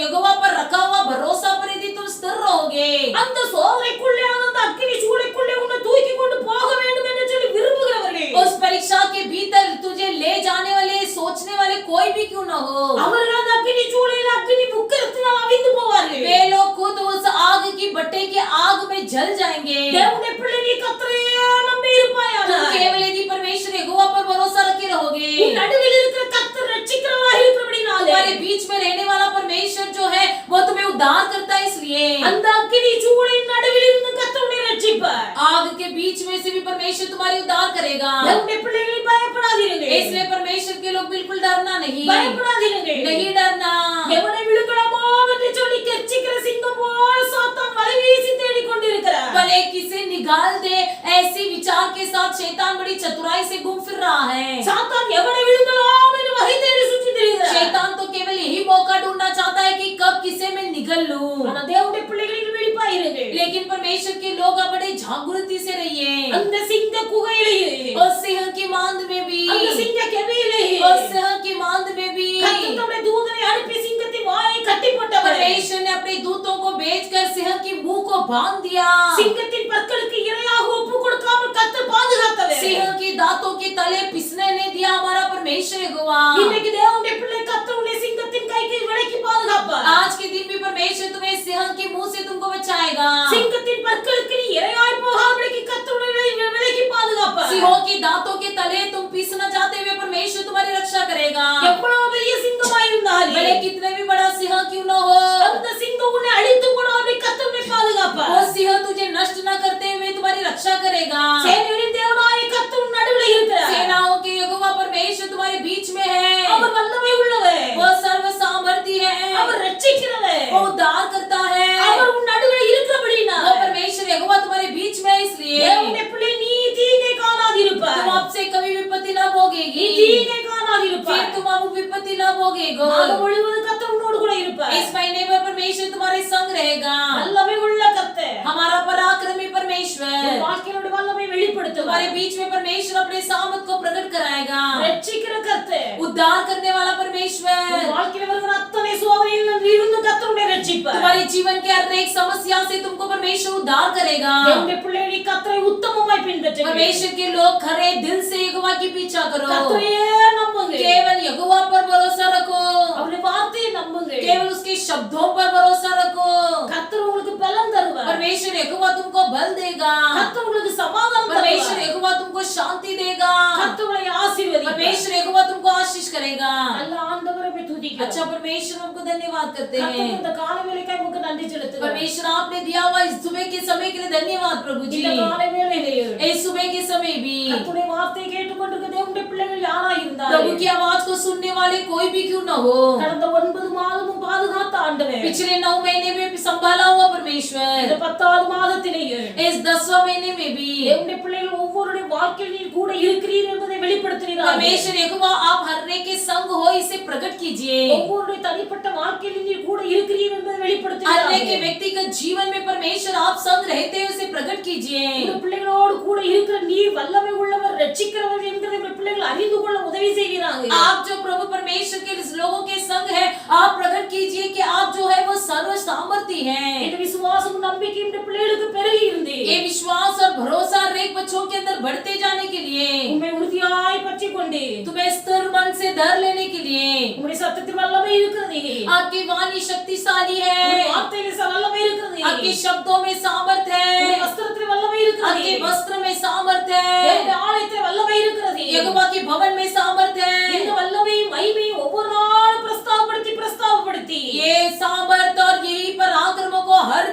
[SPEAKER 4] यहोवा पर रखा हुआ भरोसा पर यदि तुम स्थिर रहोगे,
[SPEAKER 2] அந்த சோதனைக்குள்ளே அந்த அக்கினி சூளைக்குள்ளே உன்னை தூக்கி கொண்டு போக வேண்டும் என்று சொல்லி விரும்புகிறவர்கள்,
[SPEAKER 4] उस परीक्षा के भीतर तुझे ले जाने वाले सोचने वाले कोई भी क्यों न हो,
[SPEAKER 2] அவர்கள் அந்த அக்கினி சூளையில் அக்கினி முக்கரத்தினால் அவிந்து போவார்கள்.
[SPEAKER 4] वे लोग खुद उस आग की भट्टे के आग में जल जाएंगे।
[SPEAKER 2] தேவனுடைய பிள்ளை நீ கர்த்தரையே நம்பி இருப்பாயாக.
[SPEAKER 4] तुम केवल यदि परमेश्वर यहोवा पर भरोसा रखे रहोगे,
[SPEAKER 2] உன் நடுவில் இருக்கிற கர்த்தர் ரட்சிக்கிறவராக இருக்கிறபடினாலே
[SPEAKER 4] तुम्हारे बीच में रहने वाला परमेश्वर जो है वो तुम्हें उद्धार करता है। इसलिए
[SPEAKER 2] அந்த அக்கினி சூளையின் நடுவில் இருந்து கர்த்தர் உன்னை ரட்சிப்பார்.
[SPEAKER 4] आग के बीच में से भी परमेश्वर तुम्हारी उद्धार करेगा।
[SPEAKER 2] தேவனுடைய பிள்ளைகள் பயப்படாதீர்கள்.
[SPEAKER 4] इसलिए परमेश्वर के लोग बिल्कुल डरना नहीं,
[SPEAKER 2] பயப்படாதீர்கள்.
[SPEAKER 4] नहीं डरना।
[SPEAKER 2] எவனை விழுங்கலாமோ என்று சொல்லி கெர்ச்சிக்கிற சிங்கம் போல சாத்தான் வலை வீசி தேடிக் கொண்டிருக்கிறார்.
[SPEAKER 4] भले किसे निकाल दे ऐसी विचार के साथ शैतान बड़ी चतुराई से घूम फिर रहा है।
[SPEAKER 2] சாத்தான் எவனை விழுங்கலாம் என்று வகை தேடி சுற்றி திரிகிறார்.
[SPEAKER 4] शैतान तो केवल यही मौका ढूंढना चाहता है कि कब किसे मैं निगल लूं।
[SPEAKER 2] ஆனா தேவனுடைய பிள்ளைகளில் விழிப்பாயிருங்கள்.
[SPEAKER 4] लेकिन परमेश्वर के लोग अब बड़े जागृति से रहिए।
[SPEAKER 2] அந்த சிங்க குகையிலே,
[SPEAKER 4] और सिंह की मांद में भी,
[SPEAKER 2] அந்த சிங்க கெபியிலே
[SPEAKER 4] और सिंह की मांद में भी
[SPEAKER 2] கர்த்தர் தம்முடைய தூதனை அனுப்பி சிங்கத்தின் வாயை கட்டி போட்டவர்.
[SPEAKER 4] परमेश्वर ने अपने दूतों को भेजकर सिंह की मुंह को बांध दिया।
[SPEAKER 2] சிங்கத்தின் பற்களுக்கு இரையாக ஒப்பு கொடுக்காமல் கர்த்தர் பாதுகாத்தவர்.
[SPEAKER 4] सिंह की दांतों के तले पिसने ने दिया हमारा परमेश्वर यहोवा।
[SPEAKER 2] இன்னைக்கு தேவனுடைய பிள்ளை கர்த்தர் உன்னை சிங்கத்தின் கைக்கு விலக்கி பாதுகாப்பார்.
[SPEAKER 4] आज के दिन भी परमेश्वर तुम्हें सिंह के मुंह से तुमको बचाएगा।
[SPEAKER 2] சிங்கத்தின் பற்களுக்கு நீ இரையாய் போகாமலுக்கு கர்த்தர் உன்னை விலக்கி பாதுகாப்பார்.
[SPEAKER 4] सिंहों की दांतों के तले तुम पिस न जाते हुए परमेश्वर तुम्हारी रक्षा करेगा।
[SPEAKER 2] எவ்வளவு பெரிய சிங்கமாய் இருந்தாலும்
[SPEAKER 4] भले कितने भी बड़ा सिंह क्यों न हो,
[SPEAKER 2] அந்த சிங்கம் உன்னை அழித்து போடாமல் கர்த்தர் உன்னை பாதுகாப்பார்.
[SPEAKER 4] वो सिंह तुझे नष्ट न करते हुए तुम्हारी रक्षा करेगा।
[SPEAKER 2] சேனைகளின் தேவனாகிய கர்த்தர் உன் நடுவில் இருக்கிறார்.
[SPEAKER 4] सेनाओं के यहोवा परमेश्वर तुम्हारे बीच में है।
[SPEAKER 2] அவர் வல்லமை உள்ளவர்,
[SPEAKER 4] वो सर्व सामर्थी है,
[SPEAKER 2] அவர் ரட்சிக்கிறவர்,
[SPEAKER 4] वो उद्धार करता है।
[SPEAKER 2] அவர் உன் நடுவில் இருக்கிறபடினால்
[SPEAKER 4] वो परमेश्वर यहोवा तुम्हारे बीच में है। इसलिए
[SPEAKER 2] தேவனுடைய பிள்ளை நீ தீங்கை காணாதிருப்பாய்.
[SPEAKER 4] तुम आपसे कभी विपत्ति न
[SPEAKER 2] நீ
[SPEAKER 4] भोगेगी,
[SPEAKER 2] தீங்கை காணாதிருப்பாய்.
[SPEAKER 4] फिर तुम अब विपत्ति न भोगेगो।
[SPEAKER 2] மாதம் முழுவதும் கர்த்தர் உன்னோடு கூட இருப்பார்.
[SPEAKER 4] इस महीने में परमेश्वर तुम्हारे संग रहेगा।
[SPEAKER 2] வல்லமை உள்ள கர்த்தர்
[SPEAKER 4] हमारा पराक्रमी परमेश्वर
[SPEAKER 2] உன் வாழ்க்கையோட வல்லமை வெளிப்படுத்துவார்.
[SPEAKER 4] तुम्हारे बीच में परमेश्वर अपने सामर्थ को प्रकट कराएगा।
[SPEAKER 2] ரட்சிக்கிற கர்த்தர்
[SPEAKER 4] उद्धार करने वाला
[SPEAKER 2] உன்
[SPEAKER 4] परमेश्वर
[SPEAKER 2] வாழ்க்கையில் வருகிற அத்தனை சோதனையில் இருந்து கர்த்தர் உன்னை ரட்சிப்பார்.
[SPEAKER 4] तुम्हारे जीवन के हर एक समस्या से तुमको परमेश्वर उद्धार करेगा।
[SPEAKER 2] தேவனுடைய பிள்ளை நீ கர்த்தரை உத்தமமாய் பின்பற்றுங்கள்.
[SPEAKER 4] परमेश्वर के लोग खरे दिल से यहोवा की पीछा करो।
[SPEAKER 2] கர்த்தரையே நம்புங்க.
[SPEAKER 4] केवल यहोवा पर भरोसा रखो,
[SPEAKER 2] அவருடைய வார்த்தையை நம்புங்க.
[SPEAKER 4] केवल उसके शब्दों पर भरोसा रखो।
[SPEAKER 2] கர்த்தர் உங்களுக்கு பலன் தருவார்.
[SPEAKER 4] परमेश्वर यहोवा तुमको बल देगा।
[SPEAKER 2] கர்த்தர் உங்களுக்கு சமாதானம்
[SPEAKER 4] परमेश्वर
[SPEAKER 2] தருவார்.
[SPEAKER 4] यहोवा तुमको शांति देगा।
[SPEAKER 2] கர்த்தர் உங்களை ஆசீர்வதிப்பார்.
[SPEAKER 4] परमेश्वर यहोवा तुमको आशीष करेगा।
[SPEAKER 2] நல்ல ஆண்டவரை துதிக்கிறோம்.
[SPEAKER 4] अच्छा परमेश्वर हमको धन्यवाद करते
[SPEAKER 2] கர்த்தர்
[SPEAKER 4] हैं।
[SPEAKER 2] இந்த காலை வேளைக்காய் உங்களுக்கு நன்றி செலுத்துகிறோம்.
[SPEAKER 4] परमेश्वर आपने दिया हुआ इस सुबह के समय के लिए धन्यवाद प्रभु जी।
[SPEAKER 2] இந்த காலை வேளையிலே
[SPEAKER 4] इस सुबह के समय भी
[SPEAKER 2] கர்த்தருடைய வார்த்தையை கேட்டுக்கொண்டிருக்கிற தேவனுடைய பிள்ளைகள் யாராய் இருந்தாலும்
[SPEAKER 4] प्रभु की आवाज को सुनने वाले कोई भी क्यों न हो,
[SPEAKER 2] கடந்த 9 மாதமும் பாதுகாத்த ஆண்டவரே,
[SPEAKER 4] पिछले 9 महीने में भी संभाला हुआ परमेश्वर,
[SPEAKER 2] இந்த 10வது மாதத்திலேயே
[SPEAKER 4] इस 10वां महीने में भी
[SPEAKER 2] தேவனுடைய பிள்ளைகள் ஒவ்வொருடைய வாழ்க்கையில் நீர் கூட இருக்கிறீர் என்பதை வெளிப்படுத்துகிறீர்.
[SPEAKER 4] परमेश्वर यहोवा आप हर एक के संग हो इसे प्रकट कीजिए।
[SPEAKER 2] ஒவ்வொருடைய தனிப்பட்ட வாழ்க்கையில் நீர் கூட இருக்கிறீர் என்பதை
[SPEAKER 4] हर एक के
[SPEAKER 2] வெளிப்படுத்துகிறீர்.
[SPEAKER 4] व्यक्तिगत जीवन में परमेश्वर आप संग रहते हुए उसे प्रकट कीजिए।
[SPEAKER 2] இந்த பிள்ளைகளோடு கூட இருக்கிற நீர் வல்லமை உள்ளவர், ரட்சிக்கிறவர் என்கிறதை இந்த பிள்ளைகள் அறிந்து கொள்ள உதவி செய்கிறாங்க.
[SPEAKER 4] आप जो प्रभु परमेश्वर के लोगों के संग है, आप प्रकट कीजिए कि आप जो है वो सर्व सामर्थी हैं।
[SPEAKER 2] இந்த விசுவாசம் நம்பிக்கை இந்த பிள்ளைகளுக்கு பெருகி இருந்து
[SPEAKER 4] ये विश्वास और भरोसा हर एक बच्चों के अंदर बढ़ते जाने के लिए,
[SPEAKER 2] உம்மை உறுதியாய் பற்றிக் கொண்டு
[SPEAKER 4] तुम्हें स्थिर मन से धर लेने के लिए,
[SPEAKER 2] உம்முடைய சத்தத்தில் வல்லமை இருக்கிறது.
[SPEAKER 4] आपकी वाणी शक्तिशाली
[SPEAKER 2] உம்முடைய
[SPEAKER 4] है,
[SPEAKER 2] வார்த்தையில் வல்லமை இருக்கிறது.
[SPEAKER 4] आपके शब्दों में सामर्थ
[SPEAKER 2] உம்முடைய
[SPEAKER 4] है,
[SPEAKER 2] வஸ்திரத்தில் வல்லமை இருக்கிறது.
[SPEAKER 4] आपके वस्त्र में सामर्थ है,
[SPEAKER 2] தேவனுடைய ஆலயத்தில் வல்லமை இருக்கிறது.
[SPEAKER 4] यहोवा के भवन में सामर्थ
[SPEAKER 2] இந்த
[SPEAKER 4] है।
[SPEAKER 2] வல்லமை மகிமை ஒவ்வொரு நாளும் பிரஸ்தாபப்படுத்தி
[SPEAKER 4] ये सामर्थ और यही पराक्रमों को हर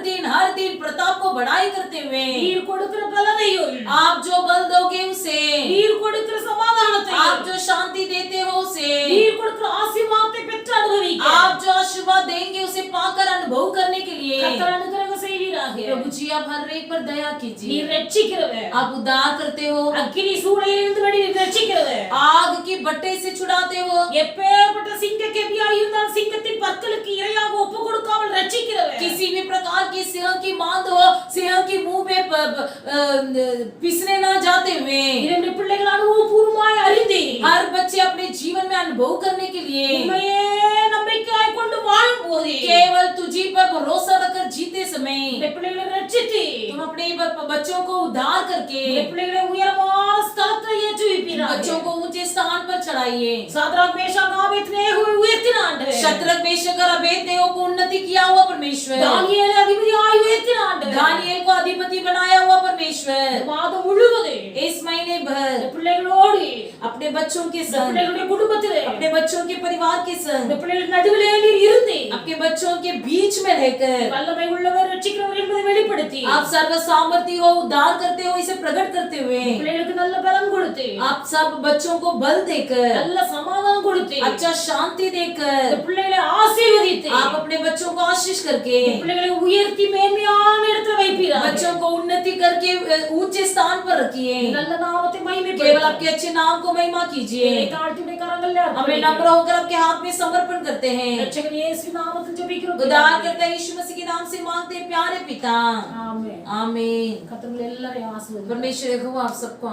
[SPEAKER 4] दिन प्रताप को बढ़ाई करते हुए,
[SPEAKER 2] நீர் கொடுக்கிற பலனையும்
[SPEAKER 4] आप जो बल दोगे उसे,
[SPEAKER 2] நீர் கொடுக்கிற சமாதானத்தையும்
[SPEAKER 4] आप जो शांति देते हो उसे,
[SPEAKER 2] நீர் கொடுக்கிற ஆசீர்வாதத்தை பெற்று அனுபவிக்க
[SPEAKER 4] आप जो आशीर्वाद देंगे उसे पाकर अनुभव करने के लिए
[SPEAKER 2] கர்த்தர் அனுகிரகம் செய்வீராக. செய்வீராக.
[SPEAKER 4] प्रभु जी आप हर एक पर दया
[SPEAKER 2] நீ
[SPEAKER 4] कीजिए,
[SPEAKER 2] ரட்சிக்கிறவர்.
[SPEAKER 4] आप उद्धार करते हो,
[SPEAKER 2] அக்கினி சூளையிலிருந்து வெளியே ரட்சிக்கிறவர்.
[SPEAKER 4] आग की बट्टे से छुड़ाते हो,
[SPEAKER 2] எப்பேற்பட்ட சிங்கக்கேபியாய் இருந்தாலும் சிங்கத்தின் பற்களுக்கு இரையாக ஒப்பு கொடுக்காமல் ரட்சிக்கிறவர்.
[SPEAKER 4] किसी भी प्रकार की सिंह की मांद हो, सिंह की मुंह में पिसने ना जाते हुए,
[SPEAKER 2] இரண்டு பிள்ளைகள் அனுபவபூர்வமாய் அறிந்து
[SPEAKER 4] हर बच्चे अपने जीवन में अनुभव करने के लिए
[SPEAKER 2] உண்மையே நம்பிக்கையாய் கொண்டு வாழும் போது
[SPEAKER 4] केवल तुझी पर भरोसा रखकर जीते समय
[SPEAKER 2] இந்த பிள்ளைகளை ரட்சித்து
[SPEAKER 4] तुम अपने बच्चों को उद्धार करके
[SPEAKER 2] இந்த பிள்ளைகளை உயரமான ஸ்தலத்தில் ஏற்றுவிப்பீராக.
[SPEAKER 4] बच्चों को ऊंचे स्थान पर चढ़ाइए।
[SPEAKER 2] சாத்ராக் மேஷாக் ஆபேத்நேகோவை உயர்த்தின ஆண்டவர்.
[SPEAKER 4] शत्रक मेशक और अबेदनेगो को उन्नति किया हुआ परमेश्वर,
[SPEAKER 2] தானியேலை அதிபதியாய் உயர்த்தின ஆண்டவர்.
[SPEAKER 4] दानियेल को अधिपति बनाया हुआ परमेश्वर,
[SPEAKER 2] மாதம் முழுவதும்
[SPEAKER 4] इस महीने भर
[SPEAKER 2] இந்த பிள்ளைகளோடு
[SPEAKER 4] अपने बच्चों के
[SPEAKER 2] இந்த
[SPEAKER 4] संग,
[SPEAKER 2] பிள்ளைகளுடைய குடும்பத்திலே
[SPEAKER 4] अपने बच्चों के परिवार के
[SPEAKER 2] இந்த
[SPEAKER 4] संग,
[SPEAKER 2] பிள்ளைகள் நடுவிலே நீர் இருந்து
[SPEAKER 4] आपके बच्चों के बीच में रहकर
[SPEAKER 2] வல்லமை உள்ளவர் ரட்சிக்கிறவர் என்பதை வெளிப்படுத்தி
[SPEAKER 4] आप सर्व सामर्थ्य हो, उद्धार करते हो, इसे प्रकट करते हुए
[SPEAKER 2] பிள்ளைகளுக்கு நல்ல பலம் கொடுத்து
[SPEAKER 4] आप सब बच्चों को बल देकर,
[SPEAKER 2] நல்ல சமாதானம் கொடுத்து
[SPEAKER 4] अच्छा शांति
[SPEAKER 2] இந்த
[SPEAKER 4] देकर
[SPEAKER 2] பிள்ளைகளை ஆசீர்வதித்து
[SPEAKER 4] आप अपने बच्चों को आशीष करके
[SPEAKER 2] இந்த பிள்ளைகளை உயர்த்தி மேன்மையான இடத்துல வைப்பீராக.
[SPEAKER 4] बच्चों को उन्नति करके ऊंचे स्थान पर रखिए।
[SPEAKER 2] நல்ல நாமத்தை
[SPEAKER 4] केवल
[SPEAKER 2] மகிமைப்படுத்தும்.
[SPEAKER 4] आपके अच्छे नाम को महिमा कीजिए।
[SPEAKER 2] தாழ்த்தி உடைய கரங்களிலே
[SPEAKER 4] हमें
[SPEAKER 2] அர்ப்பணிக்கிறோம்.
[SPEAKER 4] नम्र होकर आपके हाथ में समर्पण करते हैं।
[SPEAKER 2] ரட்சகர் இயேசு நாமத்தில் ஜெபிக்கிறோம்.
[SPEAKER 4] उद्धार करते हैं यीशु मसीह के नाम से मांगते हैं प्यारे पिता,
[SPEAKER 2] ஆமென்.
[SPEAKER 4] आमीन।
[SPEAKER 2] கர்த்தர் எல்லாரையும் ஆசீர்வதிப்பார்.
[SPEAKER 4] परमेश्वर यहोवा आप सबको